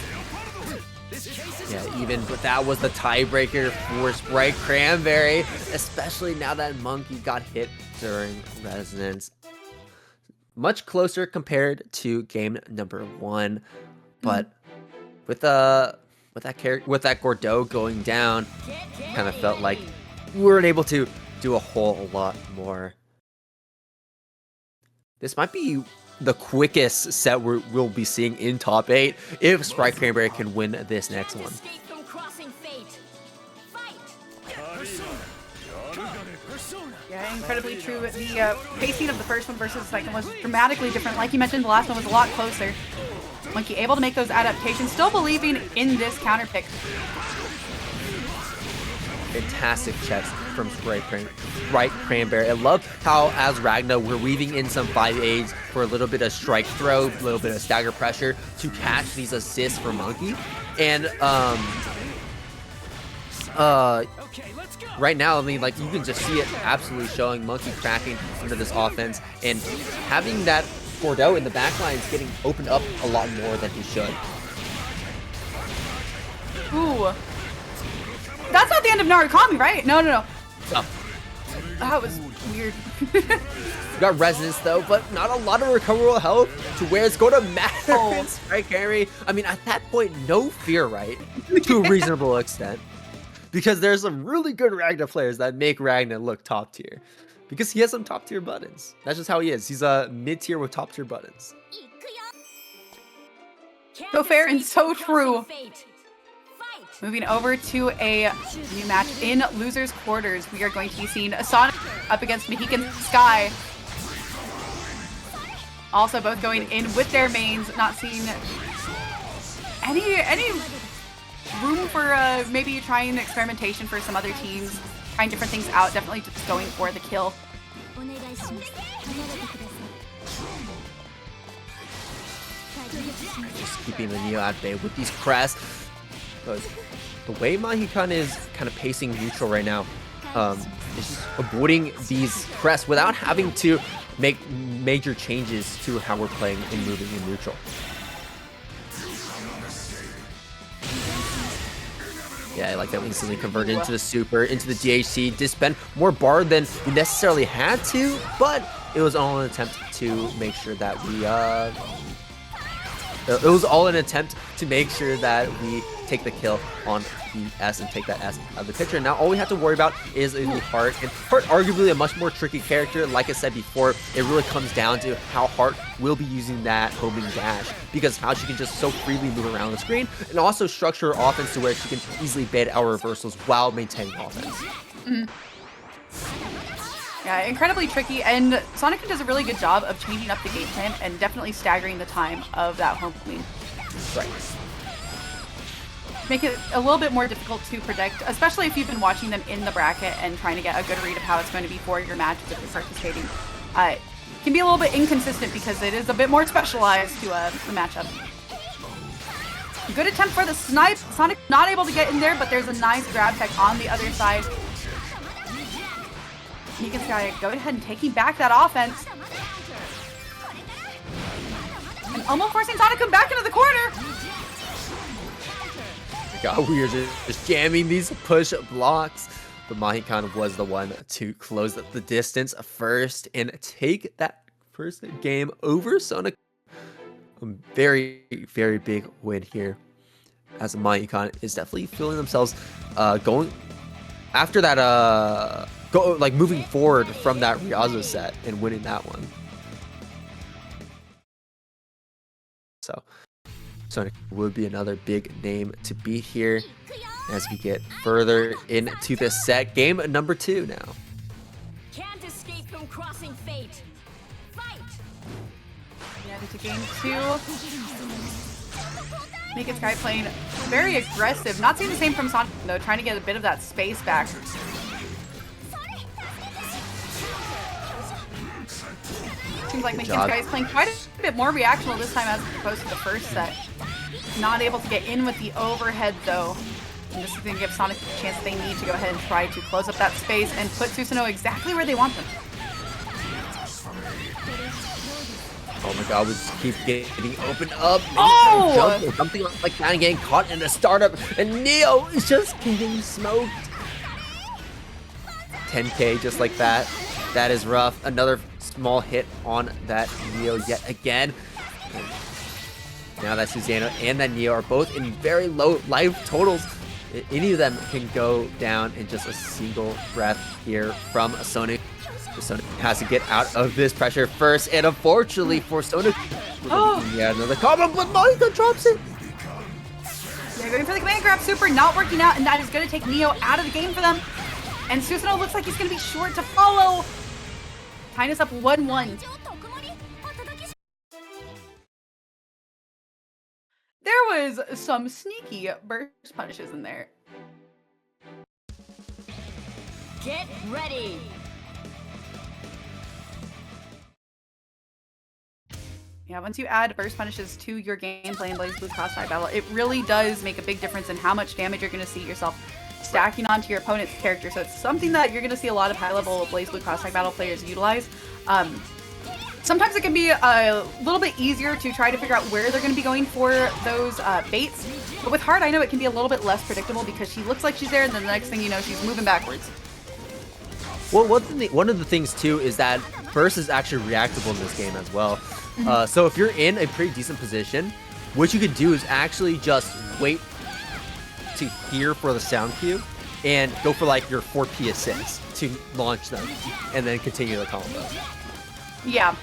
A: Yeah, even, but that was the tiebreaker for Sprite Cranberry, especially now that Monkey got hit during Resonance. Much closer compared to game number 1, but with that Gordeau going down, kind of felt like we weren't able to do a whole lot more. This might be the quickest set we'll be seeing in top 8 if Sprite Cranberry can win this next one.
B: Yeah, incredibly true. The pacing of the first one versus the second was dramatically different. Like you mentioned, the last one was a lot closer. Monkey able to make those adaptations, still believing in this counter pick.
A: Fantastic checks from Sprite Cranberry. I love how, as Ragna, we're weaving in some 5-8s for a little bit of strike throw, a little bit of stagger pressure to catch these assists for Monkey. And right now, I mean, like, you can just see it absolutely showing Monkey cracking into this offense, and having that Gordeau in the backline is getting opened up a lot more than he should.
B: Ooh. That's not the end of Narukami, right? No.
A: Oh.
B: That was weird.
A: Got resonance though, but not a lot of recoverable health to where it's going to matter. Right, Gary? I mean, at that point, no fear, right? To a reasonable extent. Because there's some really good Ragna players that make Ragna look top tier. Because he has some top tier buttons. That's just how he is. He's a mid tier with top tier buttons.
B: So fair and so true. Moving over to a new match in losers quarters, we are going to be seeing Sonic up against Mahihkan Sky. Also both going in with their mains, not seeing any room for maybe trying experimentation for some other teams, trying different things out, definitely just going for the kill.
A: Just keeping the Neo at bay with these crests. But the way Mahihkan is kind of pacing neutral right now, is just avoiding these crests without having to make major changes to how we're playing and moving in neutral. Yeah, I like that we instantly converted into the super, into the DHC, did spend more bar than we necessarily had to, but it was all an attempt to make sure that we, take the kill on the S and take that S out of the picture. Now all we have to worry about is the Heart, and Heart arguably a much more tricky character. Like I said before, it really comes down to how Heart will be using that homing dash, because how she can just so freely move around the screen and also structure her offense to where she can easily bait our reversals while maintaining offense.
B: Yeah, incredibly tricky, and Sonikun does a really good job of changing up the game plan and definitely staggering the time of that home queen.
A: Right.
B: Make it a little bit more difficult to predict, especially if you've been watching them in the bracket and trying to get a good read of how it's going to be for your matches if you're participating. It can be a little bit inconsistent because it is a bit more specialized to the matchup. Good attempt for the snipe. Sonic not able to get in there, but there's a nice grab tech on the other side. Mahihkan Sky go ahead and taking back that offense. And almost forcing Sonikun back into the corner.
A: God, we are just jamming these push blocks. But Mahihkan was the one to close the distance first and take that first game over Sonic. A very, very big win here, as Mahihkan is definitely feeling themselves going after that, moving forward from that Ryazo set and winning that one. So Sonic would be another big name to beat here as we get further into the set. Game number 2 now.
C: Can't escape from crossing fate. Fight!
B: Yeah, into game 2. Mahihkan's guy playing very aggressive. Not seeing the same from Sonic though, trying to get a bit of that space back. Seems like Mahihkan's guy is playing quite a bit more reactional this time as opposed to the first set. Not able to get in with the overhead though. And this is going to give Sonic the chance that they need to go ahead and try to close up that space and put Susanoo exactly where they want them.
A: Oh my god, we just keep getting opened up.
B: Oh!
A: Jump or something like that and getting caught in a startup. And Neo is just getting smoked. 10k just like that. That is rough. Another small hit on that Neo yet again. And now that Susanoo and that Neo are both in very low life totals. Any of them can go down in just a single breath here from Sonic. Sonic has to get out of this pressure first, and unfortunately for Sonic, yeah, another combo, but Mahihkan drops it.
B: They're going for the command grab super, not working out, and that is going to take Neo out of the game for them. And Susanoo looks like he's going to be short to follow. Tying us up 1-1. There was some sneaky burst punishes in there.
C: Get ready!
B: Yeah, once you add burst punishes to your gameplay in Blazblue Crossfire Battle, it really does make a big difference in how much damage you're going to see yourself stacking onto your opponent's character. So it's something that you're going to see a lot of high-level Blazblue Crossfire Battle players utilize. Sometimes it can be a little bit easier to try to figure out where they're going to be going for those baits. But with Hard, I know it can be a little bit less predictable because she looks like she's there and then the next thing you know, she's moving backwards.
A: Well, one of the things too is that burst is actually reactable in this game as well. So if you're in a pretty decent position, what you could do is actually just wait to hear for the sound cue and go for like your 4P assists to launch them and then continue the combo.
B: Yeah.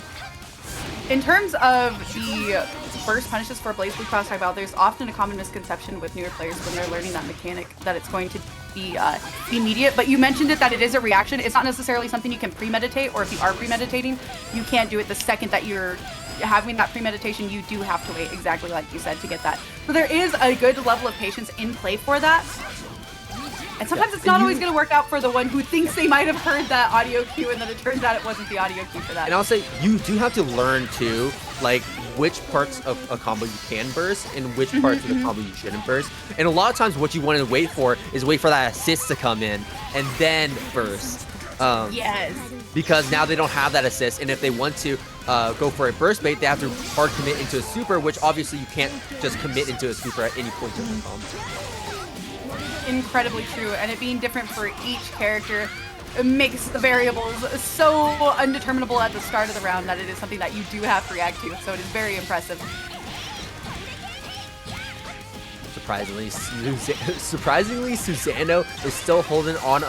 B: In terms of the burst punishes for Blazblue Crossfire Battle, there's often a common misconception with newer players when they're learning that mechanic that it's going to be immediate. But you mentioned it that it is a reaction. It's not necessarily something you can premeditate, or if you are premeditating, you can't do it the second that you're having that premeditation. You do have to wait, exactly like you said, to get that. So there is a good level of patience in play for that. And sometimes it's not always going to work out for the one who thinks they might have heard that audio cue and then it turns out it wasn't the audio cue for that.
A: And I'll say, you do have to learn too, like, which parts of a combo you can burst and which parts of the combo you shouldn't burst. And a lot of times what you want to wait for is wait for that assist to come in and then burst.
B: Yes.
A: Because now they don't have that assist, and if they want to go for a burst bait, they have to hard commit into a super, which obviously you can't just commit into a super at any point in the combo.
B: Incredibly true, and it being different for each character makes the variables so undeterminable at the start of the round that it is something that you do have to react to, so it is very impressive.
A: Surprisingly, Susanoo is still holding on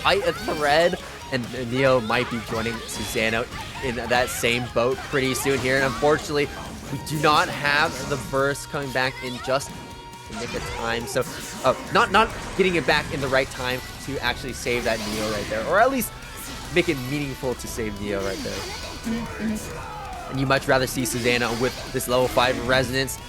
A: by a thread, and Neo might be joining Susanoo in that same boat pretty soon here, and unfortunately, we do not have the burst coming back in just the nick of time, so not getting it back in the right time to actually save that Neo right there, or at least make it meaningful to save Neo right there. And you much rather see Susanoo with this level 5 resonance,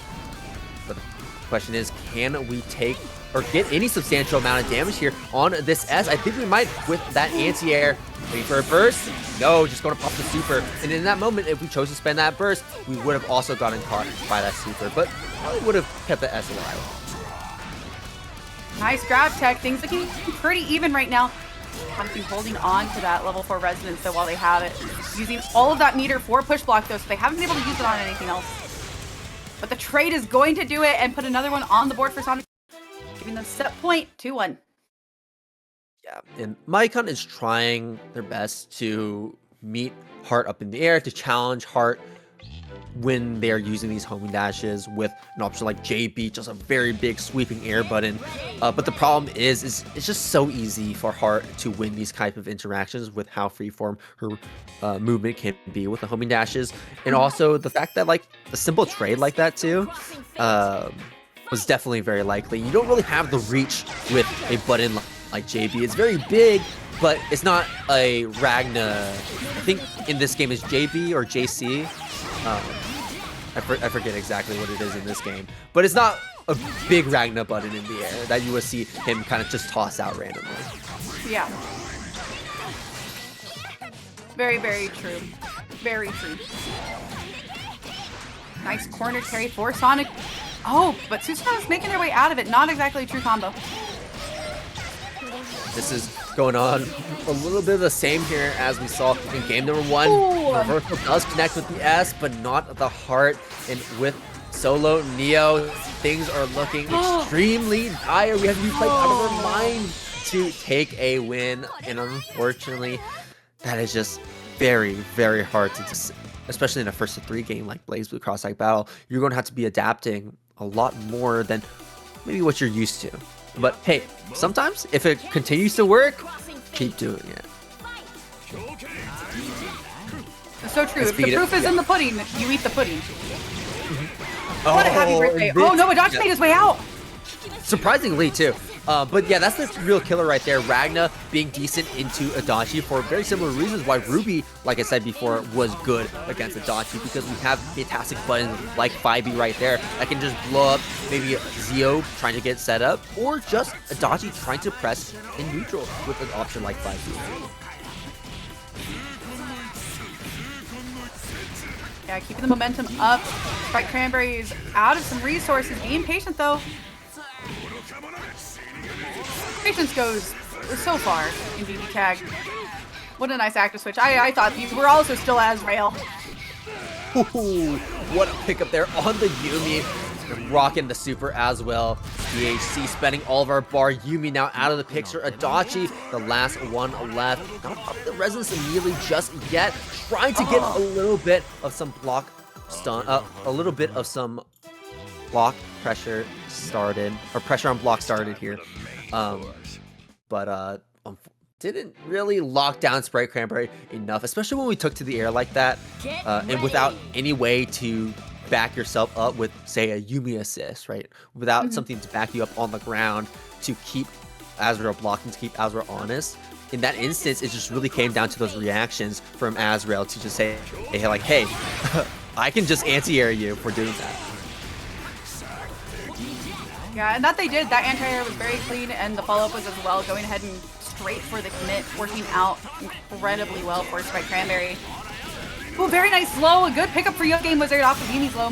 A: but the question is, can we take or get any substantial amount of damage here on this S? I think we might with that anti-air. Waiting for a burst? No, just going to pop the super. And in that moment, if we chose to spend that burst, we would have also gotten caught by that super, but probably would have kept the S alive.
B: Nice grab tech. Things looking pretty even right now. Hakumen holding on to that level 4 resonance though while they have it. Using all of that meter for push block though, so they haven't been able to use it on anything else. But the trade is going to do it and put another one on the board for Sonic, giving them set point 2-1.
A: Yeah, and Mahihkan is trying their best to meet Heart up in the air, to challenge Heart when they're using these homing dashes with an option like JB, just a very big sweeping air button. But the problem is it's just so easy for Heart to win these type of interactions with how freeform her movement can be with the homing dashes, and also the fact that like a simple trade like that too was definitely very likely. You don't really have the reach with a button like JB. It's very big, but it's not a Ragna. I think in this game is JB or JC. I forget exactly what it is in this game, but it's not a big Ragna button in the air that you would see him kind of just toss out randomly.
B: Yeah. Very, very true. Very true. Nice corner carry for Sonic. Oh, but Susanoo's making their way out of it. Not exactly a true combo.
A: This is going on a little bit of the same here as we saw in game number 1.
B: Ooh.
A: Reversal does connect with the S, but not the Heart. And with Solo Neo, things are looking extremely dire. We have to be playing out of our mind to take a win. And unfortunately, that is just very, very hard to just, especially in a first to 3 game like Blazblue Cross-Tag Battle. You're going to have to be adapting a lot more than maybe what you're used to. But hey, sometimes if it continues to work, keep doing it.
B: It's so true. If the proof is in the pudding, you eat the pudding. What a happy birthday.
A: This,
B: oh no, Adachi made his way out.
A: Surprisingly too. But yeah, that's the real killer right there. Ragna being decent into Adachi for very similar reasons why Ruby, like I said before, was good against Adachi, because we have fantastic buttons like 5B right there that can just blow up maybe Zio trying to get set up, or just Adachi trying to press in neutral with an option like 5B.
B: Yeah, keeping the momentum up. Sprite Cranberry is out of some resources. Being patient though. Patience goes so far in BBTAG. What a nice active switch. I thought these were also still Azrael.
A: Ooh, what a pickup there on the Yumi. Rocking the super as well. DHC spending all of our bar. Yumi now out of the picture. Adachi, the last one left. Not up the resonance immediately just yet. Trying to get a little bit of some block stun, a little bit of some block pressure started, or pressure on block started here. But didn't really lock down Sprite Cranberry enough, especially when we took to the air like that, and without any way to back yourself up with, say, a Yumi assist, right? Without something to back you up on the ground to keep Azrael blocking, to keep Azrael honest. In that instance, it just really came down to those reactions from Azrael to just say, hey, like, hey, I can just anti-air you for doing that.
B: Yeah, and that they did. That anti-air was very clean, and the follow-up was as well, going ahead and straight for the commit, working out incredibly well for Sprite Cranberry. Oh, very nice slow. A good pickup for YOGAMEWIZARD off of Yumi's low.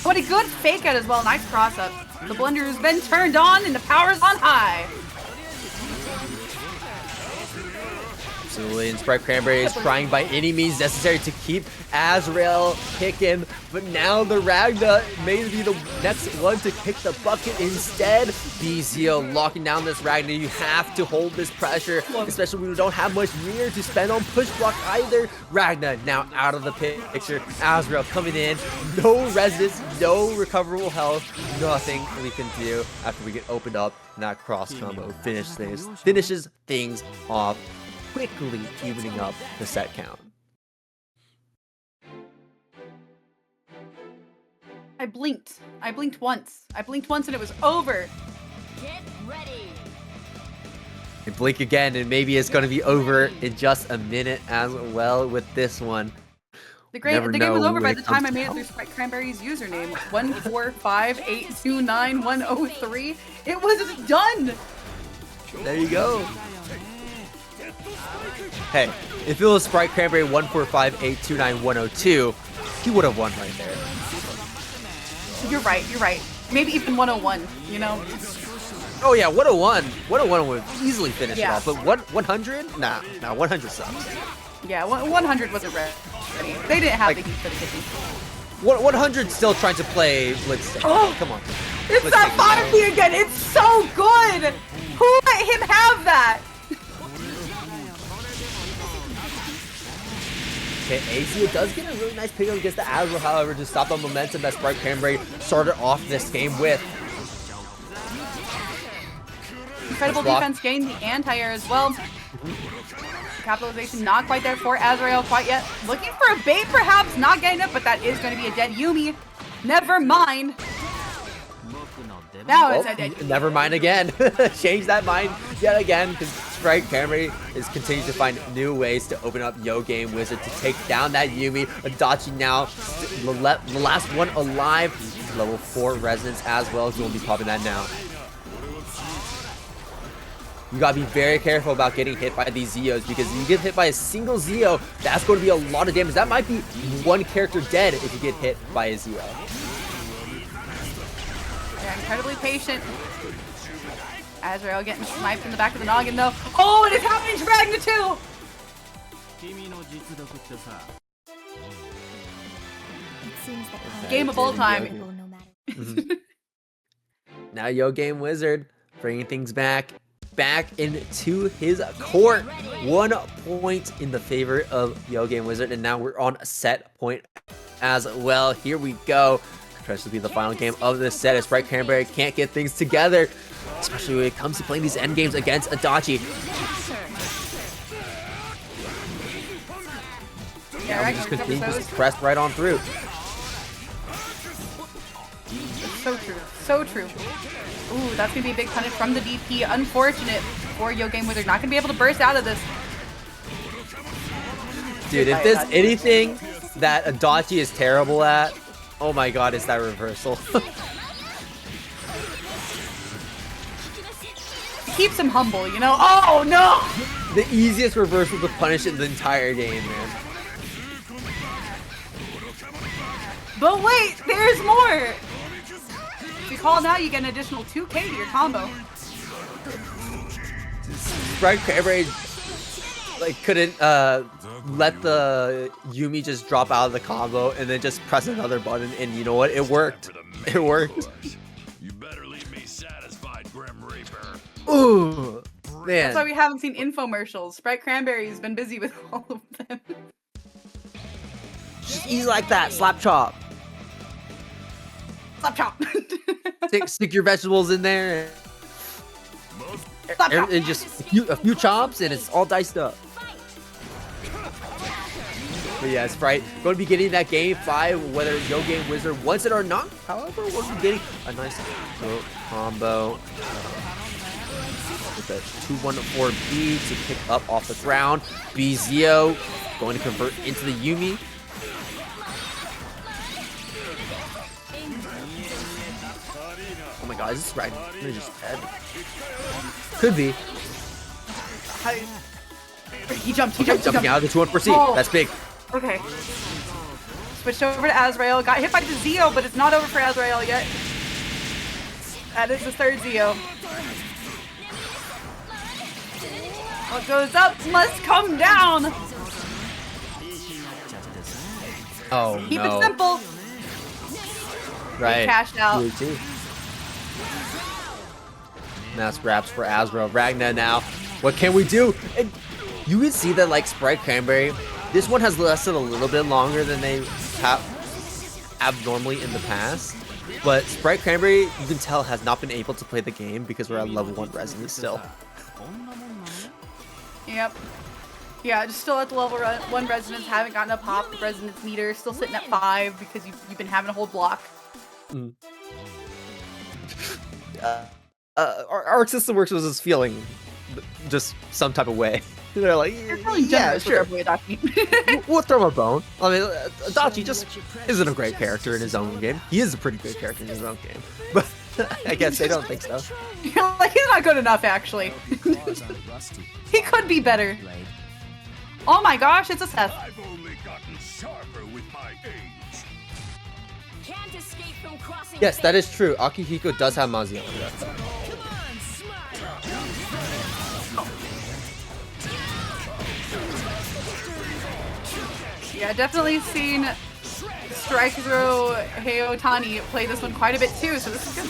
B: What a good fake out as well. Nice cross up. The blender has been turned on and the power's on high.
A: Absolutely, and Sprite Cranberry is trying by any means necessary to keep Azrael kicking, but now the Ragna may be the next one to kick the bucket instead. BZO locking down this Ragna. You have to hold this pressure, especially when we don't have much mirror to spend on push block either. Ragna now out of the picture. Azrael coming in. No resist, no recoverable health, nothing we can do after we get opened up, and that cross combo finishes things off, quickly evening up the set count.
B: I blinked. I blinked once. I blinked once and it was over.
C: Get ready.
A: And blink again and maybe it's going to be over in just a minute as well with this one.
B: The game was over by the time I made it through Sprite Cranberry's username. 145829103. It was done.
A: There you go. Hey, if it was Sprite Cranberry 145829102, he would have won right there.
B: You're right, you're right. Maybe even 101, you know?
A: Oh yeah, 101. 101 would easily finish it
B: Yeah.
A: off, but 100? Nah, 100 sucks.
B: Yeah, 100 wasn't ready. They didn't have the heat for the kicking.
A: 100 still trying to play Waldstein.
B: Oh,
A: come on.
B: It's
A: Let's
B: that
A: take it
B: bottom B again. It's so good. Who let him have that?
A: Okay, AC does get a really nice pickup against the Azrael, however, to stop the momentum that Sprite Cranberry started off this game with.
B: Incredible defense getting the anti-air as well. Capitalization not quite there for Azrael quite yet. Looking for a bait perhaps, not getting it, but that is going to be a dead Yumi. Never mind. Now it's a dead Yumi.
A: Never mind again. Change that mind yet again, because Sprite Cranberry is continuing to find new ways to open up YOGAMEWIZARD to take down that Yumi. Adachi now, the last one alive. Level 4 Resonance as well. He'll be popping that now. You gotta be very careful about getting hit by these Zeos, because if you get hit by a single Zeo, that's going to be a lot of damage. That might be one character dead if you get hit by a Zeo.
B: Yeah, incredibly patient. Azrael getting sniped in the back of the noggin though. Oh, it is happening to Ragna too! Game of all time.
A: Now YOGAMEWIZARD bringing things back into his court. 1 point in the favor of YOGAMEWIZARD, and now we're on a set point as well. Here we go. Tries to be the final game of this set as Sprite Cranberry can't get things together, especially when it comes to playing these end games against Adachi.
B: Yeah,
A: we just continue to press right on through.
B: So true, so true. Ooh, that's gonna be a big punish from the DP. Unfortunate for YOGAMEWIZARD. Not gonna be able to burst out of this.
A: Dude, if there's anything that Adachi is terrible at, oh my god, it's that reversal.
B: Keeps him humble, you know? Oh no!
A: The easiest reversal to punish in the entire game, man.
B: But wait, there's more! If you call now, you get an additional 2k to your combo.
A: Sprite Cranberry couldn't let the Yumi just drop out of the combo and then just press another button, and you know what? It worked. It worked.
E: You better leave me satisfied, Grim Reaper.
A: Ooh, man.
B: That's why we haven't seen infomercials. Sprite Cranberry's been busy with all of them.
A: Just easy like that. Slap chop.
B: Slap chop.
A: Stick your vegetables in there.
B: Slap chop.
A: And just a few chops, and it's all diced up. But yeah, Sprite going to be getting that game 5, whether YOGAMEWIZARD wants it or not. However, we'll be getting a nice combo with a 2-1-4B to pick up off the ground. BZO going to convert into the Yumi. Oh my god, is this Sprite? They're just dead. Could be.
B: He jumped.
A: Jumping out of the 2-1-4C.
B: Oh.
A: That's big.
B: Okay. Switched over to Azrael. Got hit by the Zeo, but it's not over for Azrael yet. That is the 3rd Zeo. What goes up must come down.
A: Oh,
B: Keep
A: no.
B: it simple.
A: Right.
B: Cashed out.
A: Now scraps for Azrael. Ragna now. What can we do? And you can see that, like, Sprite Cranberry, this one has lasted a little bit longer than they have abnormally in the past. But Sprite Cranberry, you can tell, has not been able to play the game because we're at level 1 Resonance still.
B: Yep. Yeah, just still at the level 1 Resonance. Haven't gotten a pop. The Resonance meter still sitting at 5 because you've been having a whole block.
A: Our system works with this feeling just some type of way. They're like, yeah, sure. We'll throw him a bone. I mean, Adachi just isn't a great character in his own game. He is a pretty good character in his own game, but I guess they don't think so.
B: Like, he's not good enough, actually. He could be better. Oh my gosh, it's a Seth.
E: I've only gotten sharper with my age.
C: Can't escape from crossing.
A: Yes, that is true. Akihiko does have Mazion.
B: Yeah, definitely seen Strike Throw Ohtani play this one quite a bit too, so this is good.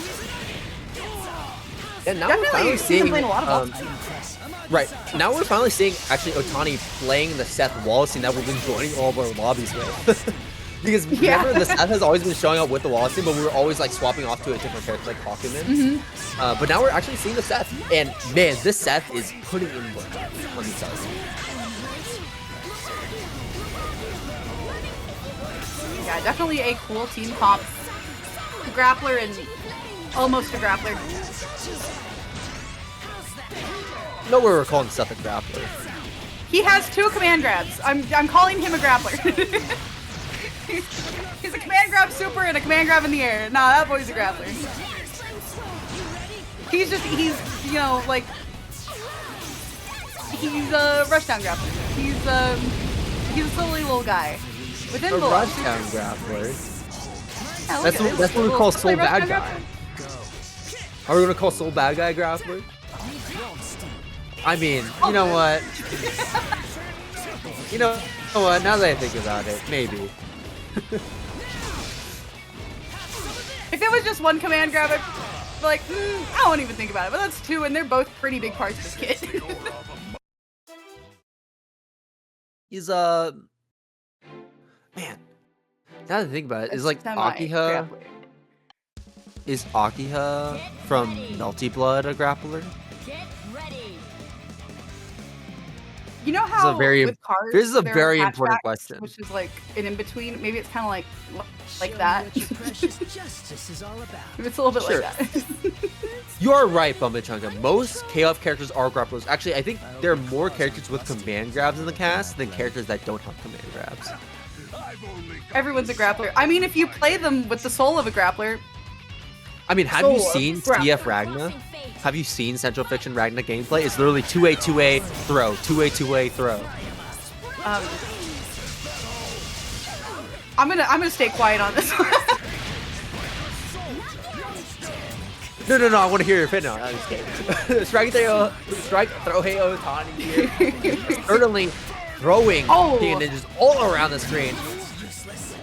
A: Yeah, now we're
B: Definitely
A: finally
B: seen him
A: seeing
B: playing a lot of Waldstein.
A: Right. Now we're finally seeing actually Ohtani playing the Seth Waldstein that we've been joining all of our lobbies with. Because remember, the Seth has always been showing up with the Waldstein, but we were always like swapping off to a different character like Hakumen. But now we're actually seeing the Seth. And man, this Seth is putting in work on these sides.
B: Yeah, definitely a cool team comp. Grappler and almost a grappler.
A: No, we're calling Seth a grappler.
B: He has 2 command grabs. I'm calling him a grappler. He's a command grab super and a command grab in the air. Nah, that boy's a grappler. He's you know, like, he's a rushdown grappler. He's a silly little guy. Within
A: A
B: the
A: rushdown grappler.
B: Yeah,
A: That's what we call Soul
B: Play
A: Bad
B: rushdown
A: Guy.
B: grappler?
A: Are we gonna call Soul Bad Guy grappler? I mean, you know what? You know what? Now that I think about it, maybe.
B: If it was just 1 command grab, I'd be like, I won't even think about it. But that's 2, and they're both pretty big parts of this kit.
A: He's man. Now that I think about it, is like Akiha. Is Akiha from Melty Blood a grappler?
B: You know how with cards,
A: this is a
B: there are
A: very important
B: hatchbacks,
A: question.
B: which is like an in-between. Maybe it's kind of like that.
D: Justice is all about.
B: Maybe it's a little bit
A: Sure.
B: like that.
A: You are right, Bumbachunga. Most KOF characters are grapplers. Actually, I think there are more characters with command grabs in the cast than characters that don't have command grabs.
B: Everyone's a grappler. I mean, if you play them with the soul of a grappler.
A: I mean, have you seen CF Ragna? Have you seen Central Fiction Ragna gameplay? It's literally 2A, 2A, throw, 2A, 2A, throw.
B: I'm gonna stay quiet on this one.
A: No, I want to hear your opinion. I'm just kidding. Strike Throwhei Ohtani here. Certainly throwing King Ninjas all around the screen.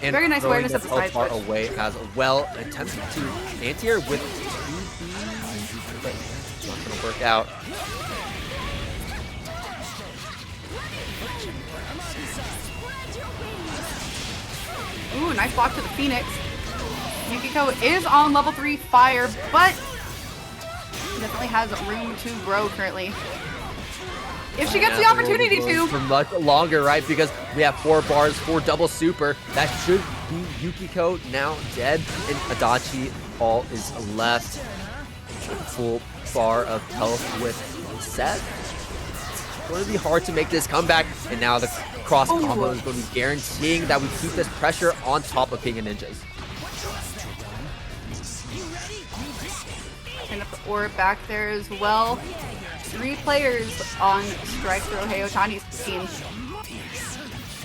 A: And
B: very nice awareness of the side
A: far
B: switch.
A: away as well. Attempting to anti-air with 2B, but it's not going to work out.
B: Ooh, nice block to the Phoenix. Yukiko is on level 3 fire, but definitely has room to grow currently. If she gets the opportunity to.
A: For much longer, right? Because we have 4 bars, 4 double super. That should be Yukiko now dead. And Adachi, all is left. Full bar of health with Seth. It's going to be hard to make this comeback. And now the cross combo is going to be guaranteeing that we keep this pressure on top of King of Ninjas.
B: Turn up the orb back there as well. 3 players on Strike Throwhei Ohtani's team.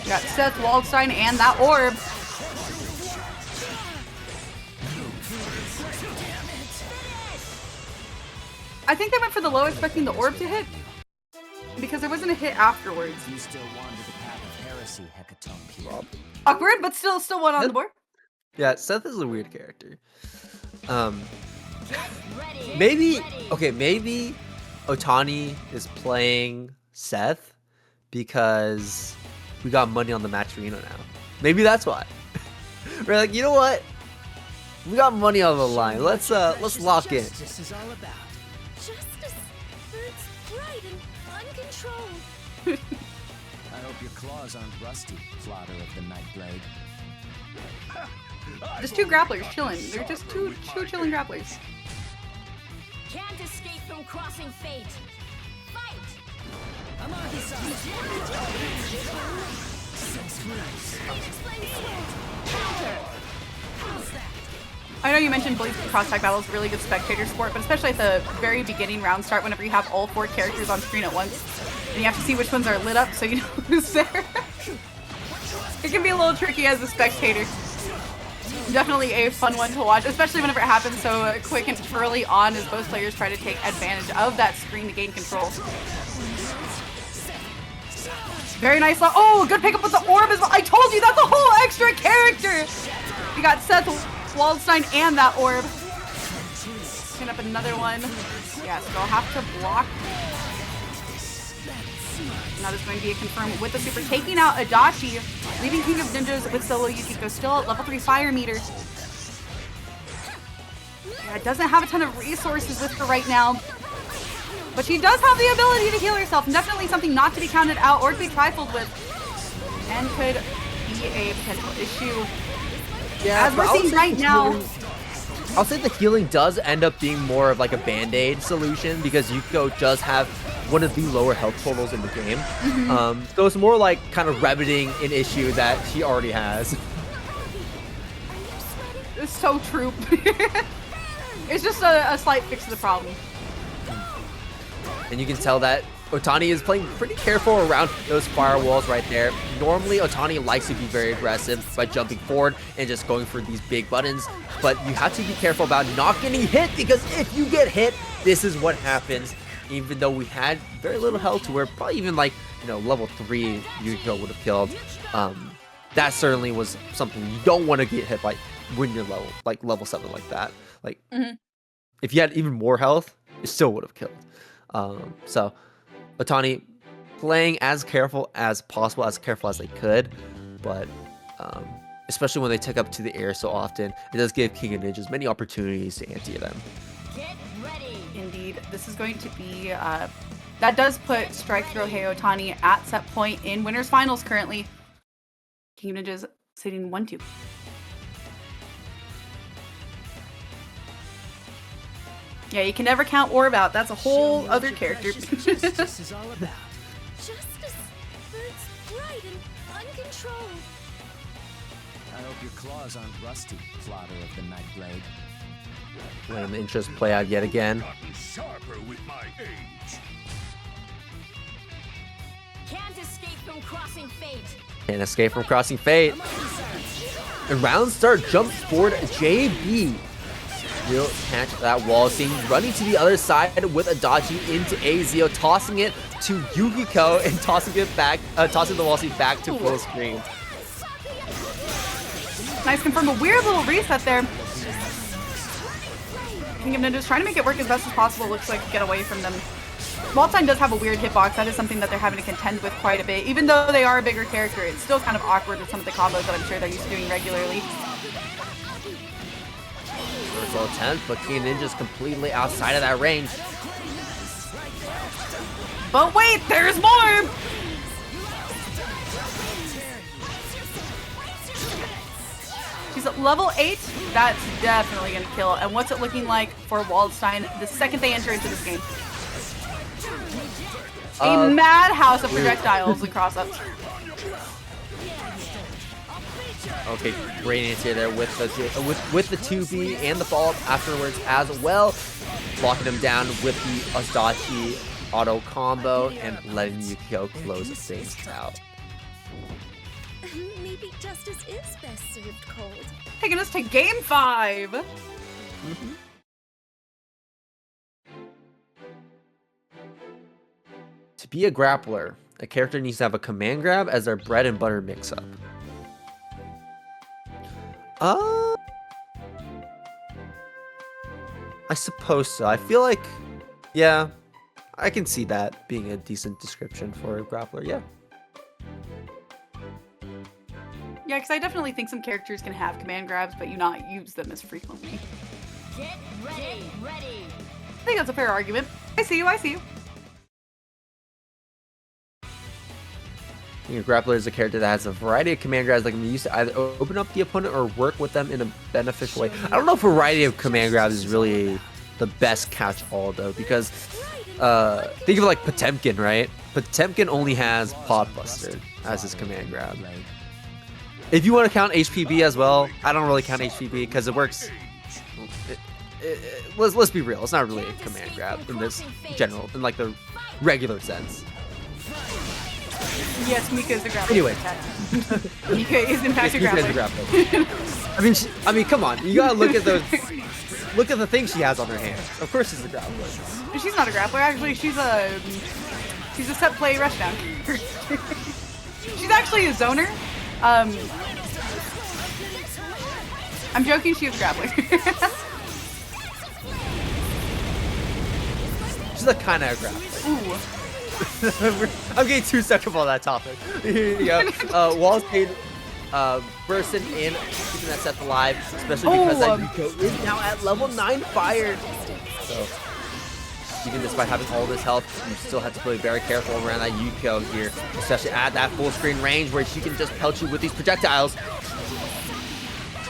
B: We got Seth, Waldstein, and that orb. I think they went for the low, expecting the orb to hit, because there wasn't a hit afterwards.
D: You still wander the path of heresy, Hekaton.
B: Awkward, but still one on the board.
A: Yeah, Seth is a weird character. Maybe Ohtani is playing Seth because we got money on the match arena now. Maybe that's why. We're like, you know what? We got money on the line. Let's lock in.
D: Justice is all about.
C: Justice. It's bright and uncontrolled.
D: I hope your claws aren't rusty, plotter of the Nightblade.
B: Just 2 grapplers chilling. They're just two chilling grapplers.
C: Can't escape from crossing fate. Fight!
B: I know you mentioned Blazblue cross tag battle is a really good spectator sport, but especially at the very beginning round start, whenever you have all 4 characters on screen at once, and you have to see which ones are lit up so you know who's there. It can be a little tricky as a spectator. Definitely a fun one to watch, especially whenever it happens so quick and early on as both players try to take advantage of that screen to gain control. Very nice. Oh, good pickup with the orb as well. I told you that's a whole extra character. We got Seth, Waldstein, and that orb. Pin up another one. Yeah, so I'll have to block. That is going to be a confirm with the super, taking out Adachi, leaving King of Ninjas with solo Yukiko still at level 3 fire meter. Yeah, doesn't have a ton of resources with her right now, but she does have the ability to heal herself, and definitely something not to be counted out or to be trifled with, and could be a potential issue.
A: Yeah,
B: as we're seeing right now.
A: I'll say the healing does end up being more of like a band-aid solution because Yukiko does have one of the lower health totals in the game. So it's more like kind of remedying an issue that she already has.
B: It's so true. It's just a slight fix to the problem.
A: And you can tell that Ohtani is playing pretty careful around those firewalls right there. Normally, Ohtani likes to be very aggressive by jumping forward and just going for these big buttons. But you have to be careful about not getting hit, because if you get hit, this is what happens. Even though we had very little health to where probably even like, you know, level 3 Yukiko would have killed. That certainly was something you don't want to get hit by when you're level 7 like that. Like, if you had even more health, it still would have killed. So Ohtani playing as careful as possible, as careful as they could, but especially when they take up to the air so often, it does give King of Ninjas many opportunities to anti them.
C: Get ready.
B: Indeed, this is going to be, that does put Strike Throwhei Ohtani at set point in winners finals currently. King of Ninjas sitting 1-2. Yeah, you can never count Orb out. That's a whole other character.
D: Justice is all about.
C: Justice burns bright and uncontrolled.
D: I hope your claws aren't rusty, plotter of the Nightblade.
A: Letting the interest play out yet again.
E: Gotten sharper with my age.
C: Can't escape from crossing fate.
A: Can't escape from crossing fate. And round start jumps forward JB. Will catch that Waldstein, running to the other side with Adachi into Azio, tossing it to Yukiko and tossing it back, tossing the Waldstein back to full screen.
B: Nice confirm, a weird little reset there. King of Ninjas trying to make it work as best as possible. Looks like get away from them. Waldstein does have a weird hitbox. That is something that they're having to contend with quite a bit. Even though they are a bigger character, it's still kind of awkward with some of the combos that I'm sure they're used to doing regularly.
A: First attempt, but King of Ninja's completely outside of that range.
B: But wait, there's more! She's at level 8. That's definitely going to kill. And what's it looking like for Waldstein the second they enter into this game? A madhouse of projectiles and cross-ups.
A: Okay, great answer there with the 2B and the follow-up afterwards as well. Locking him down with the Adachi auto combo and letting Yukiko close things out.
C: Maybe justice is best served cold.
B: Taking us to game 5.
A: To be a grappler, a character needs to have a command grab as their bread and butter mix-up. I suppose so. I feel like, yeah, I can see that being a decent description for a grappler, yeah.
B: Yeah, because I definitely think some characters can have command grabs, but you not use them as frequently.
C: Get ready.
B: I think that's a fair argument. I see you, I see you.
A: Your grappler is a character that has a variety of command grabs that can be used to either open up the opponent or work with them in a beneficial way. I don't know if variety of command grabs is really the best catch-all though, because think of like Potemkin, right? Potemkin only has Pod Buster as his command grab. If you want to count HPB as well, I don't really count HPB because it works. Let's be real, it's not really a command grab in this general, in like the regular sense.
B: Yes, Mika is the grappler.
A: Anyway.
B: Mika is in fact a grappler.
A: I mean, come on. You gotta look at those. Look at the things she has on her hands. Of course, she's a grappler.
B: She's not a grappler. Actually, she's a set play rushdown. She's actually a zoner. I'm joking. She's a grappler.
A: She's a kind of grappler.
B: Ooh.
A: I'm getting too stuck up on that topic. Here you go. Waldstein bursting in, keeping that set alive, especially because that Yukiko is now at level 9 fired. So, even despite having all this health, you still have to play very careful around that Yukiko here, especially at that full screen range where she can just pelt you with these projectiles.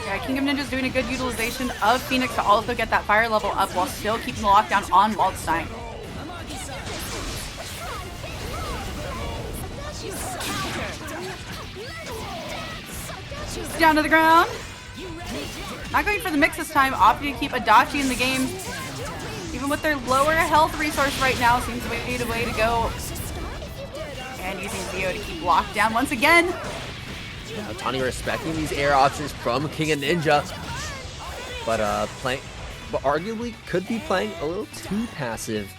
B: Yeah, Kingdom Ninja's doing a good utilization of Phoenix to also get that fire level up while still keeping the lockdown on Waldstein. Down to the ground. Not going for the mix this time, opting to keep Adachi in the game. Even with their lower health resource right now, seems to be the way to go. And using Zio to keep locked down once again.
A: Yeah, Ohtani respecting these air options from King of Ninja, but arguably could be playing a little too passive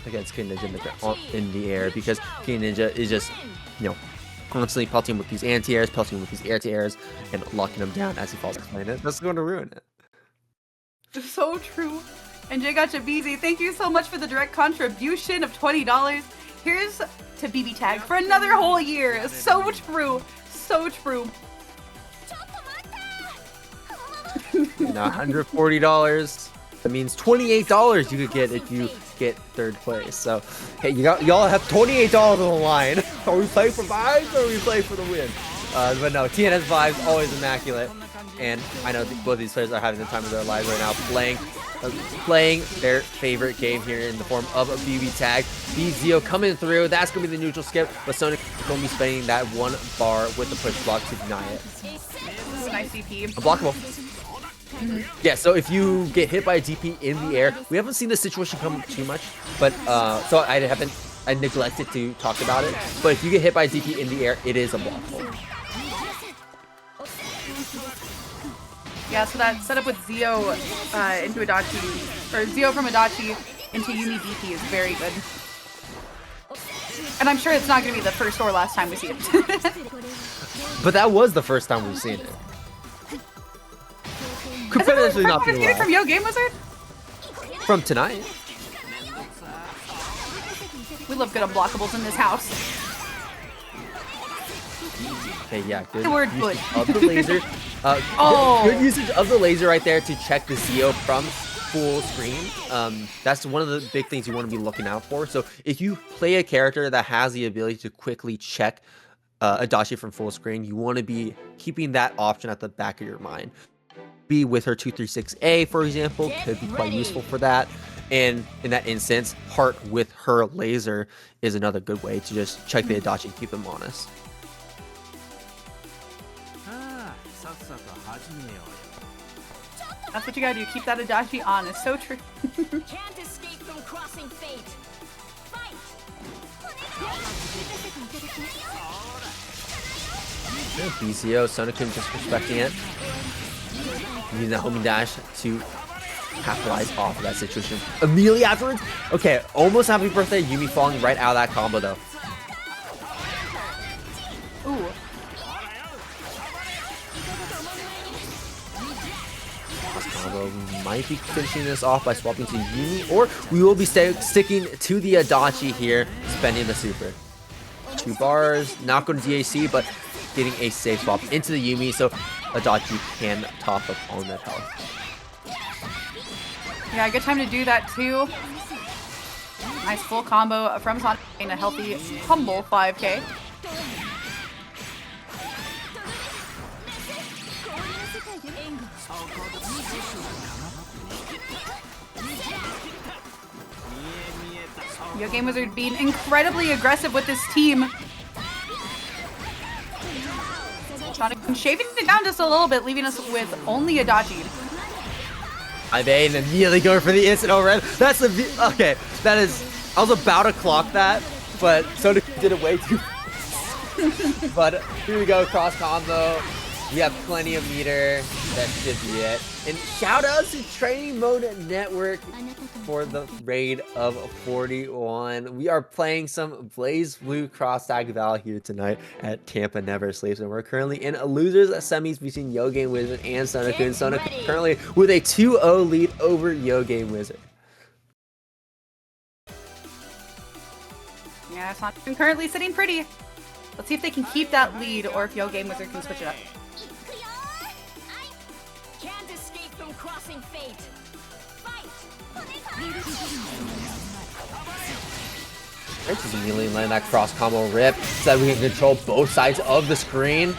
A: against King Ninja in the air, because King Ninja is just, you know, constantly pelting with these anti-airs, pelting with these air-to-airs, and locking them down as he falls behind it. That's going to ruin it.
B: So true. And J Gotcha BZ, thank you so much for the direct contribution of $20. Here's to BBTAG for another whole year. So true. So true.
A: Now $140. That means $28 you could get if you get third place. So, hey, y'all have $28 on the line. Are we playing for vibes or are we playing for the win? But no, TNS vibes always immaculate. And I know both these players are having the time of their lives right now, playing their favorite game here in the form of a BBTAG. Zio coming through. That's going to be the neutral skip, but Sonikun going to be spending that 1 bar with the push block to deny it.
B: Ooh, nice DP.
A: Unblockable. Yeah, so if you get hit by a DP in the air, we haven't seen this situation come too much, but so I neglected to talk about it. But if you get hit by a DP in the air, it is unblockable.
B: Yeah, so that setup with Zio into Adachi, or Zio from Adachi into Yumi DP is very good. And I'm sure it's not going to be the first or last time we see it.
A: But that was the first time we've seen it. Could potentially not be
B: from YOGAMEWIZARD?
A: From tonight.
B: We love good unblockables in this house.
A: Okay, yeah, good
B: The word
A: usage
B: good.
A: of the laser. Good usage of the laser right there to check the Zio from full screen. That's one of the big things you want to be looking out for. So if you play a character that has the ability to quickly check Adachi from full screen, you want to be keeping that option at the back of your mind. Be with her 236A, for example, could be quite useful for that. And in that instance, Heart with her laser is another good way to just check the Adachi and keep them honest.
B: That's what you gotta do, keep that Adachi honest. So true.
C: Can't escape from crossing fate. Fight!
A: BCO, Sonikun just respecting it. Using the homing dash to capitalize off of that situation. Immediately afterwards, okay, almost happy birthday, Yumi falling right out of that combo though.
B: Ooh.
A: Combo might be finishing this off by swapping to Yumi, or we will be sticking to the Adachi here, spending the super. 2 bars, not going to DAC, but getting a safe swap into the Yumi, so Adachi can top up on that health.
B: Yeah, good time to do that too. Nice full combo from Sonic and a healthy, humble 5k. YOGAMEWIZARD being incredibly aggressive with this team. Sonic shaving it down just a little bit, leaving us with only Adachi.
A: Ivane immediately going for the instant overhead. That's the okay. That is. I was about to clock that, but Sonic did it way too. But here we go, cross combo. We have plenty of meter. That should be it. And shout out to Training Mode Network for the raid of 41. We are playing some Blazblue cross tag Val here tonight at TampaNeverSleeps, and we're currently in a losers semis between YOGAMEWIZARD and Sonikun. Sonikun currently with a 2-0 lead over YOGAMEWIZARD.
B: Yeah, Sonikun currently sitting pretty. Let's see if they can keep that lead or if YOGAMEWIZARD can switch it up.
C: Can't escape from crossing fate. Fight!
A: Just immediately letting that cross combo rip so that we can control both sides of the screen.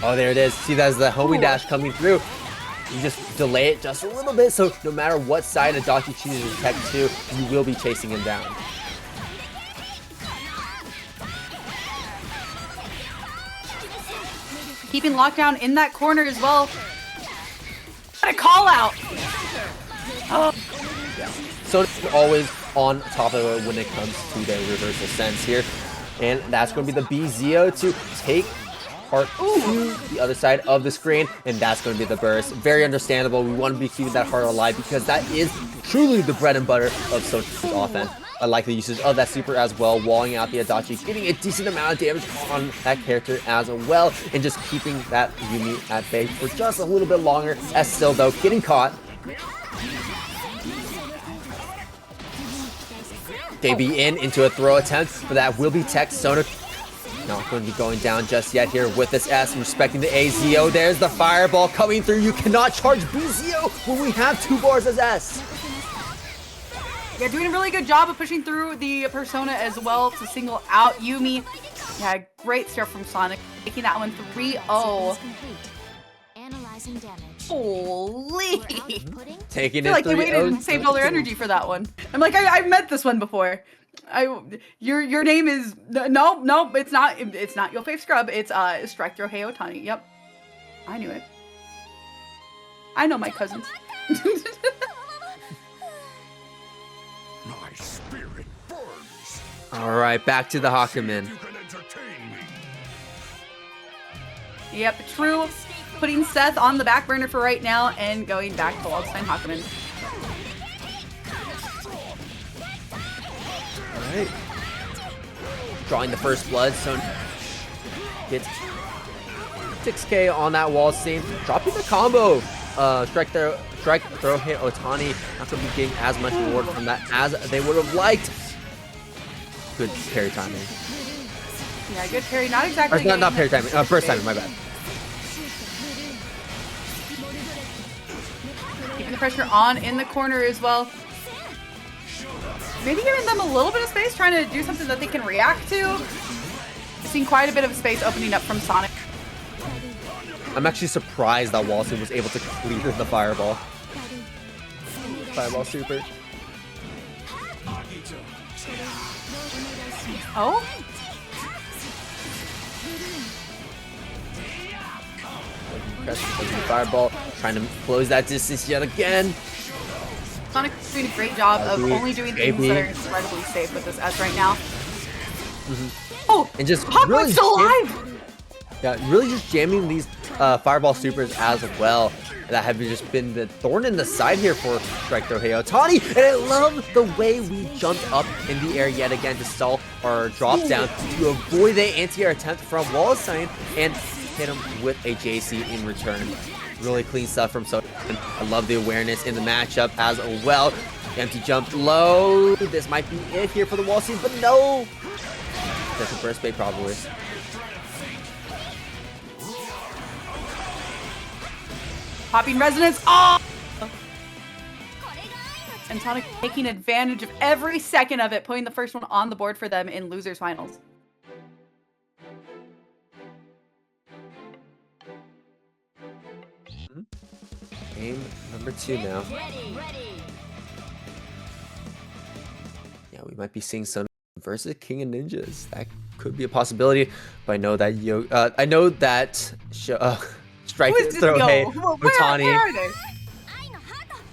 A: Oh, there it is. See, that's the homie dash coming through. You just delay it just a little bit, so no matter what side Adachi chooses to protect to, you will be chasing him down.
B: Keeping lockdown in that corner as well. What a call out! Oh.
A: So always on top of it when it comes to the reversal sense here. And that's going to be the BZO to take heart to the other side of the screen, and that's going to be the burst. Very understandable. We want to be keeping that heart alive because that is truly the bread and butter of Sonic's offense. I like the usage of that super as well, walling out the Adachi, getting a decent amount of damage on that character as well, and just keeping that Yumi at bay for just a little bit longer, as still though getting caught. JB into a throw attempt, but that will be tech. Sonic not going to be going down just yet here with this S, respecting the AZO. There's the fireball coming through. You cannot charge BZO when we have 2 bars as S.
B: Yeah, doing a really good job of pushing through the persona as well to single out Yumi. Yeah, great start from Sonic, making that one 3-0.
C: Analyzing damage.
B: Holy!
A: Taking
B: I feel like they waited and saved all their energy for that one. I'm like, I've met this one before. Your name is no, it's not your fave scrub. It's Strike Throwhei Ohtani. Yep, I knew it. I know my cousins.
E: My spirit burns.
A: All right, back to the Hakumen.
E: You can entertain me.
B: Yep, true. Putting Seth on the back burner for right now and going back to Waldstein Hakumen.
A: All right. Drawing the first blood, so gets 6K on that Waldstein. Dropping the combo. Strike Throwhei Ohtani. Not going to be getting as much reward from that as they would have liked. Good parry timing.
B: Yeah, good parry. Not exactly.
A: Or, not parry timing. Burst timing. My bad.
B: Keeping the pressure on in the corner as well. Maybe giving them a little bit of space, trying to do something that they can react to. Seeing quite a bit of space opening up from Sonic.
A: I'm actually surprised that Waldstein was able to clear the fireball. Fireball super.
B: Oh?
A: Fireball, trying to close that distance yet again.
B: Sonic's doing a great job of only doing things that are incredibly safe with this S right now. Oh,
A: and just
B: Hakumen's
A: really
B: still alive!
A: Yeah, really just jamming these fireball supers as well. That have just been the thorn in the side here for Strike Throwhei Ohtani. And I love the way we jumped up in the air yet again to stall our drop down to avoid the anti-air attempt from Waldstein and hit him with a JC in return. Really clean stuff from Sonikun. I love the awareness in the matchup as well. Empty jump low. This might be it here for the Waldstein, but no. That's a burst bait probably.
B: Popping resonance. Oh! And Sonic taking advantage of every second of it, putting the first one on the board for them in losers finals.
A: Game number 2 now. Yeah, we might be seeing Sonikun versus King of Ninjas. That could be a possibility, but I know that Strike Throwhei Ohtani.
B: Where are they?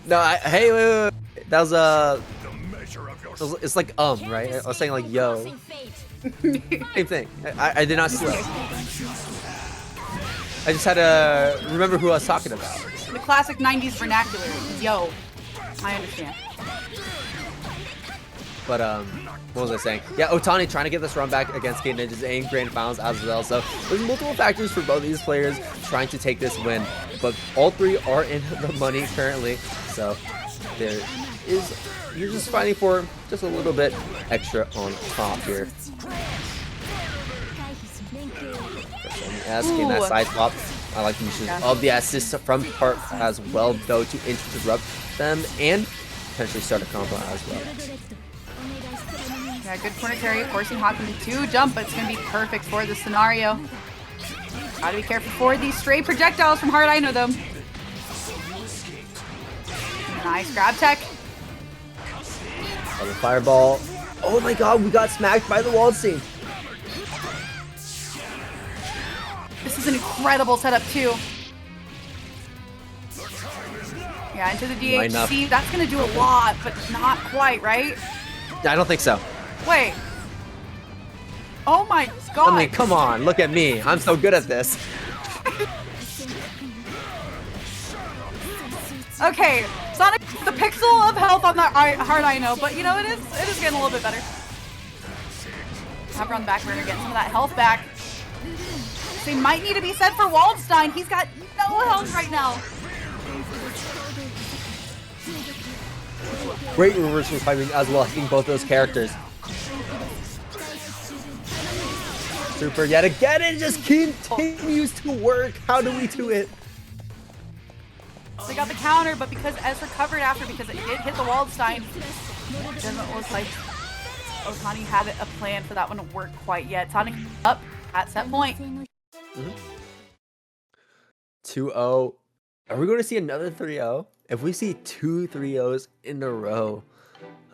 A: No, hey, wait. That was it's like right? I was saying like yo. Same thing. I did not see that. I just had to remember who I was talking about.
B: The classic 90s vernacular. Yo. I understand.
A: But what was I saying? Yeah, Ohtani trying to get this run back against King Ninjas in grand finals as well. So there's multiple factors for both these players trying to take this win, but all three are in the money currently. So they're is you're just fighting for just a little bit extra on top here. Asking that side swap. I like the uses of the assist from Park as well, though, to interrupt them and potentially start a combo as well.
B: Yeah, good corner carry, forcing Hakumen to jump, but it's going to be perfect for this scenario. Gotta be careful for these stray projectiles from Hard Ino, though. Nice grab tech.
A: The fireball. Oh my god, we got smacked by the Waldstein.
B: This is an incredible setup, too. Yeah, into the DHC. That's going to do a lot, but not quite, right?
A: I don't think so.
B: Wait. Oh my god.
A: I mean, come on, look at me. I'm so good at this.
B: Okay, Sonic, the pixel of health on that Hard Ino, but you know, it is getting a little bit better. Have her on the back burner, getting some of that health back. They might need to be set for Waldstein. He's got no health right now.
A: Great reversal timing as well, hitting both those characters. Super yet again, it just continues to work. How do we do it?
B: They got the counter, but because Ezra recovered after, because it did hit the Waldstein, it doesn't look like Ohtani had a plan for that one to work quite yet. Sonic up at set point.
A: 2-0. Are we going to see another 3-0? If we see 2 3-0s in a row,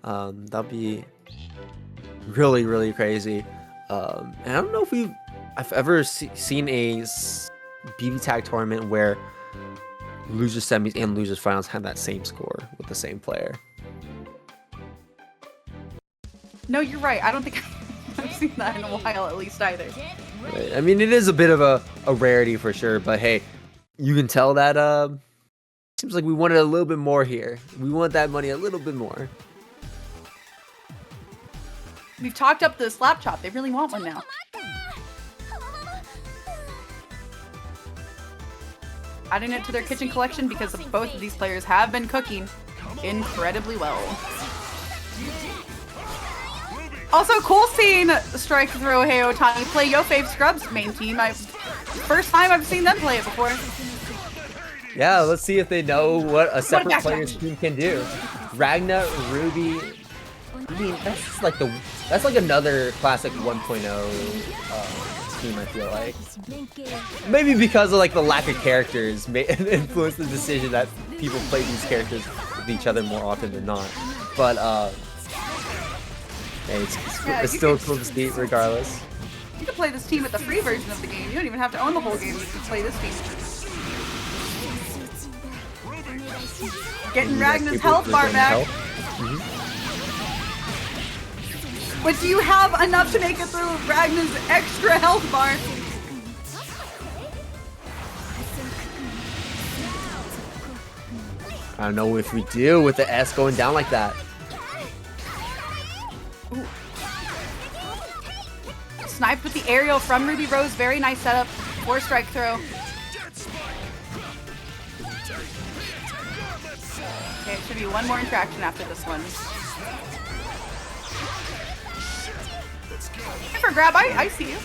A: that'll be really, really crazy. And I don't know if I've ever seen a BBTAG tournament where losers semis and losers finals had that same score with the same player.
B: No, you're right. I don't think I've seen that in a while, at least either.
A: I mean, it is a bit of a rarity for sure, but hey, you can tell that seems like we wanted a little bit more here. We want that money a little bit more.
B: We've talked up the slap chop. They really want one now. Adding it to their kitchen collection because both of these players have been cooking incredibly well. Also, cool seeing Strike, Throwhei, Ohtani play Yo Fave Scrub's main team. First time I've seen them play it before.
A: Yeah, let's see if they know what a separate player's team can do. Ragna, Ruby. I mean, that's like another classic 1.0 team, I feel like. Maybe because of like the lack of characters may influence the decision that people play these characters with each other more often than not. But hey, it's still cool to see regardless.
B: You can play this team with the free version of the game. You don't even have to own the whole game. You can play this team. Getting Ragna's health bar back. But do you have enough to make it through Ragna's extra health bar?
A: I don't know if we do with the S going down like that.
B: Ooh. Sniped with the aerial from Ruby Rose. Very nice setup. 4-strike throw. Okay, it should be one more interaction after this one. For grab, I see you.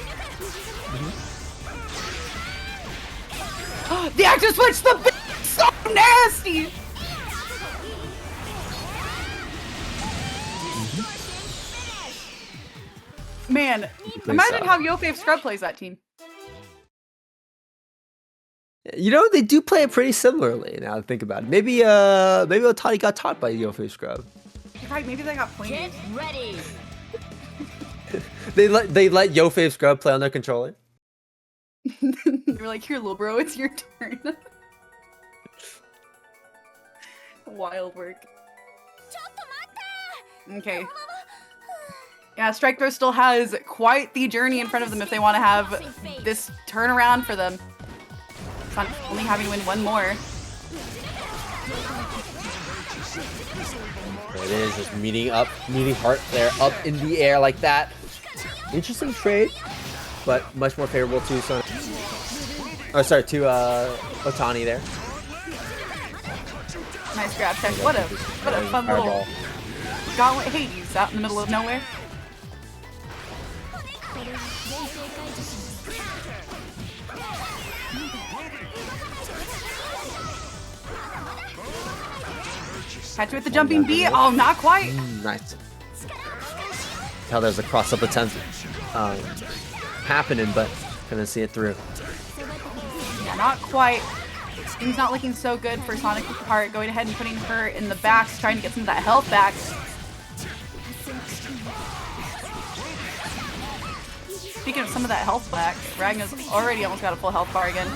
B: The active switch, the so nasty. Man, imagine how Yo Fave Scrub plays that team.
A: You know, they do play it pretty similarly now to think about it. Maybe Ohtani got taught by Yo Fave Scrub.
B: You're right, maybe they got pointed.
C: Get ready.
A: They let Yo Fave Scrub play on their controller.
B: You're like, here, little bro, it's your turn. Wild work. Okay. Yeah, Strike Throw still has quite the journey in front of them if they want to have this turnaround for them. It's not only having to win one more.
A: There it is, just meeting Heart there, up in the air like that. Interesting trade, but much more favorable to Ohtani there.
B: Nice grab tech. What a fun little gauntlet Hades out in the middle of nowhere. Catch with the jumping B. Oh, not quite.
A: Nice. Tell there's a cross-up attempt happening, but couldn't see it through.
B: Yeah, not quite. Things not looking so good for Sonic's part. Going ahead and putting her in the back, trying to get some of that health back. Speaking of some of that health back, Ragna's already almost got a full health bar again.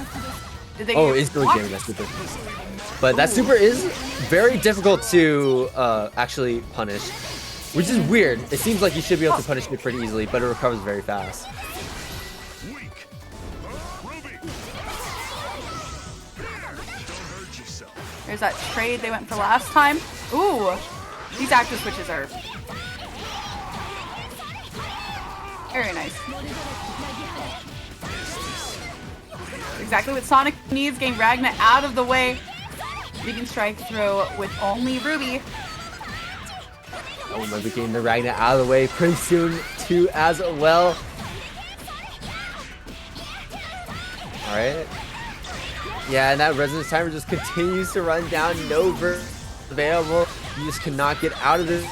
B: Did they
A: instantly getting that super. But that super is very difficult to actually punish, which is weird. It seems like you should be able to punish it pretty easily, but it recovers very fast.
B: There's that trade they went for last time. Ooh, these active switches are very nice. Exactly what Sonic needs, getting Ragna out of the way. Vegan strike throw with only Ruby.
A: Oh, maybe getting the Ragna out of the way pretty soon too as well. Alright. Yeah, and that resonance timer just continues to run down. No verse available. You just cannot get out of this.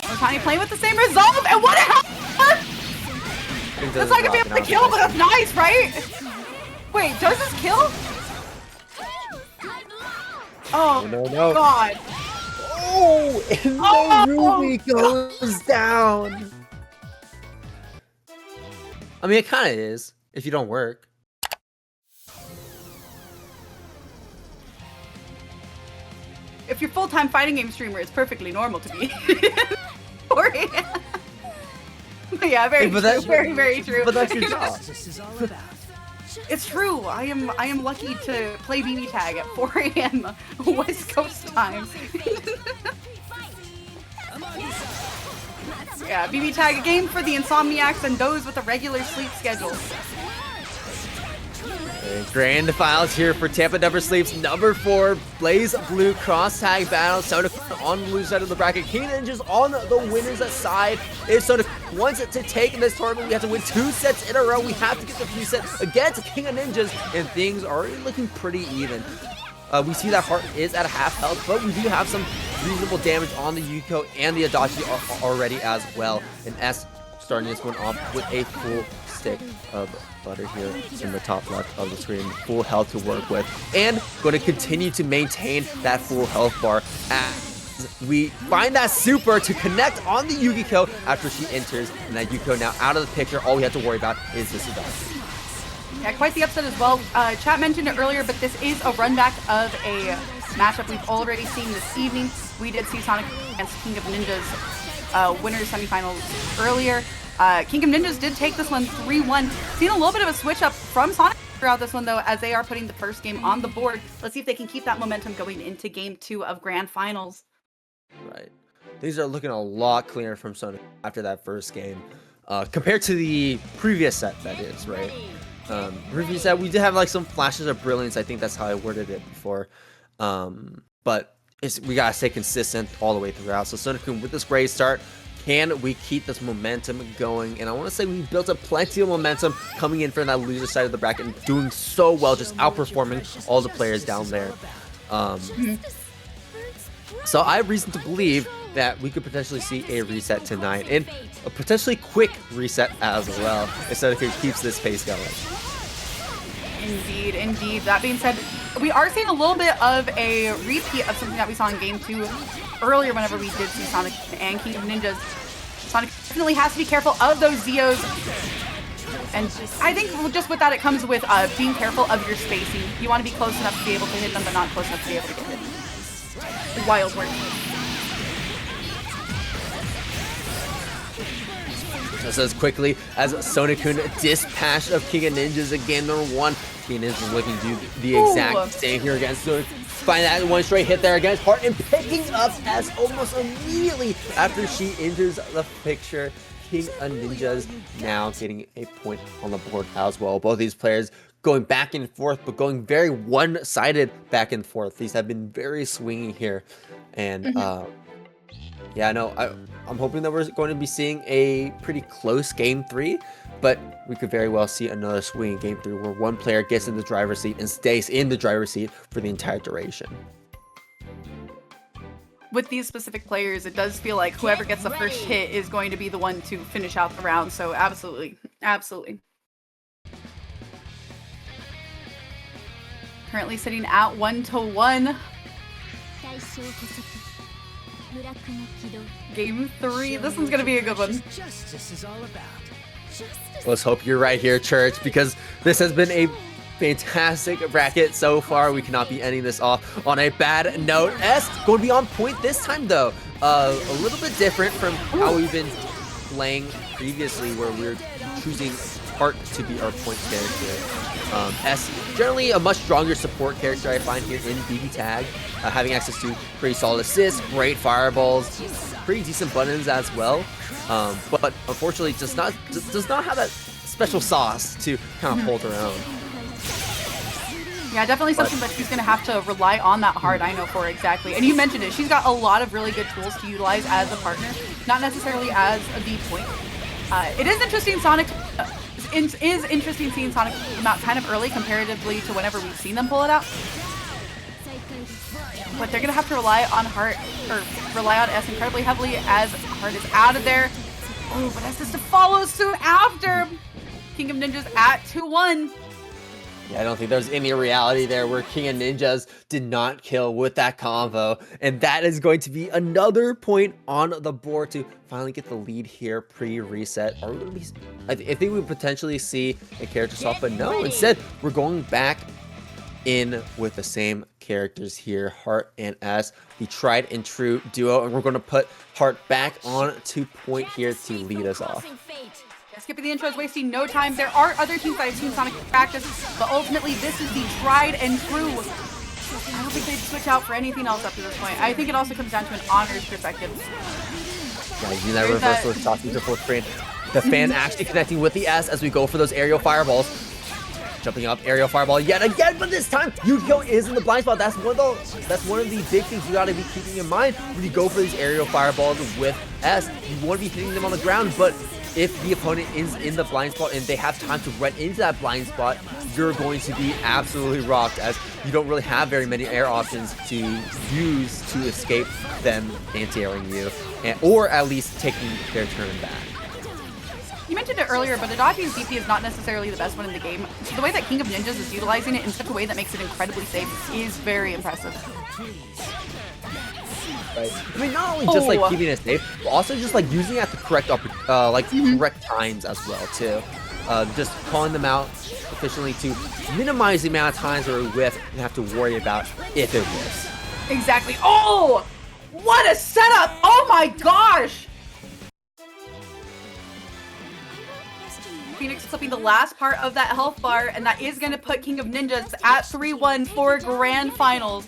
B: Ohtani playing with the same resolve, and what happened? That's not gonna be able to kill, but that's nice, right? Wait, does this kill? Oh,
A: no.
B: God.
A: Oh, and the Ruby goes down. I mean, it kind of is, if you don't work.
B: If you're full-time fighting game streamer, it's perfectly normal to be. Orie. But yeah, very true.
A: But that's your job.
B: It's true. I am lucky to play BBTAG at 4 a.m. West Coast time. Yeah, BBTAG, a game for the insomniacs and those with a regular sleep schedule.
A: Grand finals here for TampaNeverSleeps number 4 Blazblue cross tag battle. Sonikun on the blue side of the bracket. King Ninja's on the winner's side. If Sonikun wants to take this tournament, we have to win 2 sets in a row. We have to get the 3 sets against King of Ninjas, and things are already looking pretty even. We see that Heart is at half health, but we do have some reasonable damage on the Yukiko and the Adachi already as well. And S starting this one off with a full stick of butter here in the top left of the screen. Full health to work with, and going to continue to maintain that full health bar as we find that super to connect on the Yukiko after she enters, and that Yukiko now out of the picture. All we have to worry about is this Adachi.
B: Yeah, quite the upset as well. Chat mentioned it earlier, but this is a run back of a matchup we've already seen this evening. We did see Sonic against King of Ninjas winners semifinals earlier. King of Ninjas did take this one 3-1. Seen a little bit of a switch up from Sonic throughout this one, though, as they are putting the first game on the board. Let's see if they can keep that momentum going into game 2 of Grand Finals.
A: Right. Things are looking a lot cleaner from Sonic after that first game, compared to the previous set, that is, right? Previous set, we did have like some flashes of brilliance. I think that's how I worded it before. But we gotta stay consistent all the way throughout. So Sonikun with this great start. Can we keep this momentum going? And I want to say we built up plenty of momentum coming in from that loser side of the bracket and doing so well, just outperforming all the players down there. So I have reason to believe that we could potentially see a reset tonight, and a potentially quick reset as well, if Sonikun keeps this pace going.
B: Indeed, indeed. That being said, we are seeing a little bit of a repeat of something that we saw in game 2 earlier whenever we did see Sonic and King of Ninjas. Sonic definitely has to be careful of those Zeos. And I think just with that, it comes with being careful of your spacing. You want to be close enough to be able to hit them, but not close enough to be able to get hit. Wild work.
A: Just as quickly as Sonikun dispatched of King of Ninjas again, number 1. King Ninjas is looking to do the exact same here against Sonikun. Find that one straight hit there against Heart and picking up S almost immediately after she enters the picture. King of Ninjas now getting a point on the board as well. Both these players going back and forth, but going very one-sided back and forth. These have been very swingy here. And yeah, no, I'm hoping that we're going to be seeing a pretty close game 3, but we could very well see another swing in game 3 where one player gets in the driver's seat and stays in the driver's seat for the entire duration.
B: With these specific players, it does feel like whoever gets the first hit is going to be the one to finish out the round. So absolutely, absolutely. Currently sitting at 1-1. Game 3. This one's gonna be a good one.
D: Justice is all about.
A: Let's hope you're right here, Church, because this has been a fantastic bracket so far. We cannot be ending this off on a bad note. S going to be on point this time, though. A little bit different from how we've been playing previously, where we're choosing Heart to be our point character. S, generally a much stronger support character I find here in BBTAG, having access to pretty solid assists, great fireballs, pretty decent buttons as well. But unfortunately does not have that special sauce to kind of hold her own.
B: Yeah, definitely something that she's going to have to rely on that Heart, I know for exactly. And you mentioned it, she's got a lot of really good tools to utilize as a partner, not necessarily as a D point. It is interesting seeing Sonic come out kind of early comparatively to whenever we've seen them pull it out. But they're going to have to rely on Heart, or rely on S incredibly heavily as Heart is out of there. Oh, but S has to follow soon after. King of Ninjas at 2-1.
A: Yeah, I don't think there's any reality there where King of Ninjas did not kill with that combo. And that is going to be another point on the board to finally get the lead here pre-reset. Are we going to be... I think we potentially see a character swap, but no, instead we're going back in with the same characters here, Heart and S, the tried and true duo. And we're going to put Heart back on 2 point here to lead us off.
B: Skipping the intros, wasting no time. There are other teams that I've seen Sonic practice, but ultimately this is the tried and true. I don't think they'd switch out for anything else up to this point. I think it also comes down to an honors perspective.
A: Yeah, using that reversal shot to full screen. The fan actually connecting with the S as we go for those aerial fireballs. Jumping up, aerial fireball yet again, but this time Yukiko is in the blind spot. That's one of the big things you gotta be keeping in mind when you go for these aerial fireballs with S. You want to be hitting them on the ground, but if the opponent is in the blind spot and they have time to run into that blind spot, you're going to be absolutely rocked, as you don't really have very many air options to use to escape them anti-airing you, or at least taking their turn back.
B: You mentioned it earlier, but Adachi's DP is not necessarily the best one in the game. So the way that King of Ninjas is utilizing it in such a way that makes it incredibly safe is very impressive.
A: Right. I mean, not only just like keeping it safe, but also just like using it at the correct correct times as well too. Just calling them out efficiently to minimize the amount of times where we whiff and have to worry about if it whiffs.
B: Exactly. Oh, what a setup! Oh my gosh! Phoenix flipping the last part of that health bar, and that is going to put King of Ninjas at 3-1 for grand finals.